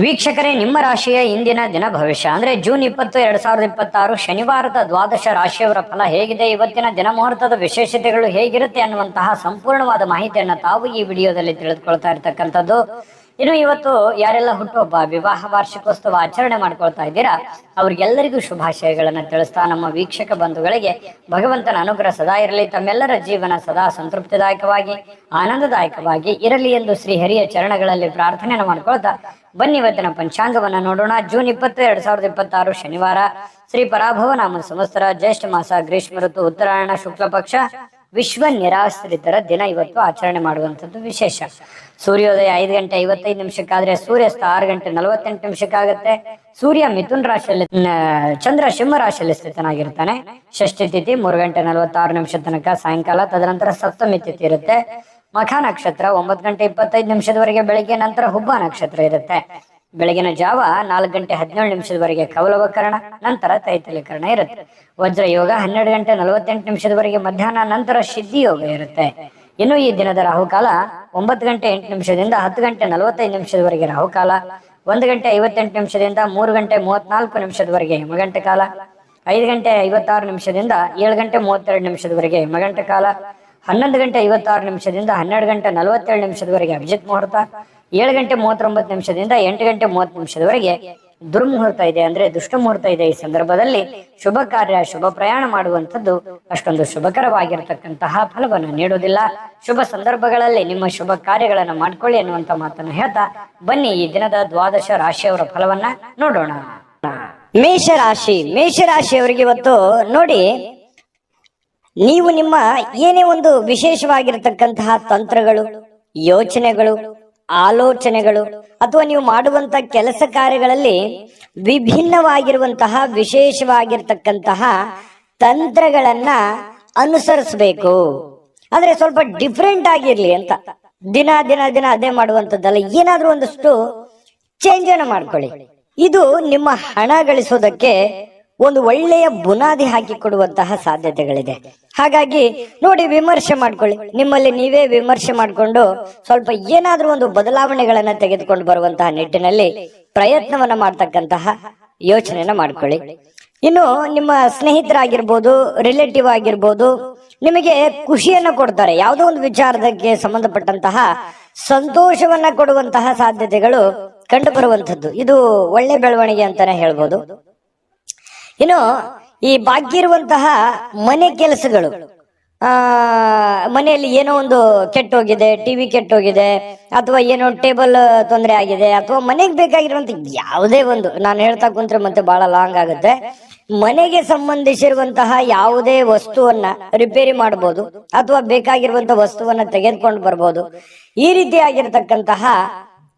ವೀಕ್ಷಕರೇ, ನಿಮ್ಮ ರಾಶಿಯ ಇಂದಿನ ದಿನ ಭವಿಷ್ಯ ಅಂದ್ರೆ ಜೂನ್ 20, 2026 ಶನಿವಾರದ ದ್ವಾದಶ ರಾಶಿಯವರ ಫಲ ಹೇಗಿದೆ, ಇವತ್ತಿನ ದಿನ ಮುಹೂರ್ತದ ವಿಶೇಷತೆಗಳು ಹೇಗಿರುತ್ತೆ ಅನ್ನುವಂತಹ ಸಂಪೂರ್ಣವಾದ ಮಾಹಿತಿಯನ್ನ ತಾವು ಈ ವಿಡಿಯೋದಲ್ಲಿ ತಿಳಿದುಕೊಳ್ತಾ ಇರ್ತಕ್ಕಂಥದ್ದು. ಇನ್ನು ಇವತ್ತು ಯಾರೆಲ್ಲ ಹುಟ್ಟುಹಬ್ಬ, ವಿವಾಹ ವಾರ್ಷಿಕೋತ್ಸವ ಆಚರಣೆ ಮಾಡ್ಕೊಳ್ತಾ ಇದ್ದೀರಾ ಅವ್ರಿಗೆಲ್ಲರಿಗೂ ಶುಭಾಶಯಗಳನ್ನ ತಿಳಿಸ್ತಾ ನಮ್ಮ ವೀಕ್ಷಕ ಬಂಧುಗಳಿಗೆ ಭಗವಂತನ ಅನುಗ್ರಹ ಸದಾ ಇರಲಿ, ತಮ್ಮೆಲ್ಲರ ಜೀವನ ಸದಾ ಸಂತೃಪ್ತಿದಾಯಕವಾಗಿ ಆನಂದದಾಯಕವಾಗಿ ಇರಲಿ ಎಂದು ಶ್ರೀಹರಿಯ ಚರಣಗಳಲ್ಲಿ ಪ್ರಾರ್ಥನೆಯನ್ನು ಮಾಡ್ಕೊಳ್ತಾ ಬನ್ನಿ ಇವತ್ತಿನ ಪಂಚಾಂಗವನ್ನ ನೋಡೋಣ. ಜೂನ್ 20, 2026 ಶನಿವಾರ, ಶ್ರೀ ಪರಾಭವ ನಾಮ ಸಂವತ್ಸರ, ಜ್ಯೇಷ್ಠ ಮಾಸ, ಗ್ರೀಷ್ಮ ಋತು, ಉತ್ತರಾಯಣ ಶುಕ್ಲ ಪಕ್ಷ, ವಿಶ್ವ ನಿರಾಶ್ರಿತರ ದಿನ ಇವತ್ತು ಆಚರಣೆ ಮಾಡುವಂಥದ್ದು ವಿಶೇಷ. ಸೂರ್ಯೋದಯ 5 ಗಂಟೆ 55 ನಿಮಿಷಕ್ಕಾದ್ರೆ ಸೂರ್ಯಾಸ್ತ 6 ಗಂಟೆ 48 ನಿಮಿಷಕ್ಕಾಗತ್ತೆ. ಸೂರ್ಯ ಮಿಥುನ್ ರಾಶಿಯಲ್ಲಿ, ಚಂದ್ರ ಸಿಂಹ ರಾಶಿಯಲ್ಲಿ ಸ್ಥಿತನಾಗಿರ್ತಾನೆ. ಷಷ್ಠಿ ತಿಥಿ 3 ಗಂಟೆ 46 ನಿಮಿಷ ತನಕ ಸಾಯಂಕಾಲ, ತದನಂತರ ಸಪ್ತಮಿ ತಿಥಿ ಇರುತ್ತೆ. ಮಖ ನಕ್ಷತ್ರ 9 ಗಂಟೆ 25 ನಿಮಿಷದವರೆಗೆ ಬೆಳಿಗ್ಗೆ, ನಂತರ ಹುಬ್ಬ ನಕ್ಷತ್ರ ಇರುತ್ತೆ. ಬೆಳಗಿನ ಜಾವ 4 ಗಂಟೆ 17 ನಿಮಿಷದವರೆಗೆ ಕೌಲವಕರಣ, ನಂತರ ತೈತಲೀಕರಣ ಇರುತ್ತೆ. ವಜ್ರ ಯೋಗ 12 ಗಂಟೆ 48 ನಿಮಿಷದವರೆಗೆ ಮಧ್ಯಾಹ್ನ, ನಂತರ ಸಿದ್ಧಿ ಯೋಗ ಇರುತ್ತೆ. ಇನ್ನು ಈ ದಿನದ ರಾಹುಕಾಲ 9 ಗಂಟೆ 8 ನಿಮಿಷದಿಂದ 10 ಗಂಟೆ 45 ನಿಮಿಷದವರೆಗೆ ರಾಹುಕಾಲ, 1 ಗಂಟೆ 58 ನಿಮಿಷದಿಂದ 3 ಗಂಟೆ 34 ನಿಮಿಷದವರೆಗೆ ಯಮಗಂಟ ಕಾಲ, 5 ಗಂಟೆ 56 ನಿಮಿಷದಿಂದ 7 ಗಂಟೆ 32 ನಿಮಿಷದವರೆಗೆ ಯಮಗಂಟ ಕಾಲ, 11 ಗಂಟೆ 56 ನಿಮಿಷದಿಂದ 12 ಗಂಟೆ 47 ನಿಮಿಷದವರೆಗೆ ಅಭಿಜಿತ್ ಮುಹೂರ್ತ, 7 ಗಂಟೆ 39 ನಿಮಿಷದಿಂದ 8 ಗಂಟೆ 30 ನಿಮಿಷದವರೆಗೆ ದುರ್ಮುಹೂರ್ತ ಇದೆ, ಅಂದ್ರೆ ದುಷ್ಟ ಮುಹೂರ್ತ ಇದೆ. ಈ ಸಂದರ್ಭದಲ್ಲಿ ಶುಭ ಕಾರ್ಯ, ಶುಭ ಪ್ರಯಾಣ ಮಾಡುವಂಥದ್ದು ಅಷ್ಟೊಂದು ಶುಭಕರವಾಗಿರತಕ್ಕಂತಹ ಫಲವನ್ನು ನೀಡುವುದಿಲ್ಲ. ಶುಭ ಸಂದರ್ಭಗಳಲ್ಲಿ ನಿಮ್ಮ ಶುಭ ಕಾರ್ಯಗಳನ್ನು ಮಾಡ್ಕೊಳ್ಳಿ ಅನ್ನುವಂತ ಮಾತನ್ನು ಹೇಳ್ತಾ ಬನ್ನಿ ಈ ದಿನದ ದ್ವಾದಶ ರಾಶಿಯವರ ಫಲವನ್ನ ನೋಡೋಣ. ಮೇಷರಾಶಿಯವರಿಗೆ ಇವತ್ತು ನೋಡಿ, ನೀವು ನಿಮ್ಮ ಏನೇ ಒಂದು ವಿಶೇಷವಾಗಿರತಕ್ಕಂತಹ ತಂತ್ರಗಳು, ಯೋಚನೆಗಳು, ಆಲೋಚನೆಗಳು ಅಥವಾ ನೀವು ಮಾಡುವಂತ ಕೆಲಸ ಕಾರ್ಯಗಳಲ್ಲಿ ವಿಭಿನ್ನವಾಗಿರುವಂತಹ ವಿಶೇಷವಾಗಿರ್ತಕ್ಕಂತಹ ತಂತ್ರಗಳನ್ನ ಅನುಸರಿಸಬೇಕು. ಆದ್ರೆ ಸ್ವಲ್ಪ ಡಿಫ್ರೆಂಟ್ ಆಗಿರ್ಲಿ ಅಂತ, ದಿನ ದಿನ ದಿನ ಅದೇ ಮಾಡುವಂತದ್ದಲ್ಲ, ಏನಾದ್ರೂ ಒಂದಷ್ಟು ಚೇಂಜ್ ಅನ್ನ ಮಾಡ್ಕೊಳ್ಳಿ. ಇದು ನಿಮ್ಮ ಹಣ ಗಳಿಸೋದಕ್ಕೆ ಒಂದು ಒಳ್ಳೆಯ ಬುನಾದಿ ಹಾಕಿ ಕೊಡುವಂತಹ ಸಾಧ್ಯತೆಗಳಿದೆ. ಹಾಗಾಗಿ ನೋಡಿ, ವಿಮರ್ಶೆ ಮಾಡ್ಕೊಳ್ಳಿ, ನಿಮ್ಮಲ್ಲಿ ನೀವೇ ವಿಮರ್ಶೆ ಮಾಡಿಕೊಂಡು ಸ್ವಲ್ಪ ಏನಾದ್ರೂ ಒಂದು ಬದಲಾವಣೆಗಳನ್ನ ತೆಗೆದುಕೊಂಡು ಬರುವಂತಹ ನಿಟ್ಟಿನಲ್ಲಿ ಪ್ರಯತ್ನವನ್ನ ಮಾಡ್ತಕ್ಕಂತಹ ಯೋಚನೆಯನ್ನ ಮಾಡ್ಕೊಳ್ಳಿ. ಇನ್ನು ನಿಮ್ಮ ಸ್ನೇಹಿತರಾಗಿರ್ಬೋದು, ರಿಲೇಟಿವ್ ಆಗಿರ್ಬೋದು, ನಿಮಗೆ ಖುಷಿಯನ್ನ ಕೊಡ್ತಾರೆ, ಯಾವುದೋ ಒಂದು ವಿಚಾರಕ್ಕೆ ಸಂಬಂಧಪಟ್ಟಂತಹ ಸಂತೋಷವನ್ನ ಕೊಡುವಂತಹ ಸಾಧ್ಯತೆಗಳು ಕಂಡು ಬರುವಂತದ್ದು. ಇದು ಒಳ್ಳೆ ಬೆಳವಣಿಗೆ ಅಂತಾನೆ ಹೇಳ್ಬೋದು. ಇನ್ನು ಈ ಬಾಕಿ ಇರುವಂತಹ ಮನೆ ಕೆಲಸಗಳು, ಮನೆಯಲ್ಲಿ ಏನೋ ಒಂದು ಕೆಟ್ಟೋಗಿದೆ, ಟಿವಿ ಕೆಟ್ಟೋಗಿದೆ, ಅಥವಾ ಏನೋ ಟೇಬಲ್ ತೊಂದರೆ ಆಗಿದೆ, ಅಥವಾ ಮನೆಗೆ ಬೇಕಾಗಿರುವಂತ ಯಾವುದೇ ಒಂದು, ನಾನು ಹೇಳ್ತಾ ಕುಂತ್ರೆ ಮತ್ತೆ ಬಹಳ ಲಾಂಗ್ ಆಗುತ್ತೆ, ಮನೆಗೆ ಸಂಬಂಧಿಸಿರುವಂತಹ ಯಾವುದೇ ವಸ್ತುವನ್ನ ರಿಪೇರಿ ಮಾಡಬಹುದು, ಅಥವಾ ಬೇಕಾಗಿರುವಂತ ವಸ್ತುವನ್ನ ತೆಗೆದುಕೊಂಡು ಬರ್ಬೋದು. ಈ ರೀತಿಯಾಗಿರ್ತಕ್ಕಂತಹ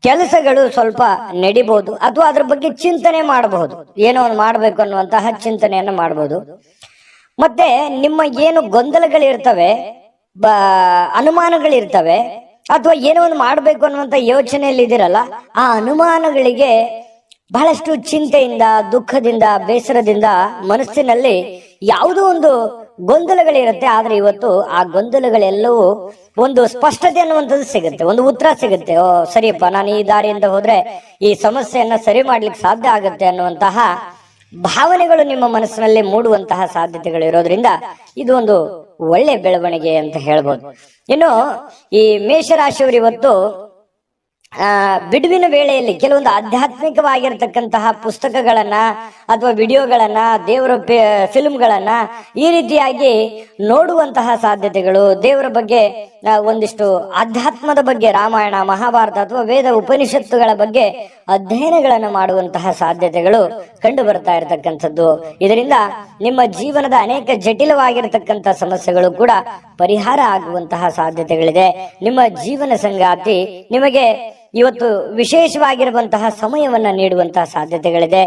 ಕೆಲಸಗಳು ಸ್ವಲ್ಪ ನಡಿಬಹುದು, ಅಥವಾ ಅದ್ರ ಬಗ್ಗೆ ಚಿಂತನೆ ಮಾಡಬಹುದು, ಏನೋ ಒಂದು ಮಾಡ್ಬೇಕು ಅನ್ನುವಂತಹ ಚಿಂತನೆಯನ್ನ ಮಾಡಬಹುದು. ಮತ್ತೆ ನಿಮ್ಮ ಏನು ಗೊಂದಲಗಳಿರ್ತವೆ, ಅನುಮಾನಗಳಿರ್ತವೆ, ಅಥವಾ ಏನೋ ಒಂದು ಮಾಡ್ಬೇಕು ಅನ್ನುವಂತ ಯೋಚನೆಯಲ್ಲಿ ಇದಿರಲ್ಲ, ಆ ಅನುಮಾನಗಳಿಗೆ ಬಹಳಷ್ಟು ಚಿಂತೆಯಿಂದ, ದುಃಖದಿಂದ, ಬೇಸರದಿಂದ ಮನಸ್ಸಿನಲ್ಲಿ ಯಾವುದೋ ಒಂದು ಗೊಂದಲಗಳಿರುತ್ತೆ. ಆದ್ರೆ ಇವತ್ತು ಆ ಗೊಂದಲಗಳೆಲ್ಲವೂ ಒಂದು ಸ್ಪಷ್ಟತೆ ಅನ್ನುವಂಥದ್ದು ಸಿಗುತ್ತೆ, ಒಂದು ಉತ್ತರ ಸಿಗುತ್ತೆ. ಓ ಸರಿಯಪ್ಪ, ನಾನು ಈ ದಾರಿಯಿಂದ ಹೋದ್ರೆ ಈ ಸಮಸ್ಯೆಯನ್ನ ಸರಿ ಮಾಡ್ಲಿಕ್ಕೆ ಸಾಧ್ಯ ಆಗುತ್ತೆ ಅನ್ನುವಂತಹ ಭಾವನೆಗಳು ನಿಮ್ಮ ಮನಸ್ಸಿನಲ್ಲಿ ಮೂಡುವಂತಹ ಸಾಧ್ಯತೆಗಳು ಇರೋದ್ರಿಂದ ಇದು ಒಂದು ಒಳ್ಳೆ ಬೆಳವಣಿಗೆ ಅಂತ ಹೇಳ್ಬೋದು. ಇನ್ನು ಈ ಮೇಷರಾಶಿಯವರು ಇವತ್ತು ಬಿಡುವಿನ ವೇಳೆಯಲ್ಲಿ ಕೆಲವೊಂದು ಆಧ್ಯಾತ್ಮಿಕವಾಗಿರ್ತಕ್ಕಂತಹ ಪುಸ್ತಕಗಳನ್ನ ಅಥವಾ ವಿಡಿಯೋಗಳನ್ನ, ದೇವರ ಫಿಲ್ಮ್ಗಳನ್ನ ಈ ರೀತಿಯಾಗಿ ನೋಡುವಂತಹ ಸಾಧ್ಯತೆಗಳು, ದೇವರ ಬಗ್ಗೆ ಒಂದಿಷ್ಟು ಆಧ್ಯಾತ್ಮದ ಬಗ್ಗೆ, ರಾಮಾಯಣ, ಮಹಾಭಾರತ ಅಥವಾ ವೇದ ಉಪನಿಷತ್ತುಗಳ ಬಗ್ಗೆ ಅಧ್ಯಯನಗಳನ್ನು ಮಾಡುವಂತಹ ಸಾಧ್ಯತೆಗಳು ಕಂಡು ಬರ್ತಾ ಇರತಕ್ಕಂಥದ್ದು. ಇದರಿಂದ ನಿಮ್ಮ ಜೀವನದ ಅನೇಕ ಜಟಿಲವಾಗಿರತಕ್ಕಂಥ ಸಮಸ್ಯೆಗಳು ಕೂಡ ಪರಿಹಾರ ಆಗುವಂತಹ ಸಾಧ್ಯತೆಗಳಿದೆ. ನಿಮ್ಮ ಜೀವನ ಸಂಗಾತಿ ನಿಮಗೆ ಇವತ್ತು ವಿಶೇಷವಾಗಿರುವಂತಹ ಸಮಯವನ್ನ ನೀಡುವಂತಹ ಸಾಧ್ಯತೆಗಳಿದೆ.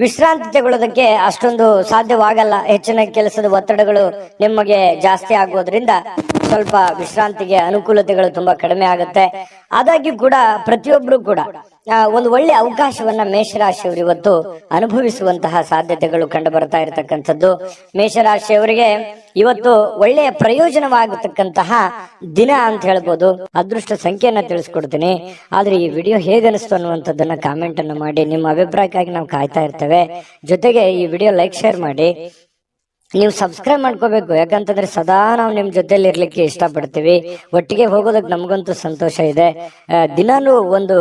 ವಿಶ್ರಾಂತಿ ತಗೊಳ್ಳೋದಕ್ಕೆ ಅಷ್ಟೊಂದು ಸಾಧ್ಯವಾಗಲ್ಲ, ಹೆಚ್ಚಿನ ಕೆಲಸದ ಒತ್ತಡಗಳು ನಿಮಗೆ ಜಾಸ್ತಿ ಆಗೋದ್ರಿಂದ ಸ್ವಲ್ಪ ವಿಶ್ರಾಂತಿಗೆ ಅನುಕೂಲತೆಗಳು ತುಂಬಾ ಕಡಿಮೆ ಆಗುತ್ತೆ. ಆದಾಗ್ಯೂ ಕೂಡ ಪ್ರತಿಯೊಬ್ರು ಕೂಡ ಒಂದು ಒಳ್ಳೆ ಅವಕಾಶವನ್ನ ಮೇಷರಾಶಿಯವರು ಇವತ್ತು ಅನುಭವಿಸುವಂತಹ ಸಾಧ್ಯತೆಗಳು ಕಂಡು ಬರ್ತಾ ಇರತಕ್ಕಂಥದ್ದು. ಮೇಷರಾಶಿಯವರಿಗೆ ಇವತ್ತು ಒಳ್ಳೆಯ ಪ್ರಯೋಜನವಾಗತಕ್ಕಂತಹ ದಿನ ಅಂತ ಹೇಳ್ಬೋದು. ಅದೃಷ್ಟ ಸಂಖ್ಯೆಯನ್ನ ತಿಳಿಸ್ಕೊಡ್ತೀನಿ. ಆದ್ರೆ ಈ ವಿಡಿಯೋ ಹೇಗನಿಸ್ತು ಅನ್ನುವಂಥದ್ದನ್ನ ಕಾಮೆಂಟ್ ಅನ್ನು ಮಾಡಿ. ನಿಮ್ಮ ಅಭಿಪ್ರಾಯಕ್ಕಾಗಿ ನಾವು ಕಾಯ್ತಾ ಇರ್ತೇವೆ. ಜೊತೆಗೆ ಈ ವಿಡಿಯೋ ಲೈಕ್ ಶೇರ್ ಮಾಡಿ. ನೀವು ಸಬ್ಸ್ಕ್ರೈಬ್ ಮಾಡ್ಕೋಬೇಕು, ಯಾಕಂತಂದ್ರೆ ಸದಾ ನಾವು ನಿಮ್ ಜೊತೆಲಿ ಇರ್ಲಿಕ್ಕೆ ಇಷ್ಟಪಡ್ತೀವಿ. ಒಟ್ಟಿಗೆ ಹೋಗೋದಕ್ಕೆ ನಮಗಂತೂ ಸಂತೋಷ ಇದೆ. ದಿನಾನು ಒಂದು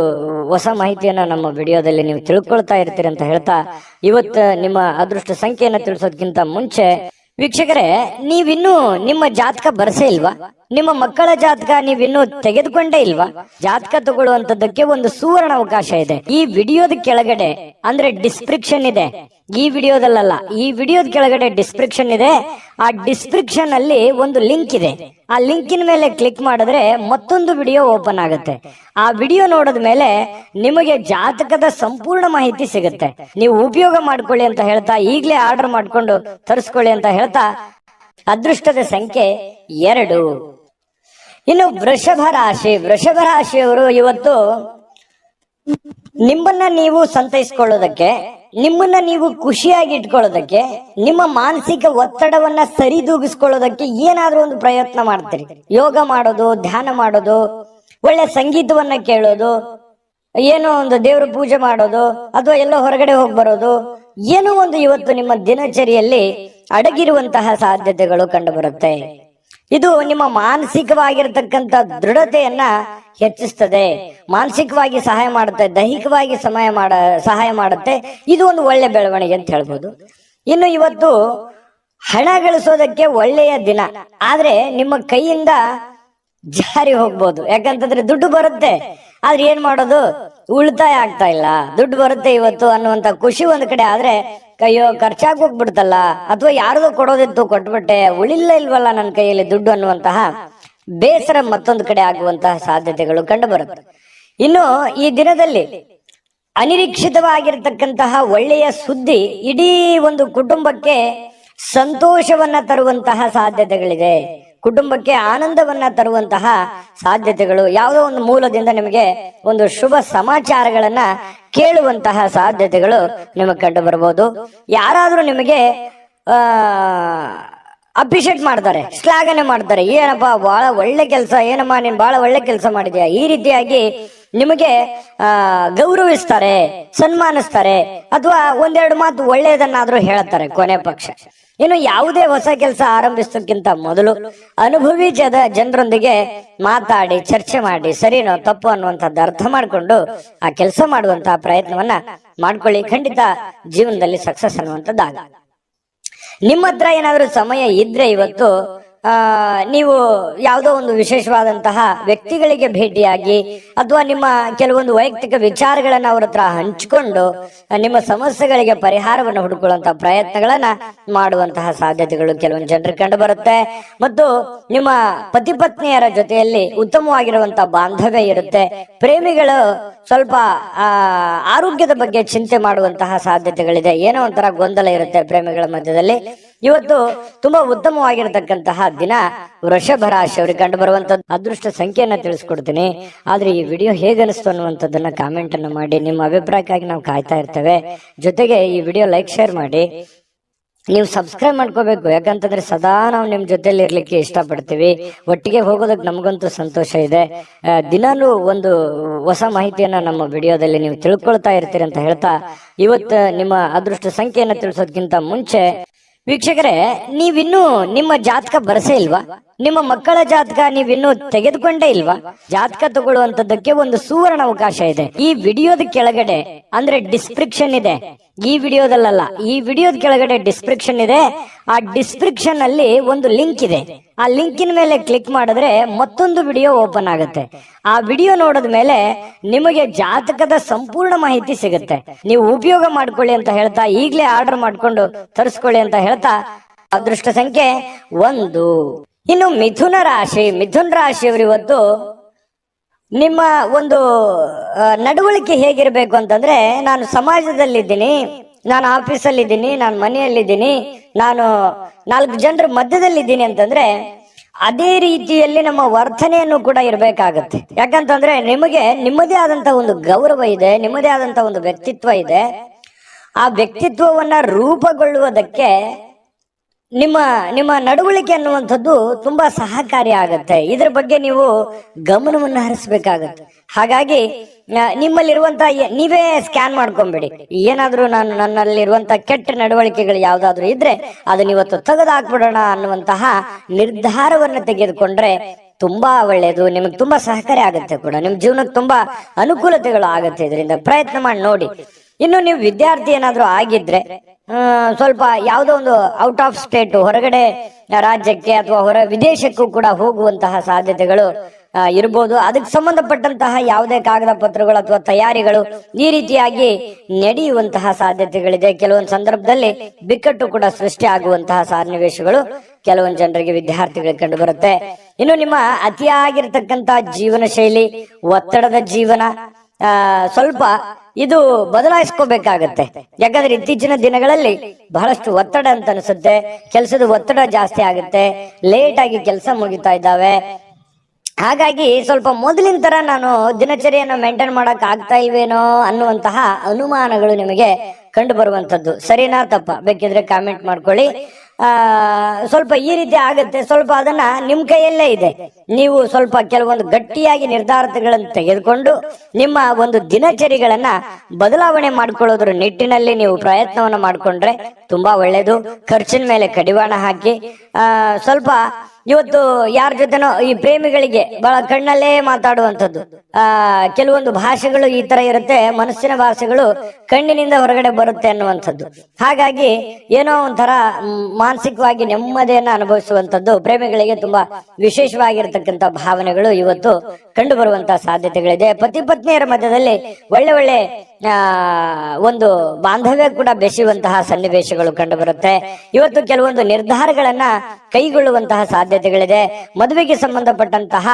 ಹೊಸ ಮಾಹಿತಿಯನ್ನ ನಮ್ಮ ವಿಡಿಯೋದಲ್ಲಿ ನೀವು ತಿಳ್ಕೊಳ್ತಾ ಇರ್ತೀರಿ ಅಂತ ಹೇಳ್ತಾ, ಇವತ್ತು ನಿಮ್ಮ ಅದೃಷ್ಟ ಸಂಖ್ಯೆಯನ್ನ ತಿಳಿಸೋದಕ್ಕಿಂತ ಮುಂಚೆ ವೀಕ್ಷಕರೇ, ನೀವಿನ್ನೂ ನಿಮ್ಮ ಜಾತಕ ಬರಸೇ ಇಲ್ವಾ? ನಿಮ್ಮ ಮಕ್ಕಳ ಜಾತಕ ನೀವಿನ್ನೂ ತೆಗೆದುಕೊಂಡೇ ಇಲ್ವಾ? ಜಾತಕ ತಗೊಳ್ಳುವಂತದ್ದಕ್ಕೆ ಒಂದು ಸುವರ್ಣ ಅವಕಾಶ ಇದೆ. ಈ ವಿಡಿಯೋದ ಕೆಳಗಡೆ ಅಂದ್ರೆ ಡಿಸ್ಕ್ರಿಪ್ಷನ್ ಇದೆ. ಈ ವಿಡಿಯೋದಲ್ಲ, ಈ ವಿಡಿಯೋದ ಕೆಳಗಡೆ ಡಿಸ್ಕ್ರಿಪ್ಷನ್ ಇದೆ. ಆ ಡಿಸ್ಕ್ರಿಪ್ಷನ್ ಅಲ್ಲಿ ಒಂದು ಲಿಂಕ್ ಇದೆ. ಆ ಲಿಂಕಿನ ಮೇಲೆ ಕ್ಲಿಕ್ ಮಾಡಿದ್ರೆ ಮತ್ತೊಂದು ವಿಡಿಯೋ ಓಪನ್ ಆಗುತ್ತೆ. ಆ ವಿಡಿಯೋ ನೋಡಿದ ಮೇಲೆ ನಿಮಗೆ ಜಾತಕದ ಸಂಪೂರ್ಣ ಮಾಹಿತಿ ಸಿಗುತ್ತೆ. ನೀವು ಉಪಯೋಗ ಮಾಡ್ಕೊಳ್ಳಿ ಅಂತ ಹೇಳ್ತಾ, ಈಗಲೇ ಆರ್ಡರ್ ಮಾಡ್ಕೊಂಡು ತರಿಸ್ಕೊಳ್ಳಿ ಅಂತ ಹೇಳ್ತಾ, ಅದೃಷ್ಟದ ಸಂಖ್ಯೆ 2. ಇನ್ನು ವೃಷಭ ರಾಶಿಯವರು ಇವತ್ತು ನಿಮ್ಮನ್ನ ನೀವು ಸಂತೈಸ್ಕೊಳ್ಳೋದಕ್ಕೆ, ನಿಮ್ಮನ್ನ ನೀವು ಖುಷಿಯಾಗಿ ಇಟ್ಕೊಳ್ಳೋದಕ್ಕೆ, ನಿಮ್ಮ ಮಾನಸಿಕ ಒತ್ತಡವನ್ನ ಸರಿದೂಗಿಸ್ಕೊಳ್ಳೋದಕ್ಕೆ ಏನಾದ್ರೂ ಒಂದು ಪ್ರಯತ್ನ ಮಾಡ್ತೀರಿ. ಯೋಗ ಮಾಡೋದು, ಧ್ಯಾನ ಮಾಡೋದು, ಒಳ್ಳೆ ಸಂಗೀತವನ್ನ ಕೇಳೋದು, ಏನೋ ಒಂದು ದೇವ್ರ ಪೂಜೆ ಮಾಡೋದು, ಅಥವಾ ಎಲ್ಲೋ ಹೊರಗಡೆ ಹೋಗಿ ಬರೋದು, ಏನೋ ಒಂದು ಇವತ್ತು ನಿಮ್ಮ ದಿನಚರಿಯಲ್ಲಿ ಅಡಗಿರುವಂತಹ ಸಾಧ್ಯತೆಗಳು ಕಂಡು ಬರುತ್ತೆ. ಇದು ನಿಮ್ಮ ಮಾನಸಿಕವಾಗಿರತಕ್ಕಂತ ದೃಢತೆಯನ್ನ ಹೆಚ್ಚಿಸ್ತದೆ, ಮಾನಸಿಕವಾಗಿ ಸಹಾಯ ಮಾಡುತ್ತೆ, ದೈಹಿಕವಾಗಿ ಸಹಾಯ ಮಾಡುತ್ತೆ. ಇದು ಒಂದು ಒಳ್ಳೆ ಬೆಳವಣಿಗೆ ಅಂತ ಹೇಳ್ಬೋದು. ಇನ್ನು ಇವತ್ತು ಹಣ ಗಳಿಸೋದಕ್ಕೆ ಒಳ್ಳೆಯ ದಿನ, ಆದ್ರೆ ನಿಮ್ಮ ಕೈಯಿಂದ ಜಾರಿ ಹೋಗ್ಬೋದು. ಯಾಕಂತಂದ್ರೆ ದುಡ್ಡು ಬರುತ್ತೆ, ಆದ್ರೆ ಏನ್ ಮಾಡೋದು, ಉಳಿತಾಯ ಆಗ್ತಾ ಇಲ್ಲ. ದುಡ್ಡು ಬರುತ್ತೆ ಇವತ್ತು ಅನ್ನುವಂತ ಖುಷಿ ಒಂದ್ ಕಡೆ, ಆದ್ರೆ ಅಯ್ಯೋ ಖರ್ಚಾಗಿ ಹೋಗ್ಬಿಡ್ತಲ್ಲ, ಅಥವಾ ಯಾರಿಗೋ ಕೊಡೋದಿತ್ತು ಕೊಟ್ಬಿಟ್ಟೆ, ಇಲ್ವಲ್ಲ ನನ್ನ ಕೈಯಲ್ಲಿ ದುಡ್ಡು ಅನ್ನುವಂತಹ ಬೇಸರ ಮತ್ತೊಂದು ಕಡೆ ಆಗುವಂತಹ ಸಾಧ್ಯತೆಗಳು ಕಂಡು ಬರುತ್ತೆ. ಇನ್ನು ಈ ದಿನದಲ್ಲಿ ಅನಿರೀಕ್ಷಿತವಾಗಿರತಕ್ಕಂತಹ ಒಳ್ಳೆಯ ಸುದ್ದಿ ಇಡೀ ಒಂದು ಕುಟುಂಬಕ್ಕೆ ಸಂತೋಷವನ್ನ ತರುವಂತಹ ಸಾಧ್ಯತೆಗಳಿದೆ. ಕುಟುಂಬಕ್ಕೆ ಆನಂದವನ್ನ ತರುವಂತಹ ಸಾಧ್ಯತೆಗಳು, ಯಾವುದೋ ಒಂದು ಮೂಲದಿಂದ ನಿಮಗೆ ಒಂದು ಶುಭ ಸಮಾಚಾರಗಳನ್ನ ಕೇಳುವಂತಹ ಸಾಧ್ಯತೆಗಳು ನಿಮಗೆ ಕಂಡು ಬರಬಹುದು. ಯಾರಾದ್ರೂ ನಿಮಗೆ ಅಪ್ರಿಶಿಯೇಟ್ ಮಾಡ್ತಾರೆ, ಶ್ಲಾಘನೆ ಮಾಡ್ತಾರೆ, ಏನಪ್ಪಾ ಬಹಳ ಒಳ್ಳೆ ಕೆಲಸ, ಏನಮ್ಮ ನೀನ್ ಬಹಳ ಒಳ್ಳೆ ಕೆಲಸ ಮಾಡಿದ್ಯಾ, ಈ ರೀತಿಯಾಗಿ ನಿಮಗೆ ಗೌರವಿಸ್ತಾರೆ, ಸನ್ಮಾನಿಸ್ತಾರೆ, ಅಥವಾ ಒಂದೆರಡು ಮಾತು ಒಳ್ಳೆಯದನ್ನಾದ್ರೂ ಹೇಳ್ತಾರೆ ಕೊನೆ ಪಕ್ಷ. ಇನ್ನು ಯಾವುದೇ ಹೊಸ ಕೆಲಸ ಆರಂಭಿಸೋಕ್ಕಿಂತ ಮೊದಲು ಅನುಭವಿ ಜನರೊಂದಿಗೆ ಮಾತಾಡಿ, ಚರ್ಚೆ ಮಾಡಿ, ಸರಿನೋ ತಪ್ಪು ಅನ್ನುವಂಥದ್ದು ಅರ್ಥ ಮಾಡಿಕೊಂಡು ಆ ಕೆಲಸ ಮಾಡುವಂತಹ ಪ್ರಯತ್ನವನ್ನ ಮಾಡ್ಕೊಳ್ಳಿ. ಖಂಡಿತ ಜೀವನದಲ್ಲಿ ಸಕ್ಸಸ್ ಅನ್ನುವಂಥದ್ದಾಗ. ನಿಮ್ಮ ಹತ್ರ ಏನಾದ್ರೂ ಸಮಯ ಇದ್ರೆ ಇವತ್ತು ನೀವು ಯಾವುದೋ ಒಂದು ವಿಶೇಷವಾದಂತಹ ವ್ಯಕ್ತಿಗಳಿಗೆ ಭೇಟಿಯಾಗಿ, ಅಥವಾ ನಿಮ್ಮ ಕೆಲವೊಂದು ವೈಯಕ್ತಿಕ ವಿಚಾರಗಳನ್ನ ಅವ್ರ ಹತ್ರ ಹಂಚಿಕೊಂಡು ನಿಮ್ಮ ಸಮಸ್ಯೆಗಳಿಗೆ ಪರಿಹಾರವನ್ನು ಹುಡುಕೊಳ್ಳುವಂತಹ ಪ್ರಯತ್ನಗಳನ್ನ ಮಾಡುವಂತಹ ಸಾಧ್ಯತೆಗಳು ಕೆಲವೊಂದು ಜನರಿಗೆ ಕಂಡು ಬರುತ್ತೆ. ಮತ್ತು ನಿಮ್ಮ ಪತಿ ಪತ್ನಿಯರ ಜೊತೆಯಲ್ಲಿ ಉತ್ತಮವಾಗಿರುವಂತಹ ಬಾಂಧವ್ಯ ಇರುತ್ತೆ. ಪ್ರೇಮಿಗಳು ಸ್ವಲ್ಪ ಆರೋಗ್ಯದ ಬಗ್ಗೆ ಚಿಂತೆ ಮಾಡುವಂತಹ ಸಾಧ್ಯತೆಗಳಿದೆ. ಏನೋ ಒಂಥರ ಗೊಂದಲ ಇರುತ್ತೆ ಪ್ರೇಮಿಗಳ ಮಧ್ಯದಲ್ಲಿ. ಇವತ್ತು ತುಂಬಾ ಉತ್ತಮವಾಗಿರತಕ್ಕಂತಹ ದಿನ ವೃಷಭ ರಾಶಿಯವರಿಗೆ ಕಂಡು ಬರುವಂತದ್ದು. ಅದೃಷ್ಟ ಸಂಖ್ಯೆಯನ್ನ ತಿಳಿಸ್ಕೊಡ್ತೀನಿ. ಆದ್ರೆ ಈ ವಿಡಿಯೋ ಹೇಗನಿಸ್ತು ಅನ್ನುವಂಥದ್ದನ್ನ ಕಾಮೆಂಟ್ ಅನ್ನು ಮಾಡಿ. ನಿಮ್ಮ ಅಭಿಪ್ರಾಯಕ್ಕಾಗಿ ನಾವು ಕಾಯ್ತಾ ಇರ್ತೇವೆ. ಜೊತೆಗೆ ಈ ವಿಡಿಯೋ ಲೈಕ್ ಶೇರ್ ಮಾಡಿ. ನೀವು ಸಬ್ಸ್ಕ್ರೈಬ್ ಮಾಡ್ಕೋಬೇಕು, ಯಾಕಂತಂದ್ರೆ ಸದಾ ನಾವು ನಿಮ್ ಜೊತೆಲಿ ಇರ್ಲಿಕ್ಕೆ ಇಷ್ಟಪಡ್ತೀವಿ. ಒಟ್ಟಿಗೆ ಹೋಗೋದಕ್ಕೆ ನಮಗಂತೂ ಸಂತೋಷ ಇದೆ. ದಿನಾನು ಒಂದು ಹೊಸ ಮಾಹಿತಿಯನ್ನ ನಮ್ಮ ವಿಡಿಯೋದಲ್ಲಿ ನೀವು ತಿಳ್ಕೊಳ್ತಾ ಇರ್ತೀರಿ ಅಂತ ಹೇಳ್ತಾ, ಇವತ್ತು ನಿಮ್ಮ ಅದೃಷ್ಟ ಸಂಖ್ಯೆಯನ್ನ ತಿಳಿಸೋದಕ್ಕಿಂತ ಮುಂಚೆ ವೀಕ್ಷಕರೇ, ನೀವಿನ್ನೂ ನಿಮ್ಮ ಜಾತಕ ಬರಸೇ ಇಲ್ವಾ? ನಿಮ್ಮ ಮಕ್ಕಳ ಜಾತಕ ನೀವಿನ್ನೂ ತೆಗೆದುಕೊಂಡೇ ಇಲ್ವಾ? ಜಾತಕ ತಗೊಳ್ಳುವಂತದ್ದಕ್ಕೆ ಒಂದು ಸುವರ್ಣ ಅವಕಾಶ ಇದೆ. ಈ ವಿಡಿಯೋದ ಕೆಳಗಡೆ ಅಂದ್ರೆ ಡಿಸ್ಕ್ರಿಪ್ಷನ್ ಇದೆ. ಈ ವಿಡಿಯೋದಲ್ಲ, ಈ ವಿಡಿಯೋದ ಕೆಳಗಡೆ ಡಿಸ್ಕ್ರಿಪ್ಷನ್ ಇದೆ. ಆ ಡಿಸ್ಕ್ರಿಪ್ಷನ್ ಅಲ್ಲಿ ಒಂದು ಲಿಂಕ್ ಇದೆ. ಆ ಲಿಂಕಿನ ಮೇಲೆ ಕ್ಲಿಕ್ ಮಾಡಿದ್ರೆ ಮತ್ತೊಂದು ವಿಡಿಯೋ ಓಪನ್ ಆಗುತ್ತೆ. ಆ ವಿಡಿಯೋ ನೋಡಿದ ಮೇಲೆ ನಿಮಗೆ ಜಾತಕದ ಸಂಪೂರ್ಣ ಮಾಹಿತಿ ಸಿಗುತ್ತೆ. ನೀವು ಉಪಯೋಗ ಮಾಡ್ಕೊಳ್ಳಿ ಅಂತ ಹೇಳ್ತಾ, ಈಗಲೇ ಆರ್ಡರ್ ಮಾಡ್ಕೊಂಡು ತರಿಸ್ಕೊಳ್ಳಿ ಅಂತ ಹೇಳ್ತಾ, ಅದೃಷ್ಟ ಸಂಖ್ಯೆ 1. ಇನ್ನು ಮಿಥುನ ರಾಶಿಯವರು ಇವತ್ತು ನಿಮ್ಮ ಒಂದು ನಡವಳಿಕೆ ಹೇಗಿರ್ಬೇಕು ಅಂತಂದ್ರೆ, ನಾನು ಸಮಾಜದಲ್ಲಿದ್ದೀನಿ, ನಾನು ಆಫೀಸಲ್ಲಿದ್ದೀನಿ, ನಾನು ಮನೆಯಲ್ಲಿದ್ದೀನಿ, ನಾನು 4 ಜನರ ಮಧ್ಯದಲ್ಲಿದ್ದೀನಿ ಅಂತಂದ್ರೆ ಅದೇ ರೀತಿಯಲ್ಲಿ ನಮ್ಮ ವರ್ತನೆಯನ್ನು ಕೂಡ ಇರಬೇಕಾಗತ್ತೆ. ಯಾಕಂತಂದ್ರೆ ನಿಮಗೆ ನಿಮ್ಮದೇ ಆದಂತ ಒಂದು ಗೌರವ ಇದೆ, ನಿಮ್ಮದೇ ಆದಂತ ಒಂದು ವ್ಯಕ್ತಿತ್ವ ಇದೆ. ಆ ವ್ಯಕ್ತಿತ್ವವನ್ನ ರೂಪುಗೊಳ್ಳುವುದಕ್ಕೆ ನಿಮ್ಮ ನಿಮ್ಮ ನಡವಳಿಕೆ ಅನ್ನುವಂಥದ್ದು ತುಂಬಾ ಸಹಕಾರಿ ಆಗತ್ತೆ. ಇದ್ರ ಬಗ್ಗೆ ನೀವು ಗಮನವನ್ನು ಹರಿಸಬೇಕಾಗತ್ತೆ. ಹಾಗಾಗಿ ನಿಮ್ಮಲ್ಲಿರುವಂತ ನೀವೇ ಸ್ಕ್ಯಾನ್ ಮಾಡ್ಕೊಂಬಿಡಿ. ಏನಾದ್ರೂ ನನ್ನಲ್ಲಿರುವಂತ ಕೆಟ್ಟ ನಡವಳಿಕೆಗಳು ಯಾವ್ದಾದ್ರು ಇದ್ರೆ ಅದನ್ನ ಇವತ್ತು ತೆಗೆದುಹಾಕ್ಬಿಡೋಣ ಅನ್ನುವಂತಹ ನಿರ್ಧಾರವನ್ನು ತೆಗೆದುಕೊಂಡ್ರೆ ತುಂಬಾ ಒಳ್ಳೆಯದು. ನಿಮಗೆ ತುಂಬಾ ಸಹಕಾರಿ ಆಗುತ್ತೆ ಕೂಡ, ನಿಮ್ ಜೀವನಕ್ಕೆ ತುಂಬಾ ಅನುಕೂಲತೆಗಳು ಆಗತ್ತೆ. ಇದರಿಂದ ಪ್ರಯತ್ನ ಮಾಡಿ ನೋಡಿ. ಇನ್ನು ನೀವು ವಿದ್ಯಾರ್ಥಿ ಏನಾದ್ರೂ ಆಗಿದ್ರೆ ಸ್ವಲ್ಪ ಯಾವುದೋ ಒಂದು ಔಟ್ ಆಫ್ ಸ್ಟೇಟ್, ಹೊರಗಡೆ ರಾಜ್ಯಕ್ಕೆ ಅಥವಾ ವಿದೇಶಕ್ಕೂ ಕೂಡ ಹೋಗುವಂತಹ ಸಾಧ್ಯತೆಗಳು ಇರ್ಬೋದು. ಅದಕ್ಕೆ ಸಂಬಂಧಪಟ್ಟಂತಹ ಯಾವುದೇ ಕಾಗದ ಪತ್ರಗಳು ಅಥವಾ ತಯಾರಿಗಳು ಈ ರೀತಿಯಾಗಿ ನಡೆಯುವಂತಹ ಸಾಧ್ಯತೆಗಳಿದೆ. ಕೆಲವೊಂದು ಸಂದರ್ಭದಲ್ಲಿ ಬಿಕ್ಕಟ್ಟು ಕೂಡ ಸೃಷ್ಟಿ ಆಗುವಂತಹ ಸನ್ನಿವೇಶಗಳು ಕೆಲವೊಂದು ಜನರಿಗೆ, ವಿದ್ಯಾರ್ಥಿಗಳಿಗೆ ಕಂಡು ಬರುತ್ತೆ. ಇನ್ನು ನಿಮ್ಮ ಅತಿಯಾಗಿರ್ತಕ್ಕಂಥ ಜೀವನ ಶೈಲಿ, ಒತ್ತಡದ ಜೀವನ ಸ್ವಲ್ಪ ಇದು ಬದಲಾಯಿಸ್ಕೋಬೇಕಾಗತ್ತೆ. ಯಾಕಂದ್ರೆ ಇತ್ತೀಚಿನ ದಿನಗಳಲ್ಲಿ ಬಹಳಷ್ಟು ಒತ್ತಡ ಅಂತ ಅನಿಸುತ್ತೆ. ಕೆಲಸದ ಒತ್ತಡ ಜಾಸ್ತಿ ಆಗುತ್ತೆ, ಲೇಟ್ ಆಗಿ ಕೆಲಸ ಮುಗಿತಾ ಇದ್ದಾವೆ. ಹಾಗಾಗಿ ಸ್ವಲ್ಪ ಮೊದಲಿನ ತರ ನಾನು ದಿನಚರಿಯನ್ನು ಮೇಂಟೈನ್ ಮಾಡಕ್ ಆಗ್ತಾ ಇಲ್ವೇನೋ ಅನ್ನುವಂತಹ ಅನುಮಾನಗಳು ನಿಮಗೆ ಕಂಡು ಬರುವಂತದ್ದು. ಸರಿನಾ ತಪ್ಪ ಬೇಕಿದ್ರೆ ಕಾಮೆಂಟ್ ಮಾಡ್ಕೊಳ್ಳಿ. ಸ್ವಲ್ಪ ಈ ರೀತಿ ಆಗುತ್ತೆ. ಸ್ವಲ್ಪ ಅದನ್ನ ನಿಮ್ ಕೈಯಲ್ಲೇ ಇದೆ. ನೀವು ಸ್ವಲ್ಪ ಕೆಲವೊಂದು ಗಟ್ಟಿಯಾಗಿ ನಿರ್ಧಾರಗಳನ್ನು ತೆಗೆದುಕೊಂಡು ನಿಮ್ಮ ಒಂದು ದಿನಚರಿಗಳನ್ನ ಬದಲಾವಣೆ ಮಾಡ್ಕೊಳ್ಳೋದ್ರ ನಿಟ್ಟಿನಲ್ಲಿ ನೀವು ಪ್ರಯತ್ನವನ್ನ ಮಾಡ್ಕೊಂಡ್ರೆ ತುಂಬಾ ಒಳ್ಳೇದು. ಖರ್ಚಿನ ಮೇಲೆ ಕಡಿವಾಣ ಹಾಕಿ ಸ್ವಲ್ಪ ಇವತ್ತು ಯಾರ ಜೊತೆನೋ ಈ ಪ್ರೇಮಿಗಳಿಗೆ ಬಹಳ ಕಣ್ಣಲ್ಲೇ ಮಾತಾಡುವಂಥದ್ದು, ಕೆಲವೊಂದು ಭಾಷೆಗಳು ಈ ತರ ಇರುತ್ತೆ, ಮನಸ್ಸಿನ ಭಾಷೆಗಳು ಕಣ್ಣಿನಿಂದ ಹೊರಗಡೆ ಬರುತ್ತೆ ಅನ್ನುವಂಥದ್ದು. ಹಾಗಾಗಿ ಏನೋ ಒಂಥರ ಮಾನಸಿಕವಾಗಿ ನೆಮ್ಮದಿಯನ್ನ ಅನುಭವಿಸುವಂಥದ್ದು ಪ್ರೇಮಿಗಳಿಗೆ ತುಂಬಾ ವಿಶೇಷವಾಗಿರ್ತಕ್ಕಂಥ ಭಾವನೆಗಳು ಇವತ್ತು ಕಂಡು ಬರುವಂತಹ ಸಾಧ್ಯತೆಗಳಿದೆ. ಪತಿ ಪತ್ನಿಯರ ಮಧ್ಯದಲ್ಲಿ ಒಳ್ಳೆ ಒಳ್ಳೆ ಒಂದು ಬಾಂಧವ್ಯ ಕೂಡ ಬೆಸೆಯುವಂತಹ ಸನ್ನಿವೇಶಗಳು ಕಂಡು ಬರುತ್ತೆ. ಇವತ್ತು ಕೆಲವೊಂದು ನಿರ್ಧಾರಗಳನ್ನ ಕೈಗೊಳ್ಳುವಂತಹ ಸಾಧ್ಯತೆಗಳಿದೆ. ಮದುವೆಗೆ ಸಂಬಂಧಪಟ್ಟಂತಹ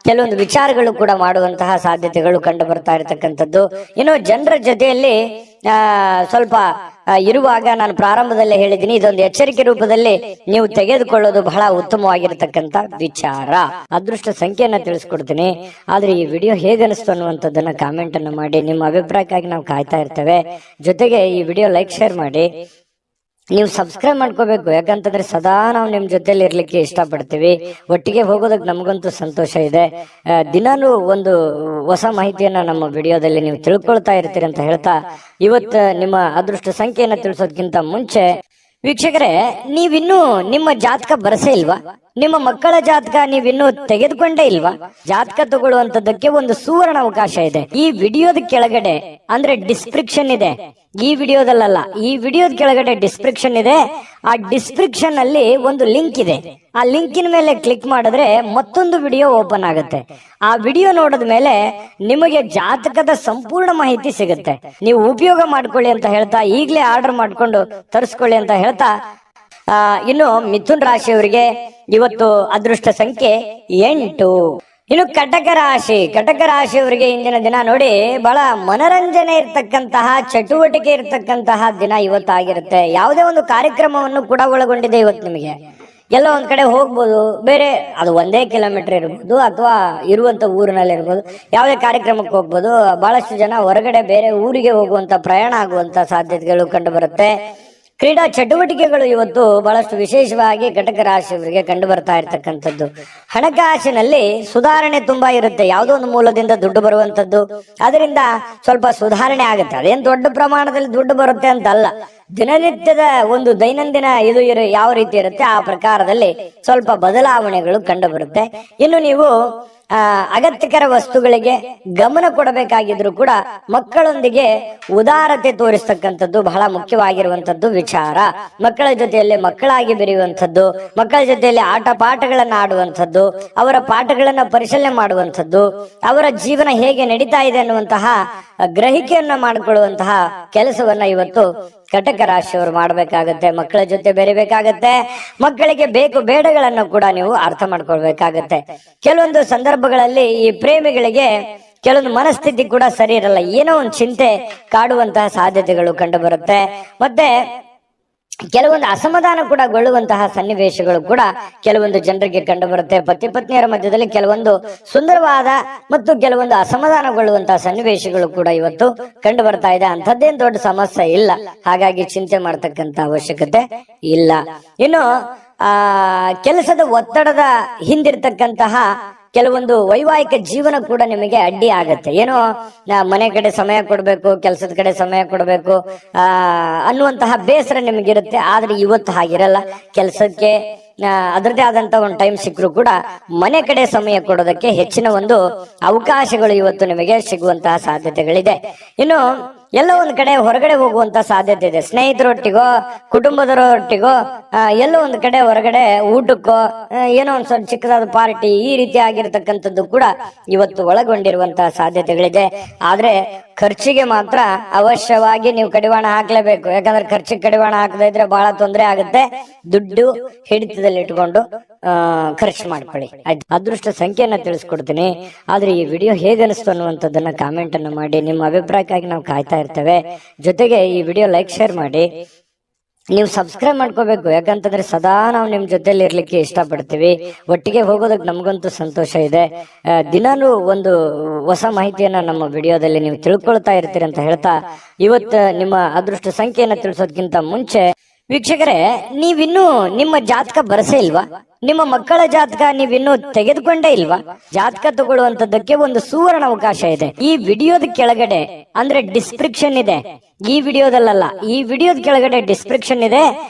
ಕೆಲವೊಂದು ವಿಚಾರಗಳು ಕೂಡ ಮಾಡುವಂತಹ ಸಾಧ್ಯತೆಗಳು ಕಂಡು ಬರ್ತಾ ಇರತಕ್ಕಂಥದ್ದು. ಇನ್ನು ಜನರ ಜೊತೆಯಲ್ಲಿ ಸ್ವಲ್ಪ ಇರುವಾಗ ನಾನು ಪ್ರಾರಂಭದಲ್ಲೇ ಹೇಳಿದ್ದೀನಿ, ಇದೊಂದು ಎಚ್ಚರಿಕೆ ರೂಪದಲ್ಲಿ ನೀವು ತೆಗೆದುಕೊಳ್ಳೋದು ಬಹಳ ಉತ್ತಮವಾಗಿರ್ತಕ್ಕಂಥ ವಿಚಾರ. ಅದೃಷ್ಟ ಸಂಖ್ಯೆಯನ್ನ ತಿಳಿಸ್ಕೊಡ್ತೀನಿ. ಆದ್ರೆ ಈ ವಿಡಿಯೋ ಹೇಗನಿಸ್ತು ಅನ್ನುವಂಥದ್ದನ್ನ ಕಾಮೆಂಟ್ ಅನ್ನು ಮಾಡಿ. ನಿಮ್ಮ ಅಭಿಪ್ರಾಯಕ್ಕಾಗಿ ನಾವು ಕಾಯ್ತಾ ಇರ್ತೇವೆ. ಜೊತೆಗೆ ಈ ವಿಡಿಯೋ ಲೈಕ್, ಶೇರ್ ಮಾಡಿ. ನೀವು ಸಬ್ಸ್ಕ್ರೈಬ್ ಮಾಡ್ಕೋಬೇಕು. ಯಾಕಂತಂದ್ರೆ ಸದಾ ನಾವು ನಿಮ್ ಜೊತೆಲಿ ಇರ್ಲಿಕ್ಕೆ ಇಷ್ಟಪಡ್ತೀವಿ. ಒಟ್ಟಿಗೆ ಹೋಗೋದಕ್ಕೆ ನಮಗಂತೂ ಸಂತೋಷ ಇದೆ. ದಿನಾನು ಒಂದು ಹೊಸ ಮಾಹಿತಿಯನ್ನ ನಮ್ಮ ವಿಡಿಯೋದಲ್ಲಿ ನೀವು ತಿಳ್ಕೊಳ್ತಾ ಇರ್ತೀರಿ ಅಂತ ಹೇಳ್ತಾ, ಇವತ್ತು ನಿಮ್ಮ ಅದೃಷ್ಟ ಸಂಖ್ಯೆಯನ್ನ ತಿಳಿಸೋದಕ್ಕಿಂತ ಮುಂಚೆ ವೀಕ್ಷಕರೇ, ನೀವಿನ್ನೂ ನಿಮ್ಮ ಜಾತಕ ಬರಸೇ ಇಲ್ವಾ? ನಿಮ್ಮ ಮಕ್ಕಳ ಜಾತಕ ನೀವಿನ್ನೂ ತೆಗೆದುಕೊಂಡೇ ಇಲ್ವಾ? ಜಾತಕ ತಗೊಳ್ಳುವಂತದ್ದಕ್ಕೆ ಒಂದು ಸುವರ್ಣ ಅವಕಾಶ ಇದೆ. ಈ ವಿಡಿಯೋದ ಕೆಳಗಡೆ ಅಂದ್ರೆ ಡಿಸ್ಕ್ರಿಪ್ಷನ್ ಇದೆ. ಈ ವಿಡಿಯೋದಲ್ಲ, ಈ ವಿಡಿಯೋದ ಕೆಳಗಡೆ ಡಿಸ್ಕ್ರಿಪ್ಷನ್ ಇದೆ. ಆ ಡಿಸ್ಕ್ರಿಪ್ಷನ್ ಅಲ್ಲಿ ಒಂದು ಲಿಂಕ್ ಇದೆ. ಆ ಲಿಂಕಿನ ಮೇಲೆ ಕ್ಲಿಕ್ ಮಾಡಿದ್ರೆ ಮತ್ತೊಂದು ವಿಡಿಯೋ ಓಪನ್ ಆಗುತ್ತೆ. ಆ ವಿಡಿಯೋ ನೋಡಿದ ಮೇಲೆ ನಿಮಗೆ ಜಾತಕದ ಸಂಪೂರ್ಣ ಮಾಹಿತಿ ಸಿಗುತ್ತೆ. ನೀವು ಉಪಯೋಗ ಮಾಡ್ಕೊಳ್ಳಿ ಅಂತ ಹೇಳ್ತಾ, ಈಗಲೇ ಆರ್ಡರ್ ಮಾಡ್ಕೊಂಡು ತರಿಸ್ಕೊಳ್ಳಿ ಅಂತ ಹೇಳ್ತಾ, ಇನ್ನು ಮಿಥುನ್ ರಾಶಿಯವರಿಗೆ ಇವತ್ತು ಅದೃಷ್ಟ ಸಂಖ್ಯೆ 8. ಇನ್ನು ಕಟಕ ರಾಶಿಯವರಿಗೆ ಇಂದಿನ ದಿನ ನೋಡಿ ಬಹಳ ಮನರಂಜನೆ ಇರ್ತಕ್ಕಂತಹ, ಚಟುವಟಿಕೆ ಇರ್ತಕ್ಕಂತಹ ದಿನ ಇವತ್ತಾಗಿರುತ್ತೆ. ಯಾವುದೇ ಒಂದು ಕಾರ್ಯಕ್ರಮವನ್ನು ಕೂಡ ಒಳಗೊಂಡಿದೆ ಇವತ್ತು. ನಿಮಗೆ ಎಲ್ಲ ಒಂದ್ ಕಡೆ ಹೋಗ್ಬೋದು, ಬೇರೆ ಅದು 1 ಕಿಲೋಮೀಟರ್ ಇರ್ಬೋದು ಅಥವಾ ಇರುವಂತ ಊರಿನಲ್ಲಿ ಇರ್ಬೋದು, ಯಾವುದೇ ಕಾರ್ಯಕ್ರಮಕ್ಕೆ ಹೋಗ್ಬೋದು. ಬಹಳಷ್ಟು ಜನ ಹೊರಗಡೆ ಬೇರೆ ಊರಿಗೆ ಹೋಗುವಂತ, ಪ್ರಯಾಣ ಆಗುವಂತ ಸಾಧ್ಯತೆಗಳು ಕಂಡು ಬರುತ್ತೆ. ಕ್ರೀಡಾ ಚಟುವಟಿಕೆಗಳು ಇವತ್ತು ಬಹಳಷ್ಟು ವಿಶೇಷವಾಗಿ ಕಟಕ ರಾಶಿಯವರಿಗೆ ಕಂಡು ಬರ್ತಾ ಇರ್ತಕ್ಕಂಥದ್ದು. ಹಣಕಾಸಿನಲ್ಲಿ ಸುಧಾರಣೆ ತುಂಬಾ ಇರುತ್ತೆ. ಯಾವುದೋ ಒಂದು ಮೂಲದಿಂದ ದುಡ್ಡು ಬರುವಂತದ್ದು, ಅದರಿಂದ ಸ್ವಲ್ಪ ಸುಧಾರಣೆ ಆಗುತ್ತೆ. ಅದೇನು ದೊಡ್ಡ ಪ್ರಮಾಣದಲ್ಲಿ ದುಡ್ಡು ಬರುತ್ತೆ ಅಂತ ಅಲ್ಲ, ದಿನನಿತ್ಯದ ಒಂದು ದೈನಂದಿನ ಇದು ಯಾವ ರೀತಿ ಇರುತ್ತೆ ಆ ಪ್ರಕಾರದಲ್ಲಿ ಸ್ವಲ್ಪ ಬದಲಾವಣೆಗಳು ಕಂಡು ಬರುತ್ತೆ. ಇನ್ನು ನೀವು ಅಗತ್ಯಕರ ವಸ್ತುಗಳಿಗೆ ಗಮನ ಕೊಡಬೇಕಾಗಿದ್ರು ಕೂಡ ಮಕ್ಕಳೊಂದಿಗೆ ಉದಾರತೆ ತೋರಿಸ್ತಕ್ಕಂಥದ್ದು ಬಹಳ ಮುಖ್ಯವಾಗಿರುವಂತದ್ದು ವಿಚಾರ. ಮಕ್ಕಳ ಜೊತೆಯಲ್ಲಿ ಮಕ್ಕಳಾಗಿ ಬೆರೆಯುವಂಥದ್ದು, ಮಕ್ಕಳ ಜೊತೆಯಲ್ಲಿ ಆಟ ಪಾಠಗಳನ್ನ ಆಡುವಂಥದ್ದು, ಅವರ ಪಾಠಗಳನ್ನ ಪರಿಶೀಲನೆ ಮಾಡುವಂಥದ್ದು, ಅವರ ಜೀವನ ಹೇಗೆ ನಡೀತಾ ಇದೆ ಅನ್ನುವಂತಹ ಗ್ರಹಿಕೆಯನ್ನ ಮಾಡಿಕೊಳ್ಳುವಂತಹ ಕೆಲಸವನ್ನ ಇವತ್ತು ಕಟಕ ರಾಶಿಯವರು ಮಾಡಬೇಕಾಗತ್ತೆ. ಮಕ್ಕಳ ಜೊತೆ ಬೆರಿಬೇಕಾಗತ್ತೆ. ಮಕ್ಕಳಿಗೆ ಬೇಕು ಬೇಡಗಳನ್ನು ಕೂಡ ನೀವು ಅರ್ಥ ಮಾಡ್ಕೊಳ್ಬೇಕಾಗತ್ತೆ. ಕೆಲವೊಂದು ಸಂದರ್ಭಗಳಲ್ಲಿ ಈ ಪ್ರೇಮಿಗಳಿಗೆ ಕೆಲವೊಂದು ಮನಸ್ಥಿತಿ ಕೂಡ ಸರಿ ಇರಲ್ಲ. ಏನೋ ಒಂದು ಚಿಂತೆ ಕಾಡುವಂತಹ ಸಾಧ್ಯತೆಗಳು ಕಂಡು ಬರುತ್ತೆ. ಮತ್ತೆ ಕೆಲವೊಂದು ಅಸಮಾಧಾನ ಕೂಡ ಗೊಳ್ಳುವಂತಹ ಸನ್ನಿವೇಶಗಳು ಕೂಡ ಕೆಲವೊಂದು ಜನರಿಗೆ ಕಂಡು ಬರುತ್ತೆ. ಪತಿ ಪತ್ನಿಯರ ಮಧ್ಯದಲ್ಲಿ ಕೆಲವೊಂದು ಸುಂದರವಾದ ಮತ್ತು ಕೆಲವೊಂದು ಅಸಮಾಧಾನಗೊಳ್ಳುವಂತಹ ಸನ್ನಿವೇಶಗಳು ಕೂಡ ಇವತ್ತು ಕಂಡು ಬರ್ತಾ ಇದೆ. ಅಂಥದ್ದೇನು ದೊಡ್ಡ ಸಮಸ್ಯೆ ಇಲ್ಲ, ಹಾಗಾಗಿ ಚಿಂತೆ ಮಾಡ್ತಕ್ಕಂತ ಅವಶ್ಯಕತೆ ಇಲ್ಲ. ಇನ್ನು ಕೆಲಸದ ಒತ್ತಡದ ಹಿಂದಿರ್ತಕ್ಕಂತಹ ಕೆಲವೊಂದು ವೈವಾಹಿಕ ಜೀವನ ಕೂಡ ನಿಮಗೆ ಅಡ್ಡಿ ಆಗತ್ತೆ. ಏನೋ ಮನೆ ಕಡೆ ಸಮಯ ಕೊಡಬೇಕು, ಕೆಲಸದ ಕಡೆ ಸಮಯ ಕೊಡಬೇಕು ಅನ್ನುವಂತಹ ಬೇಸರ ನಿಮಗಿರುತ್ತೆ. ಆದ್ರೆ ಇವತ್ತು ಹಾಗಿರಲ್ಲ. ಕೆಲಸಕ್ಕೆ ಅದರದೇ ಆದಂತ ಒಂದು ಟೈಮ್ ಸಿಕ್ಕರೂ ಕೂಡ ಮನೆ ಕಡೆ ಸಮಯ ಕೊಡೋದಕ್ಕೆ ಹೆಚ್ಚಿನ ಒಂದು ಅವಕಾಶಗಳು ಇವತ್ತು ನಿಮಗೆ ಸಿಗುವಂತಹ ಸಾಧ್ಯತೆಗಳಿದೆ. ಇನ್ನು ಎಲ್ಲೋ ಒಂದ್ ಕಡೆ ಹೊರಗಡೆ ಹೋಗುವಂತ ಸಾಧ್ಯತೆ ಇದೆ. ಸ್ನೇಹಿತರೊಟ್ಟಿಗೋ ಕುಟುಂಬದವರೊಟ್ಟಿಗೋ ಎಲ್ಲೋ ಒಂದ್ ಕಡೆ ಹೊರಗಡೆ ಊಟಕ್ಕೋ ಏನೋ ಒಂದ್ ಸ್ವಲ್ಪ ಚಿಕ್ಕದಾದ ಪಾರ್ಟಿ ಈ ರೀತಿ ಆಗಿರ್ತಕ್ಕಂಥದ್ದು ಕೂಡ ಇವತ್ತು ಒಳಗೊಂಡಿರುವಂತಹ ಸಾಧ್ಯತೆಗಳಿದೆ. ಆದ್ರೆ ಖರ್ಚಿಗೆ ಮಾತ್ರ ಅವಶ್ಯವಾಗಿ ನೀವು ಕಡಿವಾಣ ಹಾಕ್ಲೇಬೇಕು. ಯಾಕಂದ್ರೆ ಖರ್ಚಿಗೆ ಕಡಿವಾಣ ಹಾಕದೇ ಇದ್ರೆ ಬಹಳ ತೊಂದರೆ ಆಗುತ್ತೆ. ದುಡ್ಡು ಹಿಡಿತದಲ್ಲಿ ಇಟ್ಕೊಂಡು ಖರ್ಚು ಮಾಡ್ಕೊಳ್ಳಿ. ಅದೃಷ್ಟ ಸಂಖ್ಯೆಯನ್ನ ತಿಳಿಸ್ಕೊಡ್ತೀನಿ. ಆದ್ರೆ ಈ ವಿಡಿಯೋ ಹೇಗನಿಸ್ತು ಅನ್ನುವಂಥದ್ದನ್ನ ಕಾಮೆಂಟ್ ಅನ್ನು ಮಾಡಿ. ನಿಮ್ಮ ಅಭಿಪ್ರಾಯಕ್ಕಾಗಿ ನಾವು ಕಾಯ್ತಾ ಇರ್ತೇವೆ. ಜೊತೆಗೆ ಈ ವಿಡಿಯೋ ಲೈಕ್ ಶೇರ್ ಮಾಡಿ. ನೀವು ಸಬ್ಸ್ಕ್ರೈಬ್ ಮಾಡ್ಕೋಬೇಕು. ಯಾಕಂತಂದ್ರೆ ಸದಾ ನಾವು ನಿಮ್ ಜೊತೆಲಿ ಇರ್ಲಿಕ್ಕೆ ಇಷ್ಟಪಡ್ತೀವಿ. ಒಟ್ಟಿಗೆ ಹೋಗೋದಕ್ಕೆ ನಮಗಂತೂ ಸಂತೋಷ ಇದೆ. ದಿನಾನು ಒಂದು ಹೊಸ ಮಾಹಿತಿಯನ್ನ ನಮ್ಮ ವಿಡಿಯೋದಲ್ಲಿ ನೀವು ತಿಳ್ಕೊಳ್ತಾ ಇರ್ತೀರಿ ಅಂತ ಹೇಳ್ತಾ, ಇವತ್ತು ನಿಮ್ಮ ಅದೃಷ್ಟ ಸಂಖ್ಯೆಯನ್ನ ತಿಳಿಸೋದಕ್ಕಿಂತ ಮುಂಚೆ ವೀಕ್ಷಕರೇ, ನೀವಿನ್ನೂ ನಿಮ್ಮ ಜಾತಕ ಬರಸೇ ಇಲ್ವಾ? ನಿಮ್ಮ ಮಕ್ಕಳ ಜಾತಕ ನೀವಿನ್ನೂ ತೆಗೆದುಕೊಂಡೇ ಇಲ್ವಾ? ಜಾತಕ ತಗೊಳ್ಳುವಂತದ್ದಕ್ಕೆ ಒಂದು ಸುವರ್ಣ ಅವಕಾಶ ಇದೆ. ಈ ವಿಡಿಯೋದ ಕೆಳಗಡೆ ಅಂದ್ರೆ ಡಿಸ್ಕ್ರಿಪ್ಷನ್ ಇದೆ. ಈ ವಿಡಿಯೋದಲ್ಲ, ಈ ವಿಡಿಯೋದ ಕೆಳಗಡೆ ಡಿಸ್ಕ್ರಿಪ್ಷನ್ ಇದೆ.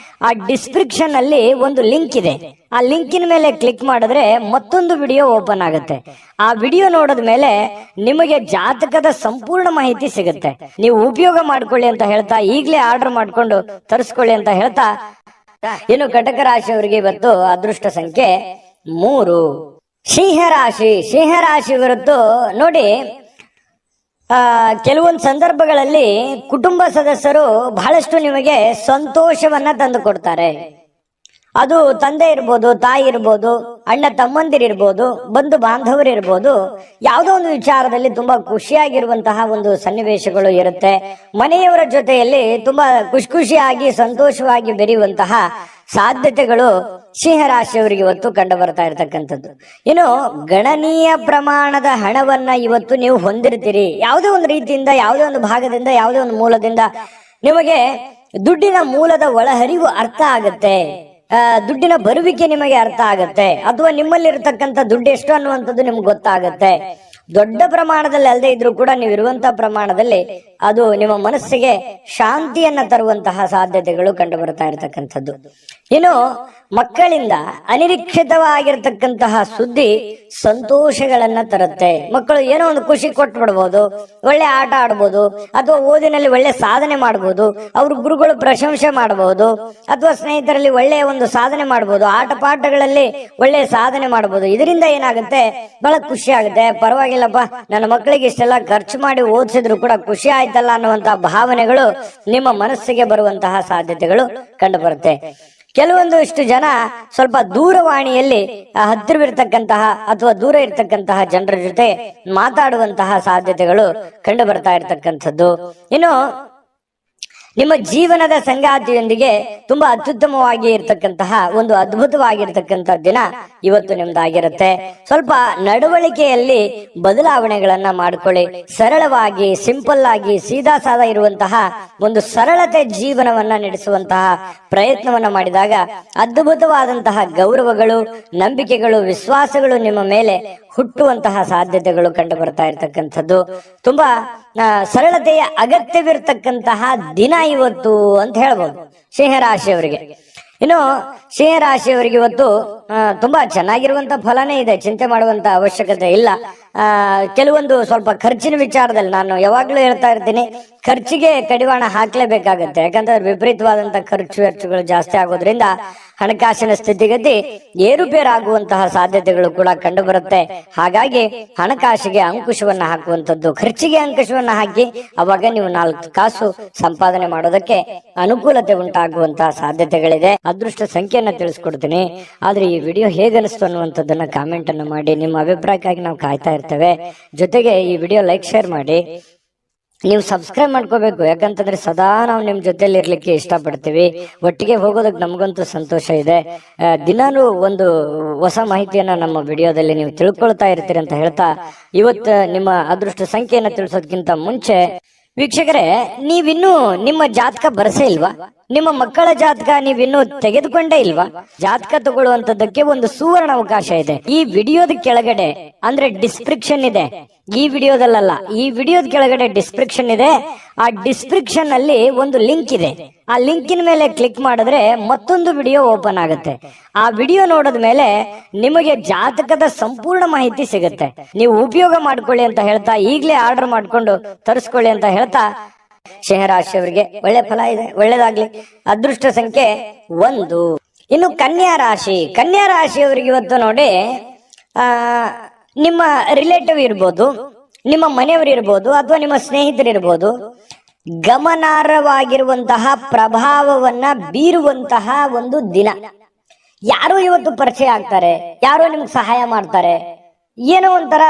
ಆ ಡಿಸ್ಕ್ರಿಪ್ಷನ್ ಅಲ್ಲಿ ಒಂದು ಲಿಂಕ್ ಇದೆ. ಆ ಲಿಂಕಿನ ಮೇಲೆ ಕ್ಲಿಕ್ ಮಾಡಿದ್ರೆ ಮತ್ತೊಂದು ವಿಡಿಯೋ ಓಪನ್ ಆಗುತ್ತೆ. ಆ ವಿಡಿಯೋ ನೋಡಿದ ಮೇಲೆ ನಿಮಗೆ ಜಾತಕದ ಸಂಪೂರ್ಣ ಮಾಹಿತಿ ಸಿಗುತ್ತೆ. ನೀವು ಉಪಯೋಗ ಮಾಡ್ಕೊಳ್ಳಿ ಅಂತ ಹೇಳ್ತಾ, ಈಗಲೇ ಆರ್ಡರ್ ಮಾಡ್ಕೊಂಡು ತರಿಸ್ಕೊಳ್ಳಿ ಅಂತ ಹೇಳ್ತಾ, ಇನ್ನು ಕಟಕ ರಾಶಿಯವರಿಗೆ ಇವತ್ತು ಅದೃಷ್ಟ ಸಂಖ್ಯೆ 3. ಸಿಂಹರಾಶಿ ಹೊರತು ನೋಡಿ, ಕೆಲವೊಂದು ಸಂದರ್ಭಗಳಲ್ಲಿ ಕುಟುಂಬ ಸದಸ್ಯರು ಬಹಳಷ್ಟು ನಿಮಗೆ ಸಂತೋಷವನ್ನ ತಂದು ಕೊಡ್ತಾರೆ. ಅದು ತಂದೆ ಇರ್ಬೋದು, ತಾಯಿ ಇರ್ಬೋದು, ಅಣ್ಣ ತಮ್ಮಂದಿರಿರ್ಬೋದು, ಬಂಧು ಬಾಂಧವರಿರ್ಬೋದು. ಯಾವುದೋ ಒಂದು ವಿಚಾರದಲ್ಲಿ ತುಂಬಾ ಖುಷಿಯಾಗಿರುವಂತಹ ಒಂದು ಸನ್ನಿವೇಶಗಳು ಇರುತ್ತೆ. ಮನೆಯವರ ಜೊತೆಯಲ್ಲಿ ತುಂಬಾ ಖುಷಿಯಾಗಿ ಸಂತೋಷವಾಗಿ ಬೆರೆಯುವಂತಹ ಸಾಧ್ಯತೆಗಳು ಸಿಂಹರಾಶಿಯವರಿಗೆ ಇವತ್ತು ಕಂಡು ಬರ್ತಾ ಇರತಕ್ಕಂಥದ್ದು. ಇನ್ನು ಗಣನೀಯ ಪ್ರಮಾಣದ ಹಣವನ್ನ ಇವತ್ತು ನೀವು ಹೊಂದಿರ್ತೀರಿ. ಯಾವುದೇ ಒಂದು ರೀತಿಯಿಂದ, ಯಾವುದೇ ಒಂದು ಭಾಗದಿಂದ, ಯಾವುದೇ ಒಂದು ಮೂಲದಿಂದ ನಿಮಗೆ ದುಡ್ಡಿನ ಮೂಲದ ಒಳಹರಿವು ಅರ್ಥ ಆಗತ್ತೆ. ದುಡ್ಡಿನ ಬರುವಿಕೆ ನಿಮಗೆ ಅರ್ಥ ಆಗತ್ತೆ. ಅಥವಾ ನಿಮ್ಮಲ್ಲಿರ್ತಕ್ಕಂಥ ದುಡ್ಡು ಎಷ್ಟು ಅನ್ನುವಂಥದ್ದು ನಿಮ್ಗೆ ಗೊತ್ತಾಗತ್ತೆ. ದೊಡ್ಡ ಪ್ರಮಾಣದಲ್ಲಿ ಅಲ್ಲದೆ ಇದ್ರೂ ಕೂಡ ನೀವು ಇರುವಂತಹ ಪ್ರಮಾಣದಲ್ಲಿ ಅದು ನಿಮ್ಮ ಮನಸ್ಸಿಗೆ ಶಾಂತಿಯನ್ನ ತರುವಂತಹ ಸಾಧ್ಯತೆಗಳು ಕಂಡು ಬರ್ತಾ ಇರತಕ್ಕಂಥದ್ದು. ಇನ್ನು ಮಕ್ಕಳಿಂದ ಅನಿರೀಕ್ಷಿತವಾಗಿರ್ತಕ್ಕಂತಹ ಸುದ್ದಿ ಸಂತೋಷಗಳನ್ನ ತರುತ್ತೆ. ಮಕ್ಕಳು ಏನೋ ಒಂದು ಖುಷಿ ಕೊಟ್ಟು ಬಿಡ್ಬೋದು, ಒಳ್ಳೆ ಆಟ ಆಡ್ಬೋದು, ಅಥವಾ ಓದಿನಲ್ಲಿ ಒಳ್ಳೆ ಸಾಧನೆ ಮಾಡ್ಬೋದು, ಅವ್ರ ಗುರುಗಳು ಪ್ರಶಂಸೆ ಮಾಡಬಹುದು, ಅಥವಾ ಸ್ನೇಹಿತರಲ್ಲಿ ಒಳ್ಳೆಯ ಒಂದು ಸಾಧನೆ ಮಾಡ್ಬೋದು, ಆಟ ಪಾಠಗಳಲ್ಲಿ ಒಳ್ಳೆ ಸಾಧನೆ ಮಾಡ್ಬೋದು. ಇದರಿಂದ ಏನಾಗುತ್ತೆ, ಬಹಳ ಖುಷಿ ಆಗುತ್ತೆ. ಪರವಾಗಿಲ್ಲಪ್ಪ, ನನ್ನ ಮಕ್ಕಳಿಗೆ ಇಷ್ಟೆಲ್ಲ ಖರ್ಚು ಮಾಡಿ ಓದಿಸಿದ್ರು ಕೂಡ ಖುಷಿ ಆಯ್ತಲ್ಲ ಅನ್ನುವಂತಹ ಭಾವನೆಗಳು ನಿಮ್ಮ ಮನಸ್ಸಿಗೆ ಬರುವಂತಹ ಸಾಧ್ಯತೆಗಳು ಕಂಡು ಬರುತ್ತೆ. ಕೆಲವೊಂದು ಇಷ್ಟು ಜನ ಸ್ವಲ್ಪ ದೂರವಾಣಿಯಲ್ಲಿ ಹತ್ತಿರವಿರ್ತಕ್ಕಂತಹ ಅಥವಾ ದೂರ ಇರ್ತಕ್ಕಂತಹ ಜನರ ಜೊತೆ ಮಾತಾಡುವಂತಹ ಸಾಧ್ಯತೆಗಳು ಕಂಡು ಬರ್ತಾ ಇರತಕ್ಕಂಥದ್ದು. ಇನ್ನು ನಿಮ್ಮ ಜೀವನದ ಸಂಗಾತಿಯೊಂದಿಗೆ ತುಂಬಾ ಅತ್ಯುತ್ತಮವಾಗಿ ಇರ್ತಕ್ಕಂತಹ ಒಂದು ಅದ್ಭುತವಾಗಿರ್ತಕ್ಕಂಥ ದಿನ ಇವತ್ತು ನಿಮ್ದಾಗಿರುತ್ತೆ. ಸ್ವಲ್ಪ ನಡವಳಿಕೆಯಲ್ಲಿ ಬದಲಾವಣೆಗಳನ್ನ ಮಾಡ್ಕೊಳ್ಳಿ. ಸರಳವಾಗಿ, ಸಿಂಪಲ್ ಆಗಿ, ಸೀದಾ ಸಾದಾ ಇರುವಂತಹ ಒಂದು ಸರಳತೆ ಜೀವನವನ್ನ ನಡೆಸುವಂತಹ ಪ್ರಯತ್ನವನ್ನ ಮಾಡಿದಾಗ ಅದ್ಭುತವಾದಂತಹ ಗೌರವಗಳು, ನಂಬಿಕೆಗಳು, ವಿಶ್ವಾಸಗಳು ನಿಮ್ಮ ಮೇಲೆ ಹುಟ್ಟುವಂತಹ ಸಾಧ್ಯತೆಗಳು ಕಂಡು ಬರ್ತಾ ಇರ್ತಕ್ಕಂಥದ್ದು. ತುಂಬಾ ಸರಳತೆಯ ಅಗತ್ಯವಿರ್ತಕ್ಕಂತಹ ದಿನ ಇವತ್ತು ಅಂತ ಹೇಳ್ಬೋದು ಸಿಂಹರಾಶಿಯವರಿಗೆ. ಇನ್ನು ಸಿಂಹರಾಶಿಯವರಿಗೆ ಇವತ್ತು ತುಂಬಾ ಚೆನ್ನಾಗಿರುವಂತ ಫಲನೇ ಇದೆ. ಚಿಂತೆ ಮಾಡುವಂತ ಅವಶ್ಯಕತೆ ಇಲ್ಲ. ಕೆಲವೊಂದು ಸ್ವಲ್ಪ ಖರ್ಚಿನ ವಿಚಾರದಲ್ಲಿ ನಾನು ಯಾವಾಗ್ಲೂ ಹೇಳ್ತಾ ಇರ್ತೀನಿ, ಖರ್ಚಿಗೆ ಕಡಿವಾಣ ಹಾಕ್ಲೇಬೇಕಾಗತ್ತೆ. ಯಾಕಂದ್ರೆ ವಿಪರೀತವಾದಂತಹ ಖರ್ಚು ವೆಚ್ಚಗಳು ಜಾಸ್ತಿ ಆಗೋದ್ರಿಂದ ಹಣಕಾಸಿನ ಸ್ಥಿತಿಗತಿ ಏರುಪೇರಾಗುವಂತಹ ಸಾಧ್ಯತೆಗಳು ಕೂಡ ಕಂಡು ಬರುತ್ತೆ. ಹಾಗಾಗಿ ಹಣಕಾಸಿಗೆ ಅಂಕುಶವನ್ನ ಹಾಕುವಂಥದ್ದು, ಖರ್ಚಿಗೆ ಅಂಕುಶವನ್ನ ಹಾಕಿ ಅವಾಗ ನೀವು 4 ಕಾಸು ಸಂಪಾದನೆ ಮಾಡೋದಕ್ಕೆ ಅನುಕೂಲತೆ ಉಂಟಾಗುವಂತಹ ಸಾಧ್ಯತೆಗಳಿದೆ. ಅದೃಷ್ಟ ಸಂಖ್ಯೆಯನ್ನ ತಿಳಿಸ್ಕೊಡ್ತೀನಿ. ಆದ್ರೆ ಈ ವಿಡಿಯೋ ಹೇಗನಿಸ್ತು ಅನ್ನುವಂಥದ್ದನ್ನ ಕಾಮೆಂಟ್ ಅನ್ನು ಮಾಡಿ. ನಿಮ್ಮ ಅಭಿಪ್ರಾಯಕ್ಕಾಗಿ ನಾವು ಕಾಯ್ತಾ ಇರ್ತೇವೆ. ಜೊತೆಗೆ ಈ ವಿಡಿಯೋ ಲೈಕ್ ಶೇರ್ ಮಾಡಿ. ನೀವು ಸಬ್ಸ್ಕ್ರೈಬ್ ಮಾಡ್ಕೋಬೇಕು. ಯಾಕಂತಂದ್ರೆ ಸದಾ ನಾವು ನಿಮ್ ಜೊತೆಲಿ ಇರ್ಲಿಕ್ಕೆ ಇಷ್ಟಪಡ್ತೀವಿ. ಒಟ್ಟಿಗೆ ಹೋಗೋದಕ್ಕೆ ನಮಗಂತೂ ಸಂತೋಷ ಇದೆ. ದಿನಾನು ಒಂದು ಹೊಸ ಮಾಹಿತಿಯನ್ನ ನಮ್ಮ ವಿಡಿಯೋದಲ್ಲಿ ನೀವು ತಿಳ್ಕೊಳ್ತಾ ಇರ್ತೀರಿ ಅಂತ ಹೇಳ್ತಾ, ಇವತ್ತು ನಿಮ್ಮ ಅದೃಷ್ಟ ಸಂಖ್ಯೆಯನ್ನ ತಿಳಿಸೋದಕ್ಕಿಂತ ಮುಂಚೆ ವೀಕ್ಷಕರೇ, ನೀವಿನ್ನೂ ನಿಮ್ಮ ಜಾತಕ ಬರಸೇ ಇಲ್ವಾ? ನಿಮ್ಮ ಮಕ್ಕಳ ಜಾತಕ ನೀವಿನ್ನೂ ತೆಗೆದುಕೊಂಡೇ ಇಲ್ವಾ? ಜಾತಕ ತಗೊಳ್ಳುವಂತದ್ದಕ್ಕೆ ಒಂದು ಸುವರ್ಣ ಅವಕಾಶ ಇದೆ. ಈ ವಿಡಿಯೋದ ಕೆಳಗಡೆ ಅಂದ್ರೆ ಡಿಸ್ಕ್ರಿಪ್ಷನ್ ಇದೆ. ಈ ವಿಡಿಯೋದಲ್ಲ, ಈ ವಿಡಿಯೋದ ಕೆಳಗಡೆ ಡಿಸ್ಕ್ರಿಪ್ಷನ್ ಇದೆ. ಆ ಡಿಸ್ಕ್ರಿಪ್ಷನ್ ಅಲ್ಲಿ ಒಂದು ಲಿಂಕ್ ಇದೆ. ಆ ಲಿಂಕಿನ ಮೇಲೆ ಕ್ಲಿಕ್ ಮಾಡಿದ್ರೆ ಮತ್ತೊಂದು ವಿಡಿಯೋ ಓಪನ್ ಆಗುತ್ತೆ. ಆ ವಿಡಿಯೋ ನೋಡಿದ ಮೇಲೆ ನಿಮಗೆ ಜಾತಕದ ಸಂಪೂರ್ಣ ಮಾಹಿತಿ ಸಿಗುತ್ತೆ. ನೀವು ಉಪಯೋಗ ಮಾಡ್ಕೊಳ್ಳಿ ಅಂತ ಹೇಳ್ತಾ, ಈಗಲೇ ಆರ್ಡರ್ ಮಾಡ್ಕೊಂಡು ತರಿಸ್ಕೊಳ್ಳಿ ಅಂತ ಹೇಳ್ತಾ, ಸಿಂಹರಾಶಿಯವರಿಗೆ ಒಳ್ಳೆ ಫಲ ಇದೆ, ಒಳ್ಳೇದಾಗ್ಲಿ. ಅದೃಷ್ಟ ಸಂಖ್ಯೆ 1. ಇನ್ನು ಕನ್ಯಾ ರಾಶಿ. ಕನ್ಯಾ ರಾಶಿಯವರಿಗೆ ಇವತ್ತು ನೋಡಿ, ನಿಮ್ಮ ರಿಲೇಟಿವ್ ಇರ್ಬೋದು, ನಿಮ್ಮ ಮನೆಯವರು ಇರ್ಬೋದು, ಅಥವಾ ನಿಮ್ಮ ಸ್ನೇಹಿತರು ಇರ್ಬೋದು, ಗಮನಾರ್ಹವಾಗಿರುವಂತಹ ಪ್ರಭಾವವನ್ನ ಬೀರುವಂತಹ ಒಂದು ದಿನ. ಯಾರೋ ಇವತ್ತು ಪರಿಚಯ ಆಗ್ತಾರೆ, ಯಾರೋ ನಿಮ್ಗೆ ಸಹಾಯ ಮಾಡ್ತಾರೆ, ಏನೋ ಒಂಥರ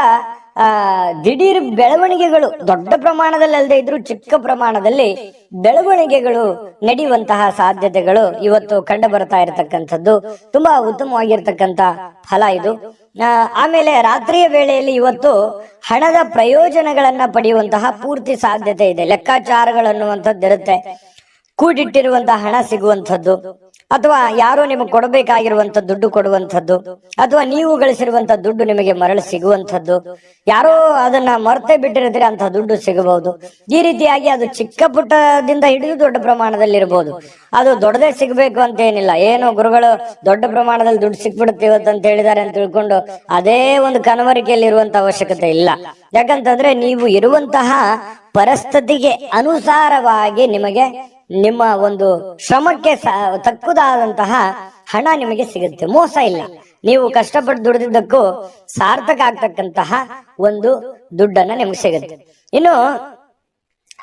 ದಿಢೀರ್ ಬೆಳವಣಿಗೆಗಳು, ದೊಡ್ಡ ಪ್ರಮಾಣದಲ್ಲಿ ಅಲ್ಲದೆ ಇದ್ರು ಚಿಕ್ಕ ಪ್ರಮಾಣದಲ್ಲಿ ಬೆಳವಣಿಗೆಗಳು ನಡೆಯುವಂತಹ ಸಾಧ್ಯತೆಗಳು ಇವತ್ತು ಕಂಡು ಬರ್ತಾ ಇರತಕ್ಕಂಥದ್ದು ತುಂಬಾ ಉತ್ತಮವಾಗಿರ್ತಕ್ಕಂಥ ಫಲ ಇದು. ಆಮೇಲೆ ರಾತ್ರಿಯ ವೇಳೆಯಲ್ಲಿ ಇವತ್ತು ಹಣದ ಪ್ರಯೋಜನಗಳನ್ನ ಪಡೆಯುವಂತಹ ಪೂರ್ತಿ ಸಾಧ್ಯತೆ ಇದೆ. ಲೆಕ್ಕಾಚಾರಗಳನ್ನುವಂಥದ್ದು ಇರುತ್ತೆ. ಕೂಡಿಟ್ಟಿರುವಂತಹ ಹಣ ಸಿಗುವಂಥದ್ದು, ಅಥವಾ ಯಾರೋ ನಿಮಗೆ ಕೊಡಬೇಕಾಗಿರುವಂತ ದುಡ್ಡು ಕೊಡುವಂಥದ್ದು, ಅಥವಾ ನೀವು ಗಳಿಸಿರುವಂತ ದುಡ್ಡು ನಿಮಗೆ ಮರಳಿ ಸಿಗುವಂಥದ್ದು, ಯಾರೋ ಅದನ್ನ ಮರೆತೇ ಬಿಟ್ಟಿರಿದ್ರೆ ಅಂತ ದುಡ್ಡು ಸಿಗಬಹುದು. ಈ ರೀತಿಯಾಗಿ ಅದು ಚಿಕ್ಕ ಪುಟ್ಟದಿಂದ ಹಿಡಿದು ದೊಡ್ಡ ಪ್ರಮಾಣದಲ್ಲಿ ಇರಬಹುದು. ಅದು ದೊಡ್ಡದೇ ಸಿಗಬೇಕು ಅಂತ ಏನಿಲ್ಲ. ಏನೋ ಗುರುಗಳು ದೊಡ್ಡ ಪ್ರಮಾಣದಲ್ಲಿ ದುಡ್ಡು ಸಿಕ್ಬಿಡುತ್ತೆ ಇವತ್ತು ಅಂತ ಹೇಳಿದ್ದಾರೆ ಅಂತ ತಿಳ್ಕೊಂಡು ಅದೇ ಒಂದು ಕನವರಿಕೆಯಲ್ಲಿ ಇರುವಂತ ಅವಶ್ಯಕತೆ ಇಲ್ಲ. ಯಾಕಂತಂದ್ರೆ ನೀವು ಇರುವಂತಹ ಪರಿಸ್ಥಿತಿಗೆ ಅನುಸಾರವಾಗಿ ನಿಮಗೆ ನಿಮ್ಮ ಒಂದು ಶ್ರಮಕ್ಕೆ ತಕ್ಕುದಾದಂತಹ ಹಣ ನಿಮಗೆ ಸಿಗುತ್ತೆ. ಮೋಸ ಇಲ್ಲ. ನೀವು ಕಷ್ಟಪಟ್ಟು ದುಡಿದಿದ್ದಕ್ಕೂ ಸಾರ್ಥಕ ಆಗ್ತಕ್ಕಂತಹ ಒಂದು ದುಡ್ಡನ್ನ ನಿಮ್ಗೆ ಸಿಗುತ್ತೆ. ಇನ್ನು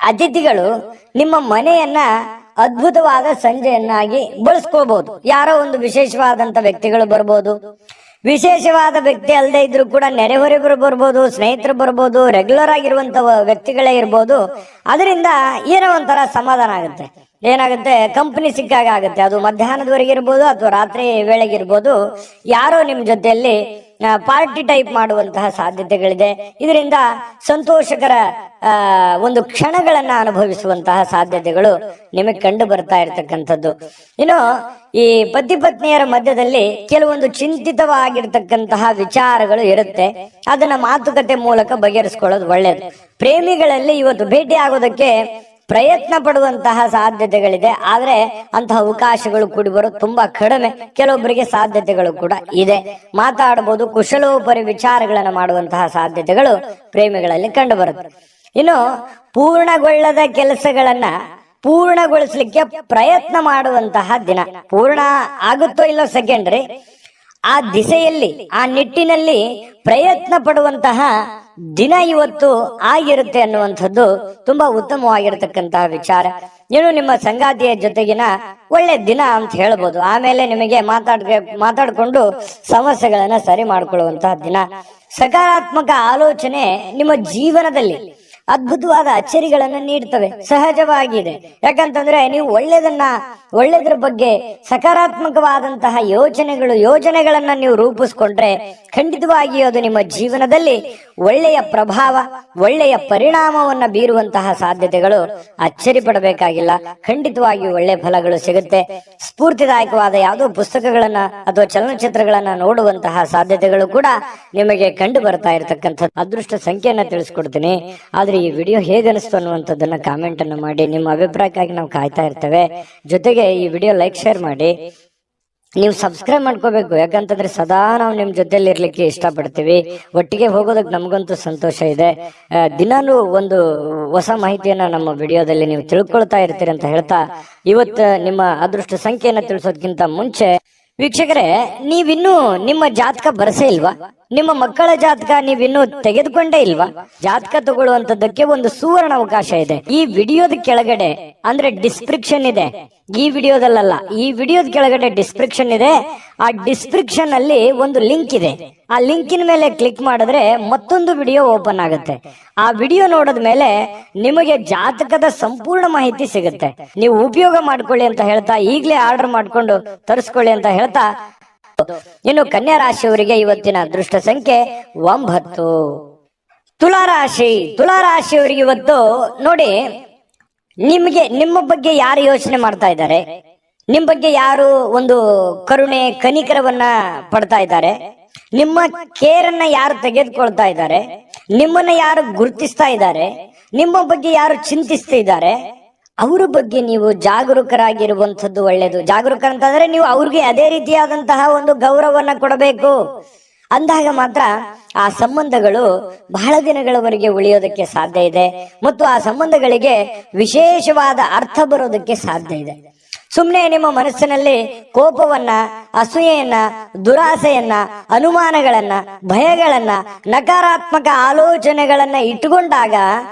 ಅತಿಥಿಗಳು ನಿಮ್ಮ ಮನೆಯನ್ನ ಅದ್ಭುತವಾದ ಸಂಜೆಯನ್ನಾಗಿ ಬಳಸ್ಕೋಬಹುದು. ಯಾರೋ ಒಂದು ವಿಶೇಷವಾದಂತ ವ್ಯಕ್ತಿಗಳು ಬರ್ಬೋದು. ವಿಶೇಷವಾದ ವ್ಯಕ್ತಿ ಅಲ್ಲದೆ ಇದ್ರು ಕೂಡ ನೆರೆಹೊರೆಯವರು ಬರ್ಬೋದು, ಸ್ನೇಹಿತರು ಬರ್ಬೋದು, ರೆಗ್ಯುಲರ್ ಆಗಿರುವಂತ ವ್ಯಕ್ತಿಗಳೇ ಇರ್ಬೋದು. ಅದರಿಂದ ಏನೋ ಒಂಥರ ಸಮಾಧಾನ ಆಗುತ್ತೆ. ಏನಾಗುತ್ತೆ, ಕಂಪನಿ ಸಿಕ್ಕಾಗ ಆಗುತ್ತೆ. ಅದು ಮಧ್ಯಾಹ್ನದವರೆಗೆ ಇರ್ಬೋದು ಅಥವಾ ರಾತ್ರಿ ವೇಳೆಗೆ ಇರ್ಬೋದು. ಯಾರೋ ನಿಮ್ ಜೊತೆಯಲ್ಲಿ ಪಾರ್ಟಿ ಟೈಪ್ ಮಾಡುವಂತಹ ಸಾಧ್ಯತೆಗಳಿದೆ. ಇದರಿಂದ ಸಂತೋಷಕರ ಒಂದು ಕ್ಷಣಗಳನ್ನ ಅನುಭವಿಸುವಂತಹ ಸಾಧ್ಯತೆಗಳು ನಿಮಗೆ ಕಂಡು ಬರ್ತಾ ಇರತಕ್ಕಂಥದ್ದು. ಇನ್ನು ಈ ಪತಿ ಪತ್ನಿಯರ ಮಧ್ಯದಲ್ಲಿ ಕೆಲವೊಂದು ಚಿಂತಿತವಾಗಿರ್ತಕ್ಕಂತಹ ವಿಚಾರಗಳು ಇರುತ್ತೆ. ಅದನ್ನ ಮಾತುಕತೆ ಮೂಲಕ ಬಗೆಹರಿಸ್ಕೊಳ್ಳೋದು ಒಳ್ಳೇದು. ಪ್ರೇಮಿಗಳಲ್ಲಿ ಇವತ್ತು ಭೇಟಿ ಆಗೋದಕ್ಕೆ ಪ್ರಯತ್ನ ಪಡುವಂತಹ ಸಾಧ್ಯತೆಗಳಿದೆ. ಆದ್ರೆ ಅಂತಹ ಅವಕಾಶಗಳು ಕೂಡಿ ಬರೋದು ತುಂಬಾ ಕಡಿಮೆ. ಕೆಲವೊಬ್ಬರಿಗೆ ಸಾಧ್ಯತೆಗಳು ಕೂಡ ಇದೆ. ಮಾತಾಡಬಹುದು, ಕುಶಲೋಪರಿ ವಿಚಾರಗಳನ್ನ ಮಾಡುವಂತಹ ಸಾಧ್ಯತೆಗಳು ಪ್ರೇಮಿಗಳಲ್ಲಿ ಕಂಡು ಬರುತ್ತೆ. ಇನ್ನು ಪೂರ್ಣಗೊಳ್ಳದ ಕೆಲಸಗಳನ್ನ ಪೂರ್ಣಗೊಳಿಸ್ಲಿಕ್ಕೆ ಪ್ರಯತ್ನ ಮಾಡುವಂತಹ ದಿನ. ಪೂರ್ಣ ಆಗುತ್ತೋ ಇಲ್ಲೋ ಸೆಕೆಂಡ್ರಿ, ಆ ದಿಸೆಯಲ್ಲಿ ಆ ನಿಟ್ಟಿನಲ್ಲಿ ಪ್ರಯತ್ನ ಪಡುವಂತಹ ದಿನ ಇವತ್ತು ಆಗಿರುತ್ತೆ ಅನ್ನುವಂಥದ್ದು ತುಂಬಾ ಉತ್ತಮವಾಗಿರತಕ್ಕಂತಹ ವಿಚಾರ. ಇನ್ನು ನಿಮ್ಮ ಸಂಗಾತಿಯ ಜೊತೆಗಿನ ಒಳ್ಳೆ ದಿನ ಅಂತ ಹೇಳ್ಬೋದು. ಆಮೇಲೆ ನಿಮಗೆ ಮಾತಾಡ್ಕೊಂಡು ಸಮಸ್ಯೆಗಳನ್ನ ಸರಿ ಮಾಡ್ಕೊಳ್ಳುವಂತಹ ದಿನ. ಸಕಾರಾತ್ಮಕ ಆಲೋಚನೆ ನಿಮ್ಮ ಜೀವನದಲ್ಲಿ ಅದ್ಭುತವಾದ ಅಚ್ಚರಿಗಳನ್ನ ನೀಡ್ತವೆ. ಸಹಜವಾಗಿದೆ. ಯಾಕಂತಂದ್ರೆ ನೀವು ಒಳ್ಳೆದ್ರ ಬಗ್ಗೆ ಸಕಾರಾತ್ಮಕವಾದಂತಹ ಯೋಜನೆಗಳನ್ನ ನೀವು ರೂಪಿಸ್ಕೊಂಡ್ರೆ ಖಂಡಿತವಾಗಿಯೂ ಅದು ನಿಮ್ಮ ಜೀವನದಲ್ಲಿ ಒಳ್ಳೆಯ ಪ್ರಭಾವ, ಒಳ್ಳೆಯ ಪರಿಣಾಮವನ್ನ ಬೀರುವಂತಹ ಸಾಧ್ಯತೆಗಳು ಅಚ್ಚರಿ ಪಡಬೇಕಾಗಿಲ್ಲ. ಖಂಡಿತವಾಗಿಯೂ ಒಳ್ಳೆ ಫಲಗಳು ಸಿಗುತ್ತೆ. ಸ್ಫೂರ್ತಿದಾಯಕವಾದ ಯಾವುದೋ ಪುಸ್ತಕಗಳನ್ನ ಅಥವಾ ಚಲನಚಿತ್ರಗಳನ್ನ ನೋಡುವಂತಹ ಸಾಧ್ಯತೆಗಳು ಕೂಡ ನಿಮಗೆ ಕಂಡು ಬರ್ತಾ ಇರತಕ್ಕಂಥದ್ದು. ಅದೃಷ್ಟ ಸಂಖ್ಯೆಯನ್ನ ತಿಳಿಸ್ಕೊಡ್ತೀನಿ. ಆದ್ರೆ ಈ ವಿಡಿಯೋ ಹೇಗನಿಸ್ತು ಅನ್ನುವಂಥದ್ದನ್ನ ಕಾಮೆಂಟ್ ಅನ್ನು ಮಾಡಿ. ನಿಮ್ಮ ಅಭಿಪ್ರಾಯಕ್ಕಾಗಿ ನಾವು ಕಾಯ್ತಾ ಇರ್ತೇವೆ. ಜೊತೆಗೆ ಈ ವಿಡಿಯೋ ಲೈಕ್, ಶೇರ್ ಮಾಡಿ. ನೀವು ಸಬ್ಸ್ಕ್ರೈಬ್ ಮಾಡ್ಕೋಬೇಕು. ಯಾಕಂತಂದ್ರೆ ಸದಾ ನಾವು ನಿಮ್ ಜೊತೆಲಿ ಇರ್ಲಿಕ್ಕೆ ಇಷ್ಟಪಡ್ತೀವಿ. ಒಟ್ಟಿಗೆ ಹೋಗೋದಕ್ಕೆ ನಮಗಂತೂ ಸಂತೋಷ ಇದೆ. ದಿನಾನು ಒಂದು ಹೊಸ ಮಾಹಿತಿಯನ್ನ ನಮ್ಮ ವಿಡಿಯೋದಲ್ಲಿ ನೀವು ತಿಳ್ಕೊಳ್ತಾ ಇರ್ತೀರಿ ಅಂತ ಹೇಳ್ತಾ, ಇವತ್ತು ನಿಮ್ಮ ಅದೃಷ್ಟ ಸಂಖ್ಯೆಯನ್ನ ತಿಳಿಸೋದಕ್ಕಿಂತ ಮುಂಚೆ ವೀಕ್ಷಕರೇ, ನೀವಿನ್ನೂ ನಿಮ್ಮ ಜಾತಕ ಬರಸೇ ಇಲ್ವಾ? ನಿಮ್ಮ ಮಕ್ಕಳ ಜಾತಕ ನೀವಿನ್ನೂ ತೆಗೆದುಕೊಂಡೇ ಇಲ್ವಾ? ಜಾತಕ ತಗೊಳ್ಳುವಂತದ್ದಕ್ಕೆ ಒಂದು ಸುವರ್ಣ ಅವಕಾಶ ಇದೆ. ಈ ವಿಡಿಯೋದ ಕೆಳಗಡೆ ಅಂದ್ರೆ ಡಿಸ್ಕ್ರಿಪ್ಷನ್ ಇದೆ, ಈ ವಿಡಿಯೋದಲ್ಲ, ಈ ವಿಡಿಯೋದ ಕೆಳಗಡೆ ಡಿಸ್ಕ್ರಿಪ್ಷನ್ ಇದೆ. ಆ ಡಿಸ್ಕ್ರಿಪ್ಷನ್ ಅಲ್ಲಿ ಒಂದು ಲಿಂಕ್ ಇದೆ. ಆ ಲಿಂಕಿನ ಮೇಲೆ ಕ್ಲಿಕ್ ಮಾಡಿದ್ರೆ ಮತ್ತೊಂದು ವಿಡಿಯೋ ಓಪನ್ ಆಗುತ್ತೆ. ಆ ವಿಡಿಯೋ ನೋಡಿದ ಮೇಲೆ ನಿಮಗೆ ಜಾತಕದ ಸಂಪೂರ್ಣ ಮಾಹಿತಿ ಸಿಗುತ್ತೆ. ನೀವು ಉಪಯೋಗ ಮಾಡ್ಕೊಳ್ಳಿ ಅಂತ ಹೇಳ್ತಾ, ಈಗಲೇ ಆರ್ಡರ್ ಮಾಡ್ಕೊಂಡು ತರಿಸ್ಕೊಳ್ಳಿ ಅಂತ ಹೇಳ್ತಾ, ಇನ್ನು ಕನ್ಯಾ ರಾಶಿಯವರಿಗೆ ಇವತ್ತಿನ ಅದೃಷ್ಟ ಸಂಖ್ಯೆ 9. ತುಲಾರಾಶಿಯವರಿಗೆ ಇವತ್ತು ನೋಡಿ, ನಿಮ್ಮ ಬಗ್ಗೆ ಯಾರು ಯೋಚನೆ ಮಾಡ್ತಾ ಇದ್ದಾರೆ, ನಿಮ್ಮ ಬಗ್ಗೆ ಯಾರು ಒಂದು ಕರುಣೆ ಕನಿಕರವನ್ನ ಪಡ್ತಾ ಇದ್ದಾರೆ, ನಿಮ್ಮ ಕೇರನ್ನ ಯಾರು ತೆಗೆದುಕೊಳ್ತಾ ಇದ್ದಾರೆ, ನಿಮ್ಮನ್ನ ಯಾರು ಗುರುತಿಸ್ತಾ ಇದ್ದಾರೆ, ನಿಮ್ಮ ಬಗ್ಗೆ ಯಾರು ಚಿಂತಿಸ್ತಾ ಇದ್ದಾರೆ, ಅವರ ಬಗ್ಗೆ ನೀವು ಜಾಗರೂಕರಾಗಿರುವಂಥದ್ದು ಒಳ್ಳೆಯದು. ಜಾಗರೂಕ ಅಂತಂದ್ರೆ ನೀವು ಅವ್ರಿಗೆ ಅದೇ ರೀತಿಯಾದಂತಹ ಒಂದು ಗೌರವವನ್ನ ಕೊಡಬೇಕು. ಅಂದಾಗ ಮಾತ್ರ ಆ ಸಂಬಂಧಗಳು ಬಹಳ ದಿನಗಳವರೆಗೆ ಉಳಿಯೋದಕ್ಕೆ ಸಾಧ್ಯ ಇದೆ ಮತ್ತು ಆ ಸಂಬಂಧಗಳಿಗೆ ವಿಶೇಷವಾದ ಅರ್ಥ ಬರೋದಕ್ಕೆ ಸಾಧ್ಯ ಇದೆ. ಸುಮ್ಮನೆ ನಿಮ್ಮ ಮನಸ್ಸಿನಲ್ಲಿ ಕೋಪವನ್ನ, ಅಸೂಯೆಯನ್ನ, ದುರಾಸೆಯನ್ನ, ಅನುಮಾನಗಳನ್ನ, ಭಯಗಳನ್ನ, ನಕಾರಾತ್ಮಕ ಆಲೋಚನೆಗಳನ್ನ ಇಟ್ಟುಕೊಂಡಾಗ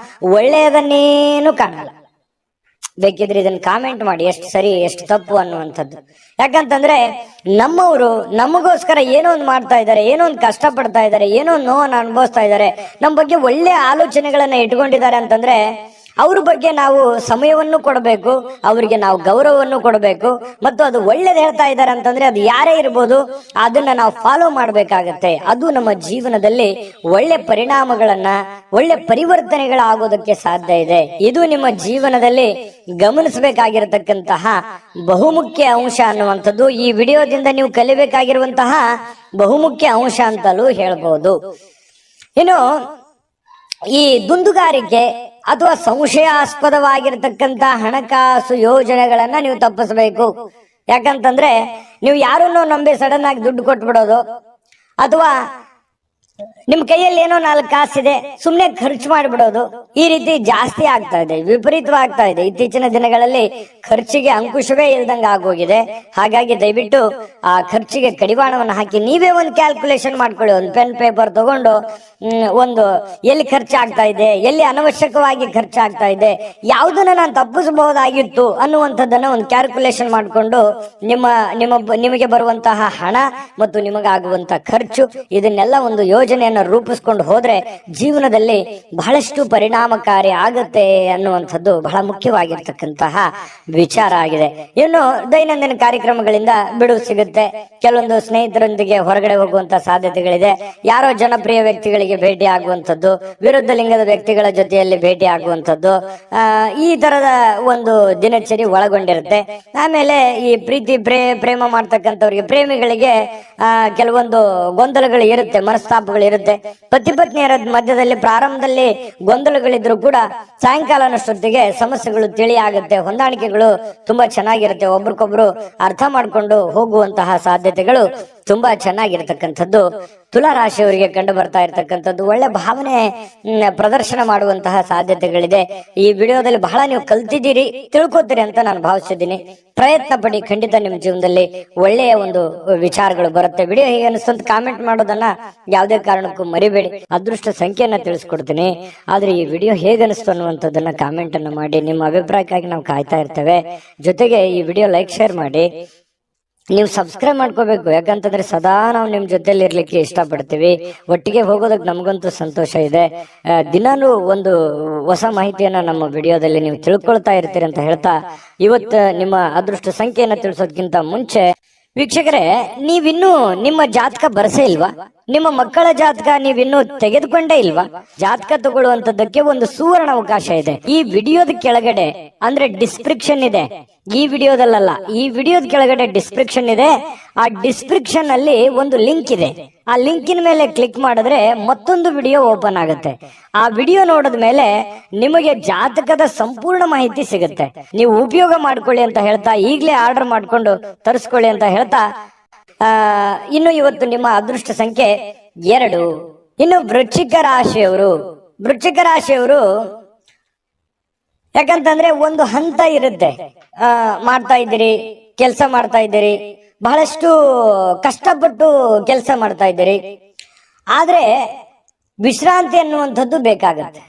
ಒಳ್ಳೆಯದನ್ನೇನು ಕಾಣಲ್ಲ. ಬೇಕಿದ್ರೆ ಇದನ್ನ ಕಾಮೆಂಟ್ ಮಾಡಿ ಎಷ್ಟು ಸರಿ ಎಷ್ಟು ತಪ್ಪು ಅನ್ನುವಂಥದ್ದು. ಯಾಕಂತಂದ್ರೆ ನಮ್ಮವರು ನಮಗೋಸ್ಕರ ಏನೋ ಒಂದು ಮಾಡ್ತಾ ಇದ್ದಾರೆ, ಏನೋ ಒಂದು ಕಷ್ಟ ಪಡ್ತಾ ಇದ್ದಾರೆ, ಏನೋ ಒಂದು ನೋವನ್ನು ಅನುಭವಿಸ್ತಾ ಇದ್ದಾರೆ, ನಮ್ಮ ಬಗ್ಗೆ ಒಳ್ಳೆ ಆಲೋಚನೆಗಳನ್ನ ಇಟ್ಕೊಂಡಿದ್ದಾರೆ ಅಂತಂದ್ರೆ ಅವ್ರ ಬಗ್ಗೆ ನಾವು ಸಮಯವನ್ನು ಕೊಡಬೇಕು, ಅವರಿಗೆ ನಾವು ಗೌರವವನ್ನು ಕೊಡಬೇಕು. ಮತ್ತು ಅದು ಒಳ್ಳೇದು ಹೇಳ್ತಾ ಇದ್ದಾರೆ ಅಂತಂದ್ರೆ ಅದು ಯಾರೇ ಇರ್ಬೋದು, ಅದನ್ನ ನಾವು ಫಾಲೋ ಮಾಡ್ಬೇಕಾಗತ್ತೆ. ಅದು ನಮ್ಮ ಜೀವನದಲ್ಲಿ ಒಳ್ಳೆ ಪರಿಣಾಮಗಳನ್ನ, ಒಳ್ಳೆ ಪರಿವರ್ತನೆಗಳಾಗೋದಕ್ಕೆ ಸಾಧ್ಯ ಇದೆ. ಇದು ನಿಮ್ಮ ಜೀವನದಲ್ಲಿ ಗಮನಿಸಬೇಕಾಗಿರತಕ್ಕಂತಹ ಬಹುಮುಖ್ಯ ಅಂಶ ಅನ್ನುವಂಥದ್ದು ಈ ವಿಡಿಯೋದಿಂದ ನೀವು ಕಲಿಬೇಕಾಗಿರುವಂತಹ ಬಹುಮುಖ್ಯ ಅಂಶ ಅಂತಲೂ ಹೇಳ್ಬೋದು. ಇನ್ನು ಈ ದುಂದುಗಾರಿಕೆ ಅಥವಾ ಸಂಶಯಾಸ್ಪದವಾಗಿರತಕ್ಕಂತ ಹಣಕಾಸು ಯೋಜನೆಗಳನ್ನ ನೀವು ತಪ್ಪಿಸಬೇಕು. ಯಾಕಂತಂದ್ರೆ ನೀವು ಯಾರನ್ನೋ ನಂಬಿ ಸಡನ್ ಆಗಿ ದುಡ್ಡು ಕೊಟ್ಬಿಡೋದು, ಅಥವಾ ನಿಮ್ ಕೈಯಲ್ಲಿ ಏನೋ 4 ಕಾಸಿದೆ ಸುಮ್ನೆ ಖರ್ಚು ಮಾಡಿಬಿಡೋದು, ಈ ರೀತಿ ಜಾಸ್ತಿ ಆಗ್ತಾ ಇದೆ, ವಿಪರೀತವಾಗ್ತಾ ಇದೆ. ಇತ್ತೀಚಿನ ದಿನಗಳಲ್ಲಿ ಖರ್ಚಿಗೆ ಅಂಕುಶವೇ ಇಲ್ದಂಗ ಆಗೋಗಿದೆ. ಹಾಗಾಗಿ ದಯವಿಟ್ಟು ಆ ಖರ್ಚಿಗೆ ಕಡಿವಾಣವನ್ನು ಹಾಕಿ ನೀವೇ ಒಂದು ಕ್ಯಾಲ್ಕುಲೇಷನ್ ಮಾಡ್ಕೊಳ್ಳಿ. ಒಂದು ಪೆನ್ ಪೇಪರ್ ತಗೊಂಡು ಒಂದು ಎಲ್ಲಿ ಖರ್ಚಾಗ್ತಾ ಇದೆ, ಎಲ್ಲಿ ಅನವಶ್ಯಕವಾಗಿ ಖರ್ಚಾಗ್ತಾ ಇದೆ, ಯಾವುದನ್ನ ನಾನು ತಪ್ಪಿಸಬಹುದಾಗಿತ್ತು ಅನ್ನುವಂಥದ್ದನ್ನ ಒಂದು ಕ್ಯಾಲ್ಕುಲೇಷನ್ ಮಾಡಿಕೊಂಡು ನಿಮಗೆ ಬರುವಂತಹ ಹಣ ಮತ್ತು ನಿಮಗಾಗುವಂತಹ ಖರ್ಚು ಇದನ್ನೆಲ್ಲ ಒಂದು ಯೋಜನೆಯನ್ನು ರೂಪಿಸ್ಕೊಂಡು ಹೋದ್ರೆ ಜೀವನದಲ್ಲಿ ಬಹಳಷ್ಟು ಪರಿಣಾಮಕಾರಿ ಆಗುತ್ತೆ ಅನ್ನುವಂಥದ್ದು ಬಹಳ ಮುಖ್ಯವಾಗಿರ್ತಕ್ಕಂತಹ ವಿಚಾರ ಆಗಿದೆ. ಇನ್ನು ದೈನಂದಿನ ಕಾರ್ಯಕ್ರಮಗಳಿಂದ ಬಿಡುವು ಸಿಗುತ್ತೆ. ಕೆಲವೊಂದು ಸ್ನೇಹಿತರೊಂದಿಗೆ ಹೊರಗಡೆ ಹೋಗುವಂತ ಸಾಧ್ಯತೆಗಳಿದೆ. ಯಾರೋ ಜನಪ್ರಿಯ ವ್ಯಕ್ತಿಗಳಿಗೆ ಭೇಟಿ ಆಗುವಂಥದ್ದು, ವಿರುದ್ಧ ಲಿಂಗದ ವ್ಯಕ್ತಿಗಳ ಜೊತೆಯಲ್ಲಿ ಭೇಟಿ ಆಗುವಂಥದ್ದು, ಈ ತರದ ಒಂದು ದಿನಚರಿ ಒಳಗೊಂಡಿರುತ್ತೆ. ಆಮೇಲೆ ಈ ಪ್ರೀತಿ ಪ್ರೇಮ ಮಾಡ್ತಕ್ಕಂಥವ್ರಿಗೆ, ಪ್ರೇಮಿಗಳಿಗೆ ಕೆಲವೊಂದು ಗೊಂದಲಗಳು ಇರುತ್ತೆ, ಮನಸ್ತಾಪಗಳು ಇರುತ್ತೆ. ಪತಿ ಪತ್ನಿಯರ ಮಧ್ಯದಲ್ಲಿ ಪ್ರಾರಂಭದಲ್ಲಿ ಗೊಂದಲಗಳಿದ್ರು ಕೂಡ ಸಾಯಂಕಾಲನಷ್ಟೊತ್ತಿಗೆ ಸಮಸ್ಯೆಗಳು ತಿಳಿಯಾಗುತ್ತೆ, ಹೊಂದಾಣಿಕೆಗಳು ತುಂಬಾ ಚೆನ್ನಾಗಿರುತ್ತೆ, ಒಬ್ರಿಗೊಬ್ರು ಅರ್ಥ ಮಾಡ್ಕೊಂಡು ಹೋಗುವಂತಹ ಸಾಧ್ಯತೆಗಳು ತುಂಬಾ ಚೆನ್ನಾಗಿರ್ತಕ್ಕಂಥದ್ದು ತುಲಾ ರಾಶಿಯವರಿಗೆ ಕಂಡು ಬರ್ತಾ ಇರ್ತಕ್ಕಂಥದ್ದು. ಒಳ್ಳೆ ಭಾವನೆ ಪ್ರದರ್ಶನ ಮಾಡುವಂತಹ ಸಾಧ್ಯತೆಗಳಿದೆ. ಈ ವಿಡಿಯೋದಲ್ಲಿ ಬಹಳ ನೀವು ಕಲ್ತಿದ್ದೀರಿ, ತಿಳ್ಕೊತೀರಿ ಅಂತ ನಾನು ಭಾವಿಸಿದ್ದೀನಿ. ಪ್ರಯತ್ನ ಪಡಿ, ಖಂಡಿತ ನಿಮ್ಮ ಜೀವನದಲ್ಲಿ ಒಳ್ಳೆಯ ಒಂದು ವಿಚಾರಗಳು ಬರುತ್ತೆ. ವಿಡಿಯೋ ಹೇಗೆ ಅನಿಸ್ತಂತ ಕಾಮೆಂಟ್ ಮಾಡೋದನ್ನ ಯಾವುದೇ ಕಾರಣಕ್ಕೂ ಮರಿಬೇಡಿ. ಅದೃಷ್ಟ ಸಂಖ್ಯೆಯನ್ನ ತಿಳಿಸ್ಕೊಡ್ತೀನಿ, ಆದ್ರೆ ಈ ವಿಡಿಯೋ ಹೇಗೆ ಅನಿಸ್ತು ಅನ್ನುವಂಥದ್ದನ್ನ ಕಾಮೆಂಟ್ ಅನ್ನು ಮಾಡಿ. ನಿಮ್ಮ ಅಭಿಪ್ರಾಯಕ್ಕಾಗಿ ನಾವು ಕಾಯ್ತಾ ಇರ್ತೇವೆ. ಜೊತೆಗೆ ಈ ವಿಡಿಯೋ ಲೈಕ್ ಶೇರ್ ಮಾಡಿ. ನೀವು ಸಬ್ಸ್ಕ್ರೈಬ್ ಮಾಡ್ಕೋಬೇಕು, ಯಾಕಂತಂದ್ರೆ ಸದಾ ನಾವು ನಿಮ್ ಜೊತೆಲಿ ಇರ್ಲಿಕ್ಕೆ ಇಷ್ಟಪಡ್ತೀವಿ. ಒಟ್ಟಿಗೆ ಹೋಗೋದಕ್ಕೆ ನಮಗಂತೂ ಸಂತೋಷ ಇದೆ. ದಿನಾನು ಒಂದು ಹೊಸ ಮಾಹಿತಿಯನ್ನ ನಮ್ಮ ವಿಡಿಯೋದಲ್ಲಿ ನೀವು ತಿಳ್ಕೊಳ್ತಾ ಇರ್ತೀರಿ ಅಂತ ಹೇಳ್ತಾ, ಇವತ್ತು ನಿಮ್ಮ ಅದೃಷ್ಟ ಸಂಖ್ಯೆಯನ್ನ ತಿಳಿಸೋದಕ್ಕಿಂತ ಮುಂಚೆ ವೀಕ್ಷಕರೇ, ನೀವಿನ್ನೂ ನಿಮ್ಮ ಜಾತಕ ಬರಸೇ ಇಲ್ವಾ? ನಿಮ್ಮ ಮಕ್ಕಳ ಜಾತಕ ನೀವಿನ್ನೂ ತೆಗೆದುಕೊಂಡೇ ಇಲ್ವಾ? ಜಾತಕ ತಗೊಳ್ಳುವಂತದ್ದಕ್ಕೆ ಒಂದು ಸುವರ್ಣ ಅವಕಾಶ ಇದೆ. ಈ ವಿಡಿಯೋದ ಕೆಳಗಡೆ ಅಂದ್ರೆ ಡಿಸ್ಕ್ರಿಪ್ಷನ್ ಇದೆ, ಈ ವಿಡಿಯೋದಲ್ಲ, ಈ ವಿಡಿಯೋದ ಕೆಳಗಡೆ ಡಿಸ್ಕ್ರಿಪ್ಷನ್ ಇದೆ. ಆ ಡಿಸ್ಕ್ರಿಪ್ಷನ್ ಅಲ್ಲಿ ಒಂದು ಲಿಂಕ್ ಇದೆ. ಆ ಲಿಂಕಿನ ಮೇಲೆ ಕ್ಲಿಕ್ ಮಾಡಿದ್ರೆ ಮತ್ತೊಂದು ವಿಡಿಯೋ ಓಪನ್ ಆಗುತ್ತೆ. ಆ ವಿಡಿಯೋ ನೋಡಿದ ಮೇಲೆ ನಿಮಗೆ ಜಾತಕದ ಸಂಪೂರ್ಣ ಮಾಹಿತಿ ಸಿಗುತ್ತೆ. ನೀವು ಉಪಯೋಗ ಮಾಡ್ಕೊಳ್ಳಿ ಅಂತ ಹೇಳ್ತಾ, ಈಗಲೇ ಆರ್ಡರ್ ಮಾಡ್ಕೊಂಡು ತರಿಸ್ಕೊಳ್ಳಿ ಅಂತ ಹೇಳ್ತಾ, ಇನ್ನು ಇವತ್ತು ನಿಮ್ಮ ಅದೃಷ್ಟ ಸಂಖ್ಯೆ 2. ಇನ್ನು ವೃಶ್ಚಿಕ ರಾಶಿಯವರು ಯಾಕಂತಂದ್ರೆ ಒಂದು ಹಂತ ಇರುತ್ತೆ, ಮಾಡ್ತಾ ಇದ್ದೀರಿ, ಕೆಲಸ ಮಾಡ್ತಾ ಇದ್ದೀರಿ, ಬಹಳಷ್ಟು ಕಷ್ಟಪಟ್ಟು ಕೆಲಸ ಮಾಡ್ತಾ ಇದ್ದೀರಿ. ಆದ್ರೆ ವಿಶ್ರಾಂತಿ ಅನ್ನುವಂಥದ್ದು ಬೇಕಾಗತ್ತೆ.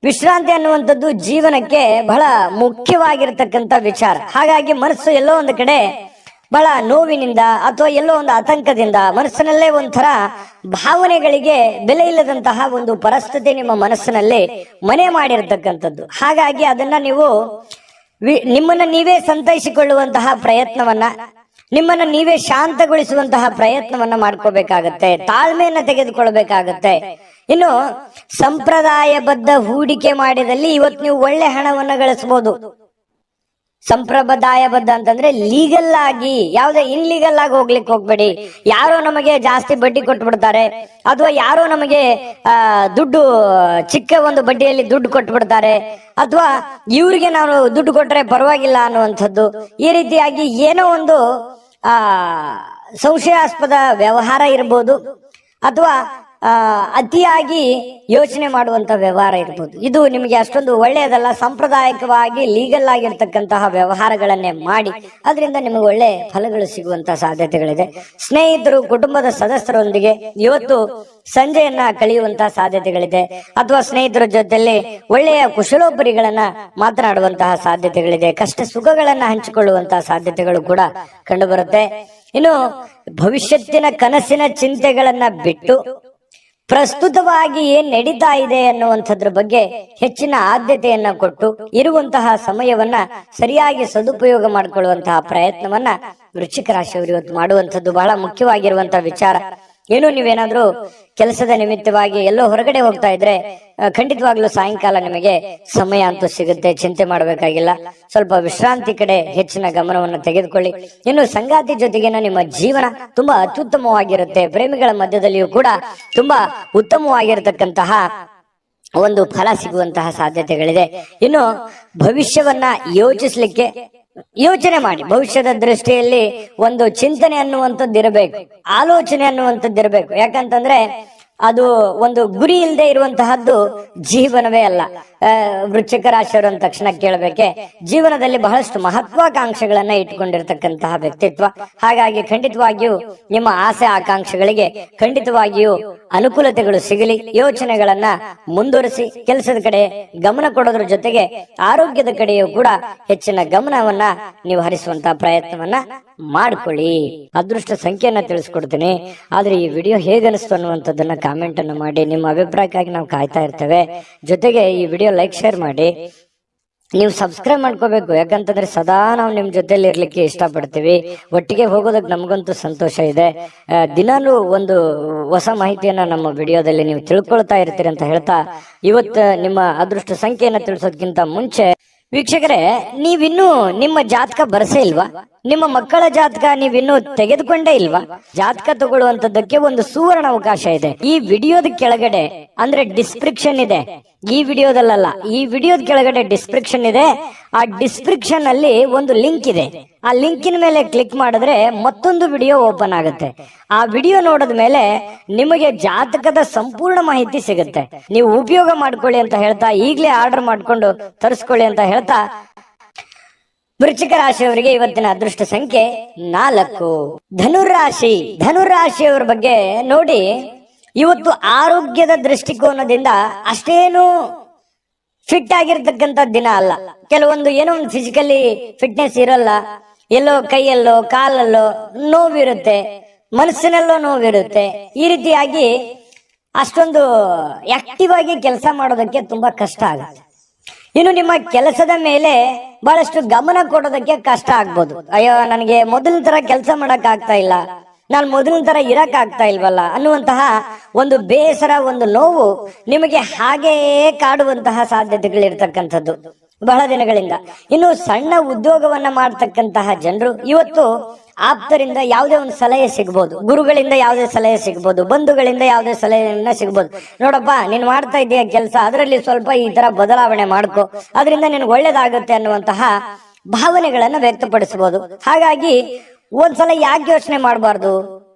ವಿಶ್ರಾಂತಿ ಅನ್ನುವಂಥದ್ದು ಜೀವನಕ್ಕೆ ಬಹಳ ಮುಖ್ಯವಾಗಿರ್ತಕ್ಕಂಥ ವಿಚಾರ. ಹಾಗಾಗಿ ಮನಸ್ಸು ಎಲ್ಲೋ ಒಂದು ಕಡೆ ಬಹಳ ನೋವಿನಿಂದ ಅಥವಾ ಎಲ್ಲೋ ಒಂದು ಆತಂಕದಿಂದ ಮನಸ್ಸಿನಲ್ಲೇ ಒಂಥರ ಭಾವನೆಗಳಿಗೆ ಬೆಲೆ ಇಲ್ಲದಂತಹ ಒಂದು ಪರಿಸ್ಥಿತಿ ನಿಮ್ಮ ಮನಸ್ಸಿನಲ್ಲಿ ಮನೆ ಮಾಡಿರ್ತಕ್ಕಂಥದ್ದು. ಹಾಗಾಗಿ ಅದನ್ನ ನೀವು ನಿಮ್ಮನ್ನ ನೀವೇ ಸಂತೈಸಿಕೊಳ್ಳುವಂತಹ ಪ್ರಯತ್ನವನ್ನ, ನಿಮ್ಮನ್ನ ನೀವೇ ಶಾಂತಗೊಳಿಸುವಂತಹ ಪ್ರಯತ್ನವನ್ನ ಮಾಡ್ಕೋಬೇಕಾಗತ್ತೆ, ತಾಳ್ಮೆಯನ್ನ ತೆಗೆದುಕೊಳ್ಬೇಕಾಗತ್ತೆ. ಇನ್ನು ಸಂಪ್ರದಾಯಬದ್ಧ ಹೂಡಿಕೆ ಮಾಡಿದಲ್ಲಿ ಇವತ್ತು ನೀವು ಒಳ್ಳೆ ಹಣವನ್ನ ಗಳಿಸಬಹುದು. ಸಂಪ್ರದಾಯಬದ್ಧ ಅಂತಂದ್ರೆ ಲೀಗಲ್ ಆಗಿ, ಯಾವುದೇ ಇನ್ಲೀಗಲ್ ಆಗಿ ಹೋಗ್ಲಿಕ್ಕೆ ಹೋಗ್ಬೇಡಿ. ಯಾರೋ ನಮಗೆ ಜಾಸ್ತಿ ಬಡ್ಡಿ ಕೊಟ್ಬಿಡ್ತಾರೆ, ಅಥವಾ ಯಾರೋ ನಮಗೆ ದುಡ್ಡು ಚಿಕ್ಕ ಒಂದು ಬಡ್ಡಿಯಲ್ಲಿ ದುಡ್ಡು ಕೊಟ್ಬಿಡ್ತಾರೆ, ಅಥವಾ ಇವ್ರಿಗೆ ನಾವು ದುಡ್ಡು ಕೊಟ್ರೆ ಪರವಾಗಿಲ್ಲ ಅನ್ನುವಂಥದ್ದು. ಈ ರೀತಿಯಾಗಿ ಏನೋ ಒಂದು ಸಂಶಯಾಸ್ಪದ ವ್ಯವಹಾರ ಇರ್ಬೋದು, ಅಥವಾ ಅತಿಯಾಗಿ ಯೋಚನೆ ಮಾಡುವಂತ ವ್ಯವಹಾರ ಇರ್ಬೋದು. ಇದು ನಿಮಗೆ ಅಷ್ಟೊಂದು ಒಳ್ಳೆಯದಲ್ಲ. ಸಾಂಪ್ರದಾಯಿಕವಾಗಿ ಲೀಗಲ್ ಆಗಿರ್ತಕ್ಕಂತಹ ವ್ಯವಹಾರಗಳನ್ನೇ ಮಾಡಿ, ಅದರಿಂದ ನಿಮಗೆ ಒಳ್ಳೆ ಫಲಗಳು ಸಿಗುವಂತಹ ಸಾಧ್ಯತೆಗಳಿದೆ. ಸ್ನೇಹಿತರು, ಕುಟುಂಬದ ಸದಸ್ಯರೊಂದಿಗೆ ಇವತ್ತು ಸಂಜೆಯನ್ನ ಕಳೆಯುವಂತಹ ಸಾಧ್ಯತೆಗಳಿದೆ, ಅಥವಾ ಸ್ನೇಹಿತರ ಜೊತೆಯಲ್ಲಿ ಒಳ್ಳೆಯ ಕುಶಲೋಪರಿಗಳನ್ನ ಮಾತನಾಡುವಂತಹ ಸಾಧ್ಯತೆಗಳಿದೆ. ಕಷ್ಟ ಸುಖಗಳನ್ನ ಹಂಚಿಕೊಳ್ಳುವಂತಹ ಸಾಧ್ಯತೆಗಳು ಕೂಡ ಕಂಡುಬರುತ್ತೆ. ಇನ್ನು ಭವಿಷ್ಯತ್ತಿನ ಕನಸಿನ ಚಿಂತೆಗಳನ್ನ ಬಿಟ್ಟು ಪ್ರಸ್ತುತವಾಗಿ ಏನ್ ನಡೀತಾ ಇದೆ ಅನ್ನುವಂಥದ್ರ ಬಗ್ಗೆ ಹೆಚ್ಚಿನ ಆದ್ಯತೆಯನ್ನ ಕೊಟ್ಟು ಇರುವಂತಹ ಸಮಯವನ್ನ ಸರಿಯಾಗಿ ಸದುಪಯೋಗ ಮಾಡಿಕೊಳ್ಳುವಂತಹ ಪ್ರಯತ್ನವನ್ನ ವೃಶ್ಚಿಕ ರಾಶಿಯವರು ಇವತ್ತು ಮಾಡುವಂಥದ್ದು ಬಹಳ ಮುಖ್ಯವಾಗಿರುವಂತಹ ವಿಚಾರ. ಏನು ನೀವೇನಾದ್ರೂ ಕೆಲಸದ ನಿಮಿತ್ತವಾಗಿ ಎಲ್ಲೋ ಹೊರಗಡೆ ಹೋಗ್ತಾ ಇದ್ರೆ ಖಂಡಿತವಾಗ್ಲೂ ಸಾಯಂಕಾಲ ನಿಮಗೆ ಸಮಯ ಅಂತೂ ಸಿಗುತ್ತೆ, ಚಿಂತೆ ಮಾಡಬೇಕಾಗಿಲ್ಲ. ಸ್ವಲ್ಪ ವಿಶ್ರಾಂತಿ ಕಡೆ ಹೆಚ್ಚಿನ ಗಮನವನ್ನು ತೆಗೆದುಕೊಳ್ಳಿ. ಇನ್ನು ಸಂಗಾತಿ ಜೊತೆಗಿನ ನಿಮ್ಮ ಜೀವನ ತುಂಬಾ ಅತ್ಯುತ್ತಮವಾಗಿರುತ್ತೆ. ಪ್ರೇಮಿಗಳ ಮಧ್ಯದಲ್ಲಿಯೂ ಕೂಡ ತುಂಬಾ ಉತ್ತಮವಾಗಿರತಕ್ಕಂತಹ ಒಂದು ಫಲ ಸಿಗುವಂತಹ ಸಾಧ್ಯತೆಗಳಿದೆ. ಇನ್ನು ಭವಿಷ್ಯವನ್ನ ಯೋಚಿಸ್ಲಿಕ್ಕೆ ಯೋಚನೆ ಮಾಡಿ. ಭವಿಷ್ಯದ ದೃಷ್ಟಿಯಲ್ಲಿ ಒಂದು ಚಿಂತನೆ ಅನ್ನುವಂಥದ್ದು ಇರಬೇಕು, ಆಲೋಚನೆ ಅನ್ನುವಂಥದ್ದು ಇರಬೇಕು. ಯಾಕಂತಂದ್ರೆ ಅದು ಒಂದು ಗುರಿ ಇಲ್ಲದೆ ಇರುವಂತಹದ್ದು ಜೀವನವೇ ಅಲ್ಲ. ವೃಶ್ಚಿಕ ರಾಶಿಯವರು ಅಂದ ತಕ್ಷಣ ಕೇಳಬೇಕೆ, ಜೀವನದಲ್ಲಿ ಬಹಳಷ್ಟು ಮಹತ್ವಾಕಾಂಕ್ಷೆಗಳನ್ನ ಇಟ್ಕೊಂಡಿರ್ತಕ್ಕಂತಹ ವ್ಯಕ್ತಿತ್ವ. ಹಾಗಾಗಿ ಖಂಡಿತವಾಗಿಯೂ ನಿಮ್ಮ ಆಸೆ ಆಕಾಂಕ್ಷೆಗಳಿಗೆ ಖಂಡಿತವಾಗಿಯೂ ಅನುಕೂಲತೆಗಳು ಸಿಗಲಿ. ಯೋಚನೆಗಳನ್ನ ಮುಂದುವರಿಸಿ ಕೆಲಸದ ಕಡೆ ಗಮನ ಕೊಡೋದ್ರ ಜೊತೆಗೆ ಆರೋಗ್ಯದ ಕಡೆಯೂ ಕೂಡ ಹೆಚ್ಚಿನ ಗಮನವನ್ನ ನೀವು ಹರಿಸುವಂತಹ ಪ್ರಯತ್ನವನ್ನ ಮಾಡ್ಕೊಳ್ಳಿ. ಅದೃಷ್ಟ ಸಂಖ್ಯೆಯನ್ನ ತಿಳಿಸ್ಕೊಡ್ತೀನಿ. ಆದ್ರೆ ಈ ವಿಡಿಯೋ ಹೇಗನಿಸ್ತು ಅನ್ನುವಂಥದ್ದನ್ನ ಕಾಮೆಂಟ್ ಅನ್ನು ಮಾಡಿ. ನಿಮ್ಮ ಅಭಿಪ್ರಾಯಕ್ಕಾಗಿ ನಾವು ಕಾಯ್ತಾ ಇರ್ತೇವೆ. ಜೊತೆಗೆ ಈ ವಿಡಿಯೋ ಲೈಕ್, ಶೇರ್ ಮಾಡಿ. ನೀವು ಸಬ್ಸ್ಕ್ರೈಬ್ ಮಾಡ್ಕೋಬೇಕು. ಯಾಕಂತಂದ್ರೆ ಸದಾ ನಾವು ನಿಮ್ ಜೊತೆಲಿ ಇರ್ಲಿಕ್ಕೆ ಇಷ್ಟಪಡ್ತೀವಿ. ಒಟ್ಟಿಗೆ ಹೋಗೋದಕ್ಕೆ ನಮಗಂತೂ ಸಂತೋಷ ಇದೆ. ದಿನಾಲೂ ಒಂದು ಹೊಸ ಮಾಹಿತಿಯನ್ನ ನಮ್ಮ ವಿಡಿಯೋದಲ್ಲಿ ನೀವು ತಿಳ್ಕೊಳ್ತಾ ಇರ್ತೀರಿ ಅಂತ ಹೇಳ್ತಾ, ಇವತ್ತು ನಿಮ್ಮ ಅದೃಷ್ಟ ಸಂಖ್ಯೆಯನ್ನ ತಿಳಿಸೋದಕ್ಕಿಂತ ಮುಂಚೆ ವೀಕ್ಷಕರೇ, ನೀವಿನ್ನೂ ನಿಮ್ಮ ಜಾತಕ ಬರಸೇ ಇಲ್ವಾ? ನಿಮ್ಮ ಮಕ್ಕಳ ಜಾತಕ ನೀವಿನ್ನೂ ತೆಗೆದುಕೊಂಡೇ ಇಲ್ವಾ? ಜಾತಕ ತಗೊಳ್ಳುವಂತದ್ದಕ್ಕೆ ಒಂದು ಸುವರ್ಣ ಅವಕಾಶ ಇದೆ. ಈ ವಿಡಿಯೋದ ಕೆಳಗಡೆ ಅಂದ್ರೆ ಡಿಸ್ಕ್ರಿಪ್ಷನ್ ಇದೆ, ಈ ವಿಡಿಯೋದಲ್ಲ, ಈ ವಿಡಿಯೋದ ಕೆಳಗಡೆ ಡಿಸ್ಕ್ರಿಪ್ಷನ್ ಇದೆ. ಆ ಡಿಸ್ಕ್ರಿಪ್ಷನ್ ಅಲ್ಲಿ ಒಂದು ಲಿಂಕ್ ಇದೆ. ಆ ಲಿಂಕಿನ ಮೇಲೆ ಕ್ಲಿಕ್ ಮಾಡಿದ್ರೆ ಮತ್ತೊಂದು ವಿಡಿಯೋ ಓಪನ್ ಆಗುತ್ತೆ. ಆ ವಿಡಿಯೋ ನೋಡಿದ ಮೇಲೆ ನಿಮಗೆ ಜಾತಕದ ಸಂಪೂರ್ಣ ಮಾಹಿತಿ ಸಿಗುತ್ತೆ. ನೀವು ಉಪಯೋಗ ಮಾಡ್ಕೊಳ್ಳಿ ಅಂತ ಹೇಳ್ತಾ, ಈಗಲೇ ಆರ್ಡರ್ ಮಾಡ್ಕೊಂಡು ತರಿಸ್ಕೊಳ್ಳಿ ಅಂತ ಹೇಳ್ತಾ, ವೃಶ್ಚಿಕ ರಾಶಿಯವರಿಗೆ ಇವತ್ತಿನ ಅದೃಷ್ಟ ಸಂಖ್ಯೆ 4. ಧನುರಾಶಿ. ಧನುರಾಶಿಯವರ ಬಗ್ಗೆ ನೋಡಿ, ಇವತ್ತು ಆರೋಗ್ಯದ ದೃಷ್ಟಿಕೋನದಿಂದ ಅಷ್ಟೇನು ಫಿಟ್ ಆಗಿರ್ತಕ್ಕಂಥ ದಿನ ಅಲ್ಲ. ಕೆಲವೊಂದು ಏನೋ ಒಂದು ಫಿಸಿಕಲಿ ಫಿಟ್ನೆಸ್ ಇರಲ್ಲ, ಎಲ್ಲೋ ಕೈಯಲ್ಲೋ ಕಾಲಲ್ಲೋ ನೋವಿರುತ್ತೆ, ಮನಸ್ಸಿನಲ್ಲೋ ನೋವಿರುತ್ತೆ. ಈ ರೀತಿಯಾಗಿ ಅಷ್ಟೊಂದು ಆಕ್ಟಿವ್ ಆಗಿ ಕೆಲಸ ಮಾಡೋದಕ್ಕೆ ತುಂಬಾ ಕಷ್ಟ ಆಗುತ್ತೆ. ಇನ್ನು ನಿಮ್ಮ ಕೆಲಸದ ಮೇಲೆ ಬಹಳಷ್ಟು ಗಮನ ಕೊಡೋದಕ್ಕೆ ಕಷ್ಟ ಆಗ್ಬೋದು. ಅಯ್ಯೋ, ನನಗೆ ಮೊದಲಿನ ತರ ಕೆಲಸ ಮಾಡಕ್ ಆಗ್ತಾ ಇಲ್ಲ, ನಾನು ಮೊದಲಿನ ತರ ಇರಕ್ ಆಗ್ತಾ ಇಲ್ವಲ್ಲ ಅನ್ನುವಂತಹ ಒಂದು ಬೇಸರ, ಒಂದು ನೋವು ನಿಮಗೆ ಹಾಗೆಯೇ ಕಾಡುವಂತಹ ಸಾಧ್ಯತೆಗಳಿರ್ತಕ್ಕಂಥದ್ದು ಬಹಳ ದಿನಗಳಿಂದ. ಇನ್ನು ಸಣ್ಣ ಉದ್ಯೋಗವನ್ನ ಮಾಡ್ತಕ್ಕಂತಹ ಜನರು ಇವತ್ತು ಆಪ್ತರಿಂದ ಯಾವುದೇ ಒಂದು ಸಲಹೆ ಸಿಗ್ಬೋದು, ಗುರುಗಳಿಂದ ಯಾವುದೇ ಸಲಹೆ ಸಿಗ್ಬೋದು, ಬಂಧುಗಳಿಂದ ಯಾವುದೇ ಸಲಹೆಯನ್ನ ಸಿಗ್ಬೋದು. ನೋಡಪ್ಪ, ನೀನ್ ಮಾಡ್ತಾ ಇದೀಯ ಕೆಲಸ, ಅದರಲ್ಲಿ ಸ್ವಲ್ಪ ಈ ತರ ಬದಲಾವಣೆ ಮಾಡ್ಕೋ, ಅದರಿಂದ ನಿನ್ಗೆ ಒಳ್ಳೇದಾಗುತ್ತೆ ಅನ್ನುವಂತಹ ಭಾವನೆಗಳನ್ನ ವ್ಯಕ್ತಪಡಿಸಬಹುದು. ಹಾಗಾಗಿ ಒಂದ್ಸಲ ಯಾಕೆ ಯೋಚನೆ ಮಾಡಬಾರ್ದು?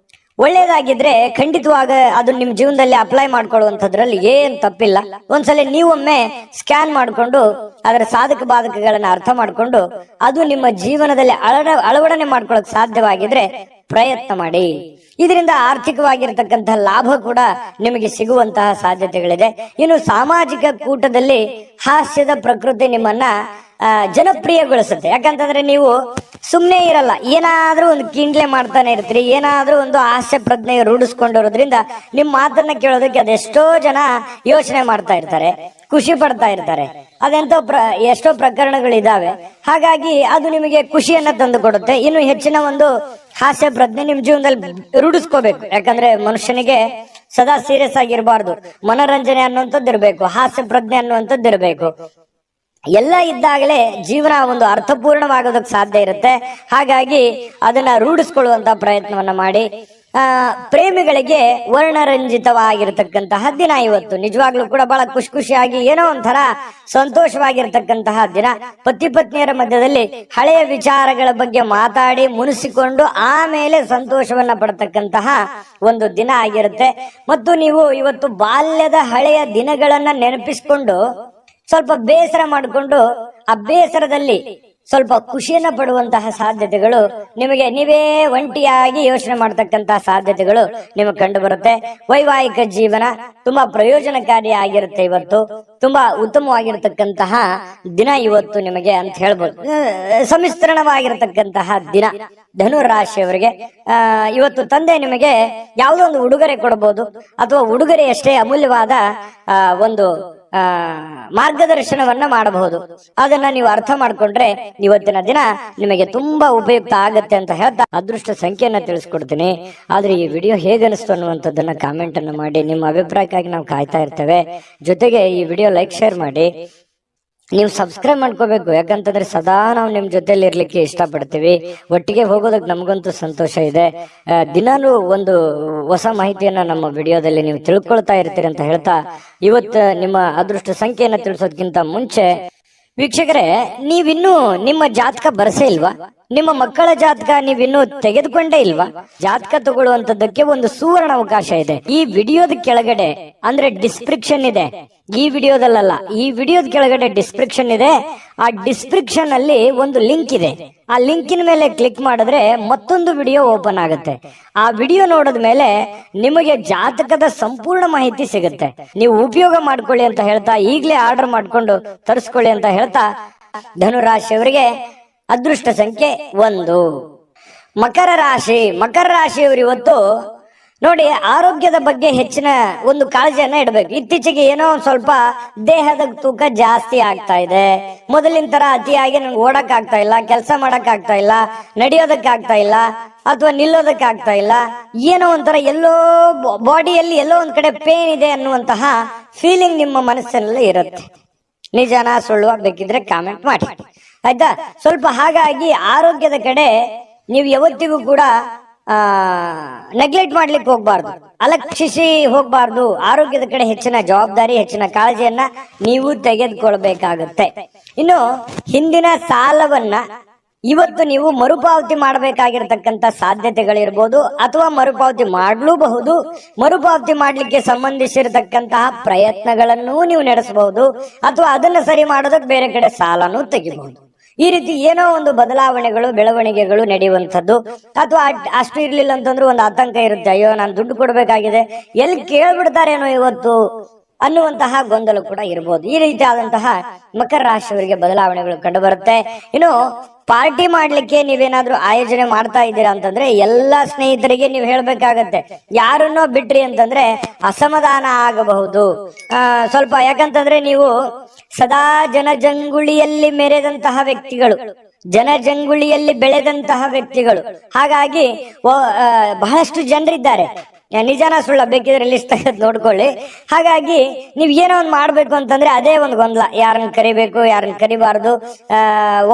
ಒಳ್ಳೇದಾಗಿದ್ರೆ ಖಂಡಿತವಾಗ ಅದು ನಿಮ್ ಜೀವನದಲ್ಲಿ ಅಪ್ಲೈ ಮಾಡ್ಕೊಳ್ಳುವಂಥದ್ರಲ್ಲಿ ಏನ್ ತಪ್ಪಿಲ್ಲ. ಒಂದ್ಸಲ ನೀವೊಮ್ಮೆ ಸ್ಕ್ಯಾನ್ ಮಾಡ್ಕೊಂಡು ಅದರ ಸಾಧಕ ಬಾಧಕಗಳನ್ನ ಅರ್ಥ ಮಾಡ್ಕೊಂಡು ಅದು ನಿಮ್ಮ ಜೀವನದಲ್ಲಿ ಅಳವಡನೆ ಮಾಡ್ಕೊಳಕ್ ಸಾಧ್ಯವಾಗಿದ್ರೆ ಪ್ರಯತ್ನ ಮಾಡಿ. ಇದರಿಂದ ಆರ್ಥಿಕವಾಗಿರ್ತಕ್ಕಂತಹ ಲಾಭ ಕೂಡ ನಿಮಗೆ ಸಿಗುವಂತಹ ಸಾಧ್ಯತೆಗಳಿದೆ. ಇನ್ನು ಸಾಮಾಜಿಕ ಕೂಟದಲ್ಲಿ ಹಾಸ್ಯದ ಪ್ರಕೃತಿ ನಿಮ್ಮನ್ನ ಜನಪ್ರಿಯಗೊಳಿಸುತ್ತೆ. ಯಾಕಂತಂದ್ರೆ ನೀವು ಸುಮ್ಮನೆ ಇರಲ್ಲ, ಏನಾದ್ರೂ ಒಂದು ಕಿಂಡ್ಲೆ ಮಾಡ್ತಾನೆ ಇರ್ತೀರಿ, ಏನಾದ್ರೂ ಒಂದು ಹಾಸ್ಯ ಪ್ರಜ್ಞೆ ರೂಢಿಸ್ಕೊಂಡಿರೋದ್ರಿಂದ ನಿಮ್ಮ ಮಾತನ್ನ ಕೇಳೋದಕ್ಕೆ ಅದೆಷ್ಟೋ ಜನ ಯೋಚನೆ ಮಾಡ್ತಾ ಇರ್ತಾರೆ, ಖುಷಿ ಪಡ್ತಾ ಇರ್ತಾರೆ. ಅದೆಂತ ಎಷ್ಟೋ ಪ್ರಕರಣಗಳಿದಾವೆ. ಹಾಗಾಗಿ ಅದು ನಿಮಗೆ ಖುಷಿಯನ್ನ ತಂದು ಕೊಡುತ್ತೆ. ಇನ್ನು ಹೆಚ್ಚಿನ ಒಂದು ಹಾಸ್ಯ ಪ್ರಜ್ಞೆ ನಿಮ್ ಜೀವನದಲ್ಲಿ ರೂಢಿಸ್ಕೋಬೇಕು. ಯಾಕಂದ್ರೆ ಮನುಷ್ಯನಿಗೆ ಸದಾ ಸೀರಿಯಸ್ ಆಗಿರಬಾರ್ದು, ಮನೋರಂಜನೆ ಅನ್ನುವಂಥದ್ದು ಇರಬೇಕು, ಹಾಸ್ಯ ಪ್ರಜ್ಞೆ ಅನ್ನುವಂಥದ್ದು ಇರಬೇಕು. ಎಲ್ಲ ಇದ್ದಾಗಲೇ ಜೀವನ ಒಂದು ಅರ್ಥಪೂರ್ಣವಾಗೋದಕ್ಕೆ ಸಾಧ್ಯ ಇರುತ್ತೆ. ಹಾಗಾಗಿ ಅದನ್ನ ರೂಢಿಸ್ಕೊಳ್ಳುವಂತ ಪ್ರಯತ್ನವನ್ನ ಮಾಡಿ. ಪ್ರೇಮಿಗಳಿಗೆ ವರ್ಣರಂಜಿತವಾಗಿರತಕ್ಕಂತಹ ದಿನ ಇವತ್ತು. ನಿಜವಾಗ್ಲೂ ಕೂಡ ಬಹಳ ಖುಷಿಯಾಗಿ ಏನೋ ಒಂಥರ ಸಂತೋಷವಾಗಿರ್ತಕ್ಕಂತಹ ದಿನ. ಪತಿ ಪತ್ನಿಯರ ಮಧ್ಯದಲ್ಲಿ ಹಳೆಯ ವಿಚಾರಗಳ ಬಗ್ಗೆ ಮಾತಾಡಿ ಮುನಿಸಿಕೊಂಡು ಆಮೇಲೆ ಸಂತೋಷವನ್ನ ಪಡ್ತಕ್ಕಂತಹ ಒಂದು ದಿನ ಆಗಿರುತ್ತೆ. ಮತ್ತು ನೀವು ಇವತ್ತು ಬಾಲ್ಯದ ಹಳೆಯ ದಿನಗಳನ್ನ ನೆನಪಿಸಿಕೊಂಡು ಸ್ವಲ್ಪ ಬೇಸರ ಮಾಡಿಕೊಂಡು ಆ ಬೇಸರದಲ್ಲಿ ಸ್ವಲ್ಪ ಖುಷಿಯನ್ನ ಪಡುವಂತಹ ಸಾಧ್ಯತೆಗಳು ನಿಮಗೆ, ನೀವೇ ಒಂಟಿಯಾಗಿ ಯೋಚನೆ ಮಾಡತಕ್ಕಂತಹ ಸಾಧ್ಯತೆಗಳು ನಿಮಗೆ ಕಂಡು ಬರುತ್ತೆ. ವೈವಾಹಿಕ ಜೀವನ ತುಂಬಾ ಪ್ರಯೋಜನಕಾರಿ ಆಗಿರುತ್ತೆ. ಇವತ್ತು ತುಂಬಾ ಉತ್ತಮವಾಗಿರತಕ್ಕಂತಹ ದಿನ ಇವತ್ತು ನಿಮಗೆ ಅಂತ ಹೇಳ್ಬೋದು. ಸಮಿಶ್ರಣವಾಗಿರತಕ್ಕಂತಹ ದಿನ ಧನು ರಾಶಿಯವರಿಗೆ. ಇವತ್ತು ತಂದೆ ನಿಮಗೆ ಯಾವುದೋ ಒಂದು ಉಡುಗೊರೆ ಕೊಡಬಹುದು, ಅಥವಾ ಉಡುಗೊರೆ ಅಷ್ಟೇ ಅಮೂಲ್ಯವಾದ ಒಂದು ಮಾರ್ಗದರ್ಶನವನ್ನ ಮಾಡಬಹುದು. ಅದನ್ನ ನೀವು ಅರ್ಥ ಮಾಡ್ಕೊಂಡ್ರೆ ಇವತ್ತಿನ ದಿನ ನಿಮಗೆ ತುಂಬಾ ಉಪಯುಕ್ತ ಆಗತ್ತೆ ಅಂತ ಹೇಳ್ತಾ ಅದೃಷ್ಟ ಸಂಖ್ಯೆಯನ್ನ ತಿಳಿಸ್ಕೊಡ್ತೀನಿ. ಆದ್ರೆ ಈ ವಿಡಿಯೋ ಹೇಗೆ ಅನಿಸ್ತು ಅನ್ನುವಂಥದ್ದನ್ನ ಕಾಮೆಂಟ್ ಅನ್ನು ಮಾಡಿ. ನಿಮ್ಮ ಅಭಿಪ್ರಾಯಕ್ಕಾಗಿ ನಾವು ಕಾಯ್ತಾ ಇರ್ತೇವೆ. ಜೊತೆಗೆ ಈ ವಿಡಿಯೋ ಲೈಕ್ ಶೇರ್ ಮಾಡಿ. ನೀವು ಸಬ್ಸ್ಕ್ರೈಬ್ ಮಾಡ್ಕೋಬೇಕು. ಯಾಕಂತಂದ್ರೆ ಸದಾ ನಾವು ನಿಮ್ ಜೊತೆಲಿ ಇರ್ಲಿಕ್ಕೆ ಇಷ್ಟಪಡ್ತೀವಿ. ಒಟ್ಟಿಗೆ ಹೋಗೋದಕ್ಕೆ ನಮಗಂತೂ ಸಂತೋಷ ಇದೆ. ದಿನಾನು ಒಂದು ಹೊಸ ಮಾಹಿತಿಯನ್ನ ನಮ್ಮ ವಿಡಿಯೋದಲ್ಲಿ ನೀವು ತಿಳ್ಕೊಳ್ತಾ ಇರ್ತೀರಿ ಅಂತ ಹೇಳ್ತಾ, ಇವತ್ತು ನಿಮ್ಮ ಅದೃಷ್ಟ ಸಂಖ್ಯೆಯನ್ನ ತಿಳಿಸೋದಕ್ಕಿಂತ ಮುಂಚೆ ವೀಕ್ಷಕರೇ, ನೀವಿನ್ನೂ ನಿಮ್ಮ ಜಾತಕ ಬರಸೇ ಇಲ್ವಾ? ನಿಮ್ಮ ಮಕ್ಕಳ ಜಾತಕ ನೀವಿನ್ನೂ ತೆಗೆದುಕೊಂಡೇ ಇಲ್ವಾ? ಜಾತಕ ತಗೊಳ್ಳುವಂತದ್ದಕ್ಕೆ ಒಂದು ಸುವರ್ಣ ಅವಕಾಶ ಇದೆ. ಈ ವಿಡಿಯೋದ ಕೆಳಗಡೆ ಅಂದ್ರೆ ಡಿಸ್ಕ್ರಿಪ್ಷನ್ ಇದೆ. ಈ ವಿಡಿಯೋದಲ್ಲ, ಈ ವಿಡಿಯೋದ ಕೆಳಗಡೆ ಡಿಸ್ಕ್ರಿಪ್ಷನ್ ಇದೆ. ಆ ಡಿಸ್ಕ್ರಿಪ್ಷನ್ ಅಲ್ಲಿ ಒಂದು ಲಿಂಕ್ ಇದೆ. ಆ ಲಿಂಕಿನ ಮೇಲೆ ಕ್ಲಿಕ್ ಮಾಡಿದ್ರೆ ಮತ್ತೊಂದು ವಿಡಿಯೋ ಓಪನ್ ಆಗುತ್ತೆ. ಆ ವಿಡಿಯೋ ನೋಡಿದ ಮೇಲೆ ನಿಮಗೆ ಜಾತಕದ ಸಂಪೂರ್ಣ ಮಾಹಿತಿ ಸಿಗುತ್ತೆ. ನೀವು ಉಪಯೋಗ ಮಾಡ್ಕೊಳ್ಳಿ ಅಂತ ಹೇಳ್ತಾ, ಈಗಲೇ ಆರ್ಡರ್ ಮಾಡ್ಕೊಂಡು ತರಿಸ್ಕೊಳ್ಳಿ ಅಂತ ಹೇಳ್ತಾ, ಧನುರಾಶಿಯವರಿಗೆ ಅದೃಷ್ಟ ಸಂಖ್ಯೆ 1. ಮಕರ ರಾಶಿ. ಮಕರ ರಾಶಿಯವರು ಇವತ್ತು ನೋಡಿ, ಆರೋಗ್ಯದ ಬಗ್ಗೆ ಹೆಚ್ಚಿನ ಒಂದು ಕಾಳಜಿಯನ್ನ ಇಡಬೇಕು. ಇತ್ತೀಚೆಗೆ ಏನೋ ಸ್ವಲ್ಪ ದೇಹದ ತೂಕ ಜಾಸ್ತಿ ಆಗ್ತಾ ಇದೆ. ಮೊದಲಿನ ತರ ಅತಿಯಾಗಿ ನಂಗೆ ಓಡಕ್ ಆಗ್ತಾ ಇಲ್ಲ, ಕೆಲಸ ಮಾಡಕ್ ಆಗ್ತಾ ಇಲ್ಲ, ನಡೆಯೋದಕ್ ಆಗ್ತಾ ಇಲ್ಲ, ಅಥವಾ ನಿಲ್ಲೋದಕ್ ಆಗ್ತಾ ಇಲ್ಲ. ಏನೋ ಒಂಥರ ಎಲ್ಲೋ ಬಾಡಿಯಲ್ಲಿ ಎಲ್ಲೋ ಒಂದ್ ಕಡೆ ಪೇನ್ ಇದೆ ಅನ್ನುವಂತಹ ಫೀಲಿಂಗ್ ನಿಮ್ಮ ಮನಸ್ಸಿನಲ್ಲಿ ಇರುತ್ತೆ. ನಿಜನಾ ಸುಳ್ಳು ಬೇಕಿದ್ರೆ ಕಾಮೆಂಟ್ ಮಾಡಿ, ಆಯ್ತಾ? ಸ್ವಲ್ಪ ಹಾಗಾಗಿ ಆರೋಗ್ಯದ ಕಡೆ ನೀವು ಯಾವತ್ತಿಗೂ ಕೂಡ ನೆಗ್ಲೆಕ್ಟ್ ಮಾಡ್ಲಿಕ್ಕೆ ಹೋಗ್ಬಾರ್ದು, ಅಲಕ್ಷಿಸಿ ಹೋಗ್ಬಾರ್ದು. ಆರೋಗ್ಯದ ಕಡೆ ಹೆಚ್ಚಿನ ಜವಾಬ್ದಾರಿ, ಹೆಚ್ಚಿನ ಕಾಳಜಿಯನ್ನ ನೀವು ತೆಗೆದುಕೊಳ್ಬೇಕಾಗುತ್ತೆ. ಇನ್ನು ಹಿಂದಿನ ಸಾಲವನ್ನ ಇವತ್ತು ನೀವು ಮರುಪಾವತಿ ಮಾಡಬೇಕಾಗಿರ್ತಕ್ಕಂಥ ಸಾಧ್ಯತೆಗಳಿರ್ಬೋದು, ಅಥವಾ ಮರುಪಾವತಿ ಮಾಡಲೂಬಹುದು. ಮರುಪಾವತಿ ಮಾಡ್ಲಿಕ್ಕೆ ಸಂಬಂಧಿಸಿರತಕ್ಕಂತಹ ಪ್ರಯತ್ನಗಳನ್ನು ನೀವು ನಡೆಸಬಹುದು, ಅಥವಾ ಅದನ್ನ ಸರಿ ಮಾಡೋದಕ್ಕೆ ಬೇರೆ ಕಡೆ ಸಾಲನೂ ತೆಗಿಬಹುದು. ಈ ರೀತಿ ಏನೋ ಒಂದು ಬದಲಾವಣೆಗಳು, ಬೆಳವಣಿಗೆಗಳು ನಡೆಯುವಂಥದ್ದು. ಅಥವಾ ಅಷ್ಟು ಇರ್ಲಿಲ್ಲ ಅಂತಂದ್ರೂ ಒಂದು ಆತಂಕ ಇರುತ್ತೆ, ಅಯ್ಯೋ ನಾನು ದುಡ್ಡು ಕೊಡ್ಬೇಕಾಗಿದೆ, ಎಲ್ಲಿ ಕೇಳ್ಬಿಡ್ತಾರೇನೋ ಇವತ್ತು ಅನ್ನುವಂತಹ ಗೊಂದಲ ಕೂಡ ಇರಬಹುದು. ಈ ರೀತಿ ಆದಂತಹ ಮಕರ ರಾಶಿಯವರಿಗೆ ಬದಲಾವಣೆಗಳು ಕಂಡು ಬರುತ್ತೆ. ಇನ್ನು ಪಾರ್ಟಿ ಮಾಡ್ಲಿಕ್ಕೆ ನೀವೇನಾದ್ರೂ ಆಯೋಜನೆ ಮಾಡ್ತಾ ಇದ್ದೀರಾ ಅಂತಂದ್ರೆ ಎಲ್ಲಾ ಸ್ನೇಹಿತರಿಗೆ ನೀವು ಹೇಳ್ಬೇಕಾಗತ್ತೆ, ಯಾರನ್ನೋ ಬಿಟ್ರಿ ಅಂತಂದ್ರೆ ಅಸಮಾಧಾನ ಆಗಬಹುದು ಸ್ವಲ್ಪ. ಯಾಕಂತಂದ್ರೆ ನೀವು ಸದಾ ಜನಜಂಗುಳಿಯಲ್ಲಿ ಮೆರೆದಂತಹ ವ್ಯಕ್ತಿಗಳು, ಜನಜಂಗುಳಿಯಲ್ಲಿ ಬೆಳೆದಂತಹ ವ್ಯಕ್ತಿಗಳು. ಹಾಗಾಗಿ ಬಹಳಷ್ಟು ಜನರಿದ್ದಾರೆ. ನಿಜಾನ ಸುಳ್ಳ ಬೇಕಿದ್ರೆ ಲಿಸ್ಟ್ ತೆಗೆದು ನೋಡ್ಕೊಳ್ಳಿ. ಹಾಗಾಗಿ ನೀವ್ ಏನೋ ಒಂದು ಮಾಡ್ಬೇಕು ಅಂತಂದ್ರೆ ಅದೇ ಒಂದು ಗೊಂದಲ, ಯಾರನ್ನ ಕರಿಬೇಕು, ಯಾರನ್ನ ಕರಿಬಾರ್ದು,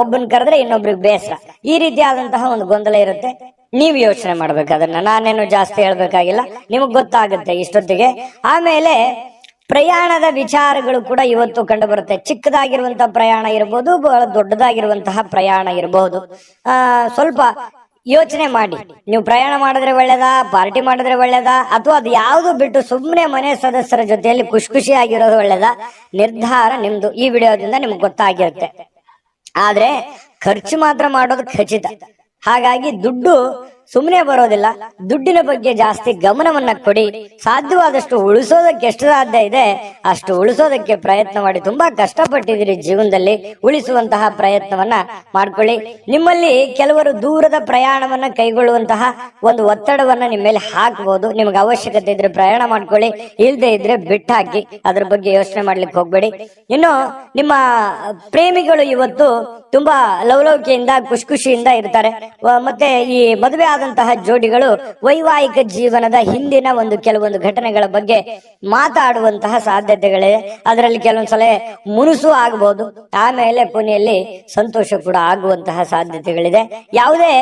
ಒಬ್ಬನ್ ಕರೆದ್ರೆ ಇನ್ನೊಬ್ರಿಗೆ ಬೇಸರ, ಈ ರೀತಿಯಾದಂತಹ ಒಂದು ಗೊಂದಲ ಇರುತ್ತೆ. ನೀವ್ ಯೋಚನೆ ಮಾಡ್ಬೇಕು. ಅದನ್ನ ನಾನೇನು ಜಾಸ್ತಿ ಹೇಳ್ಬೇಕಾಗಿಲ್ಲ, ನಿಮಗ್ ಗೊತ್ತಾಗುತ್ತೆ ಇಷ್ಟೊತ್ತಿಗೆ. ಆಮೇಲೆ ಪ್ರಯಾಣದ ವಿಚಾರಗಳು ಕೂಡ ಇವತ್ತು ಕಂಡು ಬರುತ್ತೆ. ಚಿಕ್ಕದಾಗಿರುವಂತಹ ಪ್ರಯಾಣ ಇರಬಹುದು, ಬಹಳ ದೊಡ್ಡದಾಗಿರುವಂತಹ ಪ್ರಯಾಣ ಇರಬಹುದು. ಸ್ವಲ್ಪ ಯೋಚನೆ ಮಾಡಿ, ನೀವು ಪ್ರಯಾಣ ಮಾಡಿದ್ರೆ ಒಳ್ಳೇದಾ, ಪಾರ್ಟಿ ಮಾಡಿದ್ರೆ ಒಳ್ಳೇದಾ, ಅಥವಾ ಅದು ಯಾವ್ದು ಬಿಟ್ಟು ಸುಮ್ಮನೆ ಮನೆ ಸದಸ್ಯರ ಜೊತೆಯಲ್ಲಿ ಖುಷಿಯಾಗಿರೋದು ಒಳ್ಳೇದಾ, ನಿರ್ಧಾರ ನಿಮ್ದು. ಈ ವಿಡಿಯೋದಿಂದ ನಿಮ್ಗೆ ಗೊತ್ತಾಗಿರುತ್ತೆ. ಆದ್ರೆ ಖರ್ಚು ಮಾತ್ರ ಮಾಡೋದು ಖಚಿತ. ಹಾಗಾಗಿ ದುಡ್ಡು ಸುಮ್ಮನೆ ಬರೋದಿಲ್ಲ. ದುಡ್ಡಿನ ಬಗ್ಗೆ ಜಾಸ್ತಿ ಗಮನವನ್ನ ಕೊಡಿ. ಸಾಧ್ಯವಾದಷ್ಟು ಉಳಿಸೋದಕ್ಕೆ ಎಷ್ಟು ಸಾಧ್ಯ ಇದೆ ಅಷ್ಟು ಉಳಿಸೋದಕ್ಕೆ ಪ್ರಯತ್ನ ಮಾಡಿ. ತುಂಬಾ ಕಷ್ಟಪಟ್ಟಿದ್ದೀರಿ ಜೀವನದಲ್ಲಿ, ಉಳಿಸುವಂತಹ ಪ್ರಯತ್ನವನ್ನ ಮಾಡ್ಕೊಳ್ಳಿ. ನಿಮ್ಮಲ್ಲಿ ಕೆಲವರು ದೂರದ ಪ್ರಯಾಣವನ್ನ ಕೈಗೊಳ್ಳುವಂತಹ ಒಂದು ಒತ್ತಡವನ್ನ ನಿಮ್ಮ ಮೇಲೆ ಹಾಕಬಹುದು. ನಿಮ್ಗೆ ಅವಶ್ಯಕತೆ ಇದ್ರೆ ಪ್ರಯಾಣ ಮಾಡ್ಕೊಳ್ಳಿ, ಇಲ್ದೇ ಇದ್ರೆ ಬಿಟ್ಟು ಹಾಕಿ. ಅದ್ರ ಬಗ್ಗೆ ಯೋಚನೆ ಮಾಡ್ಲಿಕ್ಕೆ ಹೋಗ್ಬೇಡಿ. ಇನ್ನು ನಿಮ್ಮ ಪ್ರೇಮಿಗಳು ಇವತ್ತು ತುಂಬಾ ಲವಲವಿಕೆಯಿಂದ ಖುಷಿಯಿಂದ ಇರ್ತಾರೆ. ಮತ್ತೆ ಈ ಮದುವೆ ಆದಂತಹ ಜೋಡಿಗಳು ವೈವಾಹಿಕ ಜೀವನದ ಹಿಂದಿನ ಕೆಲವೊಂದು ಘಟನೆಗಳ ಬಗ್ಗೆ ಮಾತಾಡುವಂತಹ ಸಾಧ್ಯತೆಗಳಿದೆ. ಅದರಲ್ಲಿ ಕೆಲವೊಂದ್ಸಲ ಮುನುಸು ಆಗಬಹುದು, ಆಮೇಲೆ ಕೊನೆಯಲ್ಲಿ ಸಂತೋಷ ಕೂಡ ಆಗುವಂತಹ ಸಾಧ್ಯತೆಗಳಿದೆ. ಯಾವುದೇ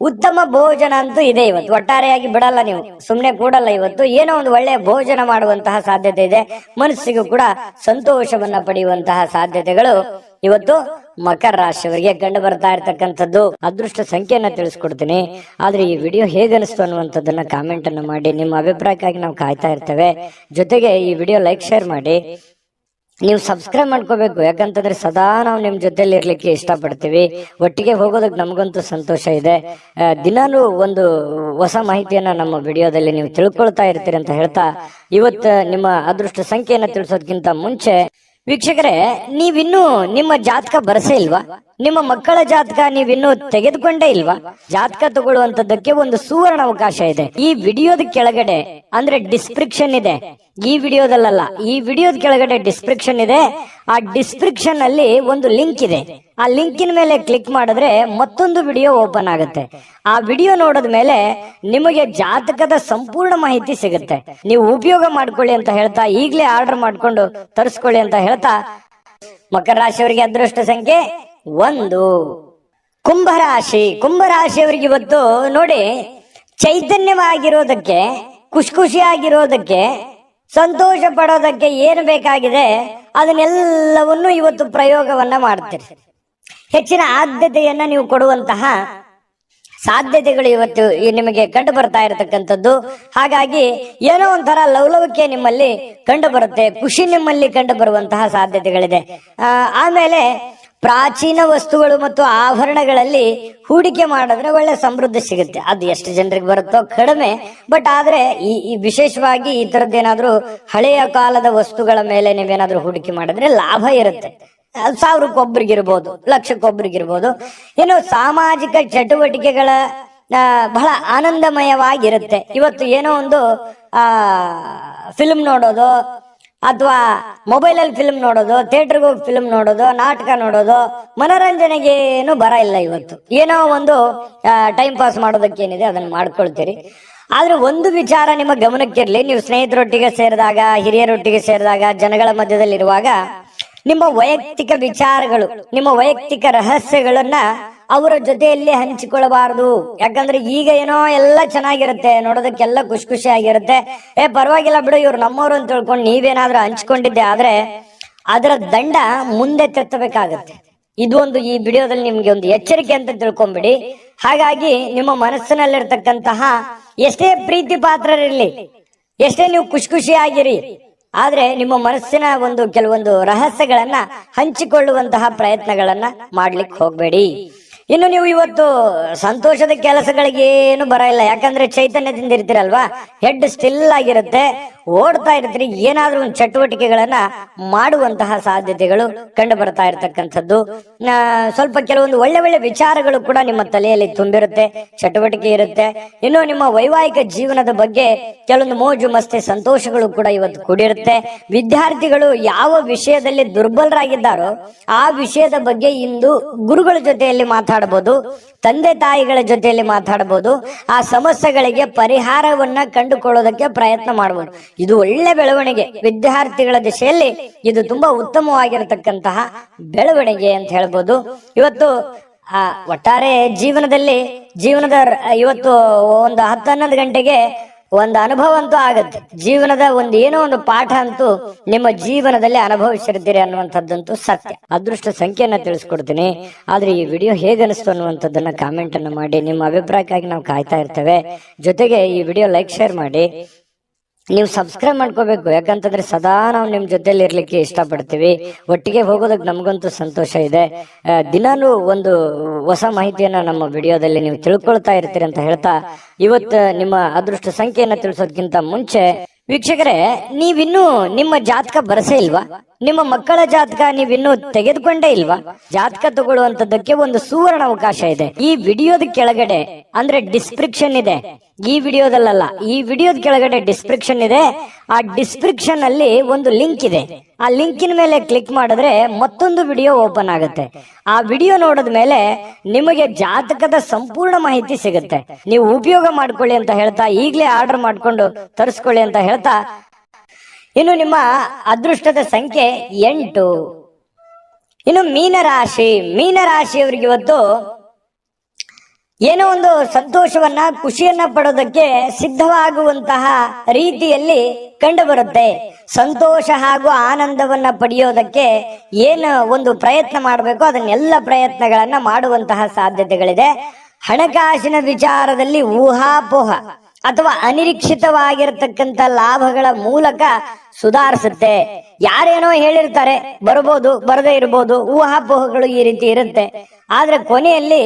ಉತ್ತಮ ಭೋಜನ ಅಂತೂ ಇದೆ ಇವತ್ತು. ಒಟ್ಟಾರೆಯಾಗಿ ಬಿಡಲ್ಲ, ನೀವು ಸುಮ್ನೆ ಕೂಡಲ್ಲ. ಇವತ್ತು ಏನೋ ಒಂದು ಒಳ್ಳೆಯ ಭೋಜನ ಮಾಡುವಂತಹ ಸಾಧ್ಯತೆ ಇದೆ. ಮನಸ್ಸಿಗೂ ಕೂಡ ಸಂತೋಷವನ್ನ ಪಡೆಯುವಂತಹ ಸಾಧ್ಯತೆಗಳು ಇವತ್ತು ಮಕರ ರಾಶಿಯವರಿಗೆ ಕಂಡು ಬರ್ತಾ ಇರ್ತಕ್ಕಂಥದ್ದು. ಅದೃಷ್ಟ ಸಂಖ್ಯೆಯನ್ನ ತಿಳಿಸ್ಕೊಡ್ತೀನಿ. ಆದ್ರೆ ಈ ವಿಡಿಯೋ ಹೇಗನಿಸ್ತು ಅನ್ನುವಂಥದ್ದನ್ನ ಕಾಮೆಂಟ್ ಅನ್ನು ಮಾಡಿ. ನಿಮ್ಮ ಅಭಿಪ್ರಾಯಕ್ಕಾಗಿ ನಾವು ಕಾಯ್ತಾ ಇರ್ತೇವೆ. ಜೊತೆಗೆ ಈ ವಿಡಿಯೋ ಲೈಕ್ ಶೇರ್ ಮಾಡಿ. ನೀವು ಸಬ್ಸ್ಕ್ರೈಬ್ ಮಾಡ್ಕೋಬೇಕು, ಯಾಕಂತಂದ್ರೆ ಸದಾ ನಾವು ನಿಮ್ ಜೊತೆಲಿ ಇರ್ಲಿಕ್ಕೆ ಇಷ್ಟಪಡ್ತೀವಿ. ಒಟ್ಟಿಗೆ ಹೋಗೋದಕ್ಕೆ ನಮಗಂತೂ ಸಂತೋಷ ಇದೆ. ದಿನಾನು ಒಂದು ಹೊಸ ಮಾಹಿತಿಯನ್ನ ನಮ್ಮ ವಿಡಿಯೋದಲ್ಲಿ ನೀವು ತಿಳ್ಕೊಳ್ತಾ ಇರ್ತೀರಿ ಅಂತ ಹೇಳ್ತಾ, ಇವತ್ತು ನಿಮ್ಮ ಅದೃಷ್ಟ ಸಂಖ್ಯೆಯನ್ನ ತಿಳಿಸೋದಕ್ಕಿಂತ ಮುಂಚೆ ವೀಕ್ಷಕರೇ, ನೀವಿನ್ನೂ ನಿಮ್ಮ ಜಾತಕ ಬರಸೇ ಇಲ್ವಾ? ನಿಮ್ಮ ಮಕ್ಕಳ ಜಾತಕ ನೀವಿನ್ನೂ ತೆಗೆದುಕೊಂಡೇ ಇಲ್ವಾ? ಜಾತಕ ತಗೊಳ್ಳುವಂತದ್ದಕ್ಕೆ ಒಂದು ಸುವರ್ಣ ಅವಕಾಶ ಇದೆ. ಈ ವಿಡಿಯೋದ ಕೆಳಗಡೆ ಅಂದ್ರೆ ಡಿಸ್ಕ್ರಿಪ್ಷನ್ ಇದೆ. ಈ ವಿಡಿಯೋದಲ್ಲ, ಈ ವಿಡಿಯೋದ ಕೆಳಗಡೆ ಡಿಸ್ಕ್ರಿಪ್ಷನ್ ಇದೆ. ಆ ಡಿಸ್ಕ್ರಿಪ್ಷನ್ ಅಲ್ಲಿ ಒಂದು ಲಿಂಕ್ ಇದೆ. ಆ ಲಿಂಕಿನ ಮೇಲೆ ಕ್ಲಿಕ್ ಮಾಡಿದ್ರೆ ಮತ್ತೊಂದು ವಿಡಿಯೋ ಓಪನ್ ಆಗುತ್ತೆ. ಆ ವಿಡಿಯೋ ನೋಡಿದ ಮೇಲೆ ನಿಮಗೆ ಜಾತಕದ ಸಂಪೂರ್ಣ ಮಾಹಿತಿ ಸಿಗುತ್ತೆ. ನೀವು ಉಪಯೋಗ ಮಾಡ್ಕೊಳ್ಳಿ ಅಂತ ಹೇಳ್ತಾ, ಈಗಲೇ ಆರ್ಡರ್ ಮಾಡ್ಕೊಂಡು ತರಿಸ್ಕೊಳ್ಳಿ ಅಂತ ಹೇಳ್ತಾ, ಮಕರ ರಾಶಿಯವರಿಗೆ ಅದೃಷ್ಟ ಸಂಖ್ಯೆ 1. ಕುಂಭರಾಶಿಯವರಿಗೆ ಇವತ್ತು ನೋಡಿ, ಚೈತನ್ಯವಾಗಿರೋದಕ್ಕೆ, ಖುಷಿಯಾಗಿರೋದಕ್ಕೆ, ಸಂತೋಷ ಪಡೋದಕ್ಕೆ ಏನು ಬೇಕಾಗಿದೆ ಅದನ್ನೆಲ್ಲವನ್ನು ಇವತ್ತು ಪ್ರಯೋಗವನ್ನ ಮಾಡ್ತೀರಿ. ಹೆಚ್ಚಿನ ಆದ್ಯತೆಯನ್ನ ನೀವು ಕೊಡುವಂತಹ ಸಾಧ್ಯತೆಗಳು ಇವತ್ತು ನಿಮಗೆ ಕಂಡು ಬರ್ತಾ ಇರತಕ್ಕಂಥದ್ದು. ಹಾಗಾಗಿ ಏನೋ ಒಂಥರ ಲವಲವಿಕೆ ನಿಮ್ಮಲ್ಲಿ ಕಂಡು ಬರುತ್ತೆ, ಖುಷಿ ನಿಮ್ಮಲ್ಲಿ ಕಂಡು ಬರುವಂತಹ ಸಾಧ್ಯತೆಗಳಿದೆ. ಆಮೇಲೆ ಪ್ರಾಚೀನ ವಸ್ತುಗಳು ಮತ್ತು ಆಭರಣಗಳಲ್ಲಿ ಹೂಡಿಕೆ ಮಾಡಿದ್ರೆ ಒಳ್ಳೆ ಸಮೃದ್ಧಿ ಸಿಗುತ್ತೆ. ಅದು ಎಷ್ಟು ಜನರಿಗೆ ಬರುತ್ತೋ ಕಡಿಮೆ, ಬಟ್ ಆದ್ರೆ ಈ ವಿಶೇಷವಾಗಿ ಈ ತರದ್ದೇನಾದ್ರೂ ಹಳೆಯ ಕಾಲದ ವಸ್ತುಗಳ ಮೇಲೆ ನೀವೇನಾದ್ರೂ ಹೂಡಿಕೆ ಮಾಡಿದ್ರೆ ಲಾಭ ಇರುತ್ತೆ. 1000ಕ್ಕೊಬ್ರಿಗಿರ್ಬೋದು, ಲಕ್ಷಕ್ಕೊಬ್ರಿಗಿರ್ಬೋದು. ಏನು ಸಾಮಾಜಿಕ ಚಟುವಟಿಕೆಗಳ ಬಹಳ ಆನಂದಮಯವಾಗಿರುತ್ತೆ. ಇವತ್ತು ಏನೋ ಒಂದು ಫಿಲ್ಮ್ ನೋಡೋದು, ಅಥವಾ ಮೊಬೈಲಲ್ಲಿ ಫಿಲ್ಮ್ ನೋಡೋದು, ಥಿಯೇಟರ್ಗೆ ಹೋಗಿ ಫಿಲ್ಮ್ ನೋಡೋದು, ನಾಟಕ ನೋಡೋದು, ಮನೋರಂಜನೆಗೆ ಏನು ಬರ ಇಲ್ಲ. ಇವತ್ತು ಏನೋ ಒಂದು ಟೈಮ್ ಪಾಸ್ ಮಾಡೋದಕ್ಕೆ ಏನಿದೆ ಅದನ್ನ ಮಾಡ್ಕೊಳ್ತೀರಿ. ಆದ್ರೆ ಒಂದು ವಿಚಾರ ನಿಮ್ಮ ಗಮನಕ್ಕಿರ್ಲಿ, ನೀವು ಸ್ನೇಹಿತರೊಟ್ಟಿಗೆ ಸೇರಿದಾಗ, ಹಿರಿಯರೊಟ್ಟಿಗೆ ಸೇರಿದಾಗ, ಜನಗಳ ಮಧ್ಯದಲ್ಲಿರುವಾಗ ನಿಮ್ಮ ವೈಯಕ್ತಿಕ ವಿಚಾರಗಳು, ನಿಮ್ಮ ವೈಯಕ್ತಿಕ ರಹಸ್ಯಗಳನ್ನ ಅವರ ಜೊತೆಯಲ್ಲಿ ಹಂಚಿಕೊಳ್ಳಬಾರದು. ಯಾಕಂದ್ರೆ ಈಗ ಏನೋ ಎಲ್ಲ ಚೆನ್ನಾಗಿರುತ್ತೆ, ನೋಡೋದಕ್ಕೆಲ್ಲ ಖುಷಿಯಾಗಿರುತ್ತೆ. ಪರವಾಗಿಲ್ಲ ಬಿಡು, ಇವ್ರು ನಮ್ಮವ್ರು ಅಂತ ತಿಳ್ಕೊಂಡು ನೀವೇನಾದ್ರೂ ಹಂಚ್ಕೊಂಡಿದ್ದೆ ಆದ್ರೆ ಅದರ ದಂಡ ಮುಂದೆ ತೆತ್ತಬೇಕಾಗತ್ತೆ. ಇದು ಒಂದು ಈ ವಿಡಿಯೋದಲ್ಲಿ ನಿಮ್ಗೆ ಒಂದು ಎಚ್ಚರಿಕೆ ಅಂತ ತಿಳ್ಕೊಂಬಿಡಿ. ಹಾಗಾಗಿ ನಿಮ್ಮ ಮನಸ್ಸಿನಲ್ಲಿರ್ತಕ್ಕಂತಹ ಎಷ್ಟೇ ಪ್ರೀತಿ ಪಾತ್ರರಿರ್ಲಿ, ಎಷ್ಟೇ ನೀವು ಖುಷಿಯಾಗಿರಿ, ಆದ್ರೆ ನಿಮ್ಮ ಮನಸ್ಸಿನ ಕೆಲವೊಂದು ರಹಸ್ಯಗಳನ್ನ ಹಂಚಿಕೊಳ್ಳುವಂತಹ ಪ್ರಯತ್ನಗಳನ್ನ ಮಾಡ್ಲಿಕ್ಕೆ ಹೋಗ್ಬೇಡಿ. ಇನ್ನು ನೀವು ಇವತ್ತು ಸಂತೋಷದ ಕೆಲಸಗಳಿಗೆ ಏನು ಬರ ಇಲ್ಲ, ಯಾಕಂದ್ರೆ ಚೈತನ್ಯದಿಂದ ಇರ್ತೀರಲ್ವಾ, ಹೆಡ್ ಸ್ಟಿಲ್ ಆಗಿರುತ್ತೆ, ಓಡ್ತಾ ಇರ್ತೀರಿ. ಏನಾದ್ರೂ ಒಂದು ಚಟುವಟಿಕೆಗಳನ್ನ ಮಾಡುವಂತಹ ಸಾಧ್ಯತೆಗಳು ಕಂಡು ಬರ್ತಾ ಇರತಕ್ಕಂಥದ್ದು. ಸ್ವಲ್ಪ ಕೆಲವೊಂದು ಒಳ್ಳೆ ವಿಚಾರಗಳು ಕೂಡ ನಿಮ್ಮ ತಲೆಯಲ್ಲಿ ತುಂಬಿರುತ್ತೆ, ಚಟುವಟಿಕೆ ಇರುತ್ತೆ. ಇನ್ನು ನಿಮ್ಮ ವೈವಾಹಿಕ ಜೀವನದ ಬಗ್ಗೆ ಕೆಲವೊಂದು ಮೋಜು ಮಸ್ತಿ ಸಂತೋಷಗಳು ಕೂಡ ಇವತ್ತು ಕೂಡಿರುತ್ತೆ. ವಿದ್ಯಾರ್ಥಿಗಳು ಯಾವ ವಿಷಯದಲ್ಲಿ ದುರ್ಬಲರಾಗಿದ್ದಾರೋ ಆ ವಿಷಯದ ಬಗ್ಗೆ ಇಂದು ಗುರುಗಳ ಜೊತೆಯಲ್ಲಿ ಮಾತಾಡಬಹುದು, ತಂದೆ ತಾಯಿಗಳ ಜೊತೆಯಲ್ಲಿ ಮಾತಾಡಬಹುದು. ಆ ಸಮಸ್ಯೆಗಳಿಗೆ ಪರಿಹಾರವನ್ನ ಕಂಡುಕೊಳ್ಳೋದಕ್ಕೆ ಪ್ರಯತ್ನ ಮಾಡಬಹುದು. ಇದು ಒಳ್ಳೆ ಬೆಳವಣಿಗೆ. ವಿದ್ಯಾರ್ಥಿಗಳ ದಿಶೆಯಲ್ಲಿ ಇದು ತುಂಬಾ ಉತ್ತಮವಾಗಿರತಕ್ಕಂತಹ ಬೆಳವಣಿಗೆ ಅಂತ ಹೇಳ್ಬೋದು. ಇವತ್ತು ಒಟ್ಟಾರೆ ಜೀವನದ ಇವತ್ತು ಒಂದು 10-11 ಗಂಟೆಗೆ ಒಂದು ಅನುಭವ ಅಂತೂ ಆಗತ್ತೆ. ಜೀವನದ ಏನೋ ಒಂದು ಪಾಠ ಅಂತೂ ನಿಮ್ಮ ಜೀವನದಲ್ಲಿ ಅನುಭವಿಸಿರ್ತೀರಿ ಅನ್ನುವಂಥದ್ದಂತೂ ಸತ್ಯ. ಅದೃಷ್ಟ ಸಂಖ್ಯೆಯನ್ನ ತಿಳಿಸ್ಕೊಡ್ತೀನಿ. ಆದ್ರೆ ಈ ವಿಡಿಯೋ ಹೇಗನಿಸ್ತು ಅನ್ನುವಂಥದ್ದನ್ನ ಕಾಮೆಂಟ್ ಅನ್ನು ಮಾಡಿ. ನಿಮ್ಮ ಅಭಿಪ್ರಾಯಕ್ಕಾಗಿ ನಾವು ಕಾಯ್ತಾ ಇರ್ತೇವೆ. ಜೊತೆಗೆ ಈ ವಿಡಿಯೋ ಲೈಕ್ ಶೇರ್ ಮಾಡಿ. ನೀವು ಸಬ್ಸ್ಕ್ರೈಬ್ ಮಾಡ್ಕೋಬೇಕು. ಯಾಕಂತಂದ್ರೆ ಸದಾ ನಾವು ನಿಮ್ ಜೊತೆಲಿ ಇರ್ಲಿಕ್ಕೆ ಇಷ್ಟಪಡ್ತೀವಿ. ಒಟ್ಟಿಗೆ ಹೋಗೋದಕ್ಕೆ ನಮಗಂತೂ ಸಂತೋಷ ಇದೆ. ದಿನಾನು ಒಂದು ಹೊಸ ಮಾಹಿತಿಯನ್ನ ನಮ್ಮ ವಿಡಿಯೋದಲ್ಲಿ ನೀವು ತಿಳ್ಕೊಳ್ತಾ ಇರ್ತೀರಿ ಅಂತ ಹೇಳ್ತಾ, ಇವತ್ತು ನಿಮ್ಮ ಅದೃಷ್ಟ ಸಂಖ್ಯೆಯನ್ನ ತಿಳಿಸೋದಕ್ಕಿಂತ ಮುಂಚೆ ವೀಕ್ಷಕರೇ, ನೀವಿನ್ನೂ ನಿಮ್ಮ ಜಾತಕ ಬರಸೇ ಇಲ್ವಾ? ನಿಮ್ಮ ಮಕ್ಕಳ ಜಾತಕ ನೀವಿನ್ನೂ ತೆಗೆದುಕೊಂಡೇ ಇಲ್ವಾ? ಜಾತಕ ತಗೊಳ್ಳುವಂತದ್ದಕ್ಕೆ ಒಂದು ಸುವರ್ಣ ಅವಕಾಶ ಇದೆ. ಈ ವಿಡಿಯೋದ ಕೆಳಗಡೆ ಅಂದ್ರೆ ಡಿಸ್ಕ್ರಿಪ್ಷನ್ ಇದೆ. ಈ ವಿಡಿಯೋದಲ್ಲ, ಈ ವಿಡಿಯೋದ ಕೆಳಗಡೆ ಡಿಸ್ಕ್ರಿಪ್ಷನ್ ಇದೆ. ಆ ಡಿಸ್ಕ್ರಿಪ್ಷನ್ ಅಲ್ಲಿ ಒಂದು ಲಿಂಕ್ ಇದೆ. ಆ ಲಿಂಕಿನ ಮೇಲೆ ಕ್ಲಿಕ್ ಮಾಡಿದ್ರೆ ಮತ್ತೊಂದು ವಿಡಿಯೋ ಓಪನ್ ಆಗುತ್ತೆ. ಆ ವಿಡಿಯೋ ನೋಡಿದ ಮೇಲೆ ನಿಮಗೆ ಜಾತಕದ ಸಂಪೂರ್ಣ ಮಾಹಿತಿ ಸಿಗುತ್ತೆ. ನೀವು ಉಪಯೋಗ ಮಾಡ್ಕೊಳ್ಳಿ ಅಂತ ಹೇಳ್ತಾ, ಈಗಲೇ ಆರ್ಡರ್ ಮಾಡ್ಕೊಂಡು ತರಿಸ್ಕೊಳ್ಳಿ ಅಂತ ಹೇಳ್ತಾ, ಇನ್ನು ನಿಮ್ಮ ಅದೃಷ್ಟದ ಸಂಖ್ಯೆ 8. ಇನ್ನು ಮೀನರಾಶಿಯವರಿಗೆ ಇವತ್ತು ಏನೋ ಒಂದು ಸಂತೋಷವನ್ನ, ಖುಷಿಯನ್ನ ಪಡೋದಕ್ಕೆ ಸಿದ್ಧವಾಗುವಂತಹ ರೀತಿಯಲ್ಲಿ ಕಂಡು ಬರುತ್ತೆ. ಸಂತೋಷ ಹಾಗೂ ಆನಂದವನ್ನ ಪಡೆಯೋದಕ್ಕೆ ಏನು ಒಂದು ಪ್ರಯತ್ನ ಮಾಡಬೇಕು, ಅದನ್ನೆಲ್ಲ ಪ್ರಯತ್ನಗಳನ್ನ ಮಾಡುವಂತಹ ಸಾಧ್ಯತೆಗಳಿದೆ. ಹಣಕಾಸಿನ ವಿಚಾರದಲ್ಲಿ ಊಹಾಪೋಹ ಅಥವಾ ಅನಿರೀಕ್ಷಿತವಾಗಿರತಕ್ಕಂತ ಲಾಭಗಳ ಮೂಲಕ ಸುಧಾರಿಸುತ್ತೆ. ಯಾರೇನೋ ಹೇಳಿರ್ತಾರೆ, ಬರಬಹುದು, ಬರದೇ ಇರಬಹುದು, ಊಹಾಪೋಹಗಳು ಈ ರೀತಿ ಇರುತ್ತೆ. ಆದ್ರೆ ಕೊನೆಯಲ್ಲಿ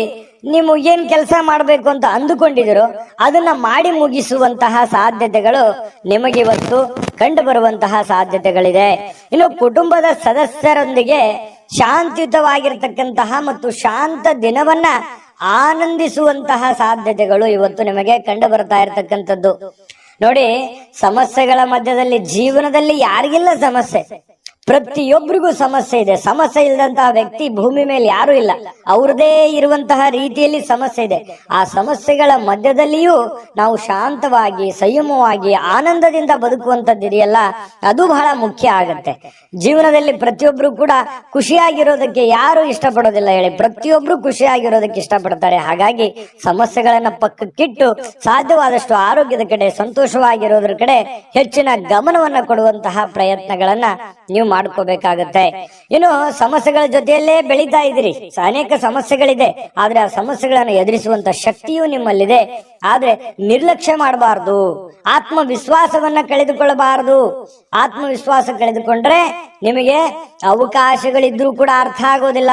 ನೀವು ಏನ್ ಕೆಲಸ ಮಾಡ್ಬೇಕು ಅಂತ ಅಂದುಕೊಂಡಿದಿರೋ ಅದನ್ನ ಮಾಡಿ ಮುಗಿಸುವಂತಹ ಸಾಧ್ಯತೆಗಳು ನಿಮಗೆ ಇವತ್ತು ಕಂಡು ಬರುವಂತಹ ಸಾಧ್ಯತೆಗಳಿದೆ. ಇನ್ನು ಕುಟುಂಬದ ಸದಸ್ಯರೊಂದಿಗೆ ಶಾಂತಿಯುತವಾಗಿರ್ತಕ್ಕಂತಹ ಮತ್ತು ಶಾಂತ ದಿನವನ್ನ ಆನಂದಿಸುವಂತಹ ಸಾಧ್ಯತೆಗಳು ಇವತ್ತು ನಿಮಗೆ ಕಂಡು ಬರ್ತಾ ಇರತಕ್ಕಂಥದ್ದು. ನೋಡಿ, ಸಮಸ್ಯೆಗಳ ಮಧ್ಯದಲ್ಲಿ ಜೀವನದಲ್ಲಿ ಯಾರಿಗಿಲ್ಲ ಸಮಸ್ಯೆ? ಪ್ರತಿಯೊಬ್ಬರಿಗೂ ಸಮಸ್ಯೆ ಇದೆ. ಸಮಸ್ಯೆ ಇಲ್ಲದಂತಹ ವ್ಯಕ್ತಿ ಭೂಮಿ ಮೇಲೆ ಯಾರು ಇಲ್ಲ. ಅವ್ರದೇ ಇರುವಂತಹ ರೀತಿಯಲ್ಲಿ ಸಮಸ್ಯೆ ಇದೆ. ಆ ಸಮಸ್ಯೆಗಳ ಮಧ್ಯದಲ್ಲಿಯೂ ನಾವು ಶಾಂತವಾಗಿ, ಸಂಯಮವಾಗಿ, ಆನಂದದಿಂದ ಬದುಕುವಂತದ್ದಿದೆಯಲ್ಲ, ಅದು ಬಹಳ ಮುಖ್ಯ ಆಗತ್ತೆ. ಜೀವನದಲ್ಲಿ ಪ್ರತಿಯೊಬ್ರು ಕೂಡ ಖುಷಿಯಾಗಿರೋದಕ್ಕೆ ಯಾರು ಇಷ್ಟಪಡೋದಿಲ್ಲ ಹೇಳಿ? ಪ್ರತಿಯೊಬ್ರು ಖುಷಿಯಾಗಿರೋದಕ್ಕೆ ಇಷ್ಟಪಡ್ತಾರೆ. ಹಾಗಾಗಿ ಸಮಸ್ಯೆಗಳನ್ನ ಪಕ್ಕಕ್ಕಿಟ್ಟು ಸಾಧ್ಯವಾದಷ್ಟು ಆರೋಗ್ಯದ ಕಡೆ, ಸಂತೋಷವಾಗಿರೋದ್ರ ಕಡೆ ಹೆಚ್ಚಿನ ಗಮನವನ್ನ ಕೊಡುವಂತಹ ಪ್ರಯತ್ನಗಳನ್ನ ನೀವು ಮಾಡ್ಕೋಬೇಕಾಗತ್ತೆ. ಇನ್ನು ಸಮಸ್ಯೆಗಳ ಜೊತೆಯಲ್ಲೇ ಬೆಳೀತಾ ಇದ್ದೀರಿ. ಅನೇಕ ಸಮಸ್ಯೆಗಳಿದೆ, ಆದ್ರೆ ಆ ಸಮಸ್ಯೆಗಳನ್ನು ಎದುರಿಸುವಂತ ಶಕ್ತಿಯೂ ನಿಮ್ಮಲ್ಲಿದೆ. ಆದ್ರೆ ನಿರ್ಲಕ್ಷ್ಯ ಮಾಡಬಾರದು. ಆತ್ಮವಿಶ್ವಾಸವನ್ನ ಕಳೆದುಕೊಳ್ಳಬಾರದು. ಆತ್ಮವಿಶ್ವಾಸ ಕಳೆದುಕೊಂಡ್ರೆ ನಿಮಗೆ ಅವಕಾಶಗಳಿದ್ರೂ ಕೂಡ ಅರ್ಥ ಆಗೋದಿಲ್ಲ,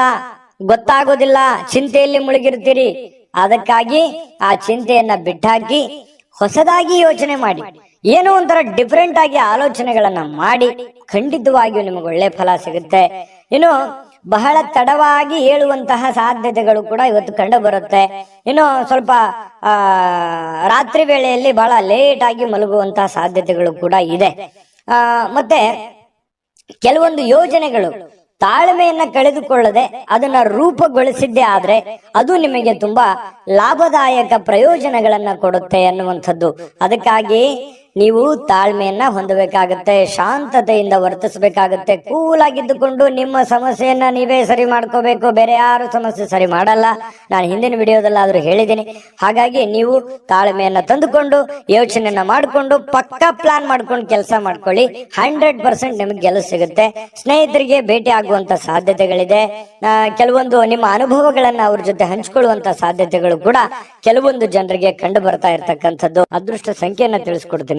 ಗೊತ್ತಾಗೋದಿಲ್ಲ, ಚಿಂತೆಯಲ್ಲಿ ಮುಳುಗಿರ್ತೀರಿ. ಅದಕ್ಕಾಗಿ ಆ ಚಿಂತೆಯನ್ನ ಬಿಟ್ಟಾಕಿ ಹೊಸದಾಗಿ ಯೋಚನೆ ಮಾಡಿ, ಏನೋ ಒಂಥರ ಡಿಫರೆಂಟ್ ಆಗಿ ಆಲೋಚನೆಗಳನ್ನ ಮಾಡಿ ಖಂಡಿತವಾಗಿಯೂ ನಿಮಗೆ ಒಳ್ಳೆ ಫಲ ಸಿಗುತ್ತೆ. ಇನ್ನು ಬಹಳ ತಡವಾಗಿ ಹೇಳುವಂತಹ ಸಾಧ್ಯತೆಗಳು ಕೂಡ ಇವತ್ತು ಕಂಡು ಬರುತ್ತೆ. ಇನ್ನು ಸ್ವಲ್ಪ ರಾತ್ರಿ ವೇಳೆಯಲ್ಲಿ ಬಹಳ ಲೇಟ್ ಆಗಿ ಮಲಗುವಂತಹ ಸಾಧ್ಯತೆಗಳು ಕೂಡ ಇದೆ. ಮತ್ತೆ ಕೆಲವೊಂದು ಯೋಜನೆಗಳು ತಾಳ್ಮೆಯನ್ನ ಕಳೆದುಕೊಳ್ಳದೆ ಅದನ್ನ ರೂಪುಗೊಳಿಸಿದ್ದೇ ಆದ್ರೆ ಅದು ನಿಮಗೆ ತುಂಬಾ ಲಾಭದಾಯಕ ಪ್ರಯೋಜನಗಳನ್ನ ಕೊಡುತ್ತೆ ಅನ್ನುವಂಥದ್ದು. ಅದಕ್ಕಾಗಿ ನೀವು ತಾಳ್ಮೆಯನ್ನ ಹೊಂದಬೇಕಾಗತ್ತೆ, ಶಾಂತತೆಯಿಂದ ವರ್ತಿಸಬೇಕಾಗತ್ತೆ. ಕೂಲ್ ಆಗಿದ್ದುಕೊಂಡು ನಿಮ್ಮ ಸಮಸ್ಯೆಯನ್ನ ನೀವೇ ಸರಿ ಮಾಡ್ಕೋಬೇಕು, ಬೇರೆ ಯಾರು ಸಮಸ್ಯೆ ಸರಿ ಮಾಡಲ್ಲ. ನಾನು ಹಿಂದಿನ ವಿಡಿಯೋದಲ್ಲಾದ್ರೂ ಹೇಳಿದ್ದೀನಿ. ಹಾಗಾಗಿ ನೀವು ತಾಳ್ಮೆಯನ್ನ ತಂದುಕೊಂಡು ಯೋಚನೆಯನ್ನ ಮಾಡಿಕೊಂಡು ಪಕ್ಕಾ ಪ್ಲಾನ್ ಮಾಡ್ಕೊಂಡು ಕೆಲಸ ಮಾಡ್ಕೊಳ್ಳಿ. 100% ನಿಮಗೆ ಗೆಲುವು ಸಿಗುತ್ತೆ. ಸ್ನೇಹಿತರಿಗೆ ಭೇಟಿ ಆಗುವಂತ ಸಾಧ್ಯತೆಗಳಿದೆ. ಕೆಲವೊಂದು ನಿಮ್ಮ ಅನುಭವಗಳನ್ನ ಅವ್ರ ಜೊತೆ ಹಂಚಿಕೊಳ್ಳುವಂತ ಸಾಧ್ಯತೆಗಳು ಕೂಡ ಕೆಲವೊಂದು ಜನರಿಗೆ ಕಂಡು ಬರ್ತಾ ಇರ್ತಕ್ಕಂಥದ್ದು. ಅದೃಷ್ಟ ಸಂಖ್ಯೆಯನ್ನ ತಿಳಿಸ್ಕೊಡ್ತೀನಿ.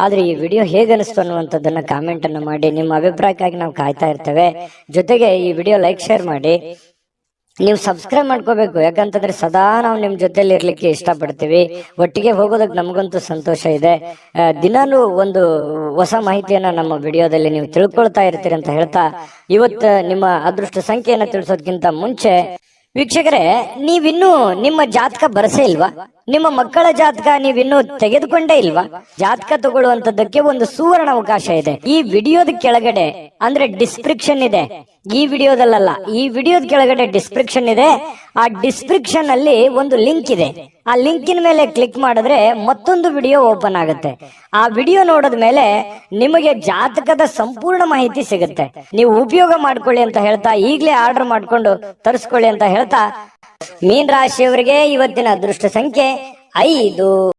ಆದ್ರೆ ಈ ವಿಡಿಯೋ ಹೇಗೆ ಅನಿಸ್ತು ಅನ್ನುವಂಥದ್ದನ್ನ ಕಾಮೆಂಟ್ ಅನ್ನ ಮಾಡಿ. ನಿಮ್ಮ ಅಭಿಪ್ರಾಯಕ್ಕಾಗಿ ನಾವು ಕಾಯ್ತಾ ಇರ್ತೇವೆ. ಜೊತೆಗೆ ಈ ವಿಡಿಯೋ ಲೈಕ್, ಶೇರ್ ಮಾಡಿ. ನೀವು ಸಬ್ಸ್ಕ್ರೈಬ್ ಮಾಡ್ಕೋಬೇಕು. ಯಾಕಂತಂದ್ರೆ ಸದಾ ನಾವು ನಿಮ್ ಜೊತೆಲಿ ಇರ್ಲಿಕ್ಕೆ ಇಷ್ಟಪಡ್ತೀವಿ. ಒಟ್ಟಿಗೆ ಹೋಗೋದಕ್ಕೆ ನಮಗಂತೂ ಸಂತೋಷ ಇದೆ. ದಿನಾನು ಒಂದು ಹೊಸ ಮಾಹಿತಿಯನ್ನ ನಮ್ಮ ವಿಡಿಯೋದಲ್ಲಿ ನೀವು ತಿಳ್ಕೊಳ್ತಾ ಇರ್ತೀರಿ ಅಂತ ಹೇಳ್ತಾ, ಇವತ್ತು ನಿಮ್ಮ ಅದೃಷ್ಟ ಸಂಖ್ಯೆಯನ್ನ ತಿಳಿಸೋದಕ್ಕಿಂತ ಮುಂಚೆ ವೀಕ್ಷಕರೇ, ನೀವಿನ್ನೂ ನಿಮ್ಮ ಜಾತಕ ಬರಸೇ ಇಲ್ವಾ? ನಿಮ್ಮ ಮಕ್ಕಳ ಜಾತಕ ನೀವಿನ್ನೂ ತೆಗೆದುಕೊಂಡೇ ಇಲ್ವಾ? ಜಾತಕ ತಗೊಳ್ಳುವಂತದ್ದಕ್ಕೆ ಒಂದು ಸುವರ್ಣ ಅವಕಾಶ ಇದೆ. ಈ ವಿಡಿಯೋದ ಕೆಳಗಡೆ ಅಂದ್ರೆ ಡಿಸ್ಕ್ರಿಪ್ಷನ್ ಇದೆ. ಈ ವಿಡಿಯೋದಲ್ಲ, ಈ ವಿಡಿಯೋದ ಕೆಳಗಡೆ ಡಿಸ್ಕ್ರಿಪ್ಷನ್ ಇದೆ. ಆ ಡಿಸ್ಕ್ರಿಪ್ಷನ್ ಅಲ್ಲಿ ಒಂದು ಲಿಂಕ್ ಇದೆ. ಆ ಲಿಂಕಿನ ಮೇಲೆ ಕ್ಲಿಕ್ ಮಾಡಿದ್ರೆ ಮತ್ತೊಂದು ವಿಡಿಯೋ ಓಪನ್ ಆಗುತ್ತೆ. ಆ ವಿಡಿಯೋ ನೋಡಿದ ಮೇಲೆ ನಿಮಗೆ ಜಾತಕದ ಸಂಪೂರ್ಣ ಮಾಹಿತಿ ಸಿಗುತ್ತೆ. ನೀವು ಉಪಯೋಗ ಮಾಡ್ಕೊಳ್ಳಿ ಅಂತ ಹೇಳ್ತಾ, ಈಗಲೇ ಆರ್ಡರ್ ಮಾಡ್ಕೊಂಡು ತರಿಸ್ಕೊಳ್ಳಿ ಅಂತ ಹೇಳ್ತಾ, ಮೀನ ರಾಶಿಯವರಿಗೆ ಇವತ್ತಿನ ಅದೃಷ್ಟ ಸಂಖ್ಯೆ 5.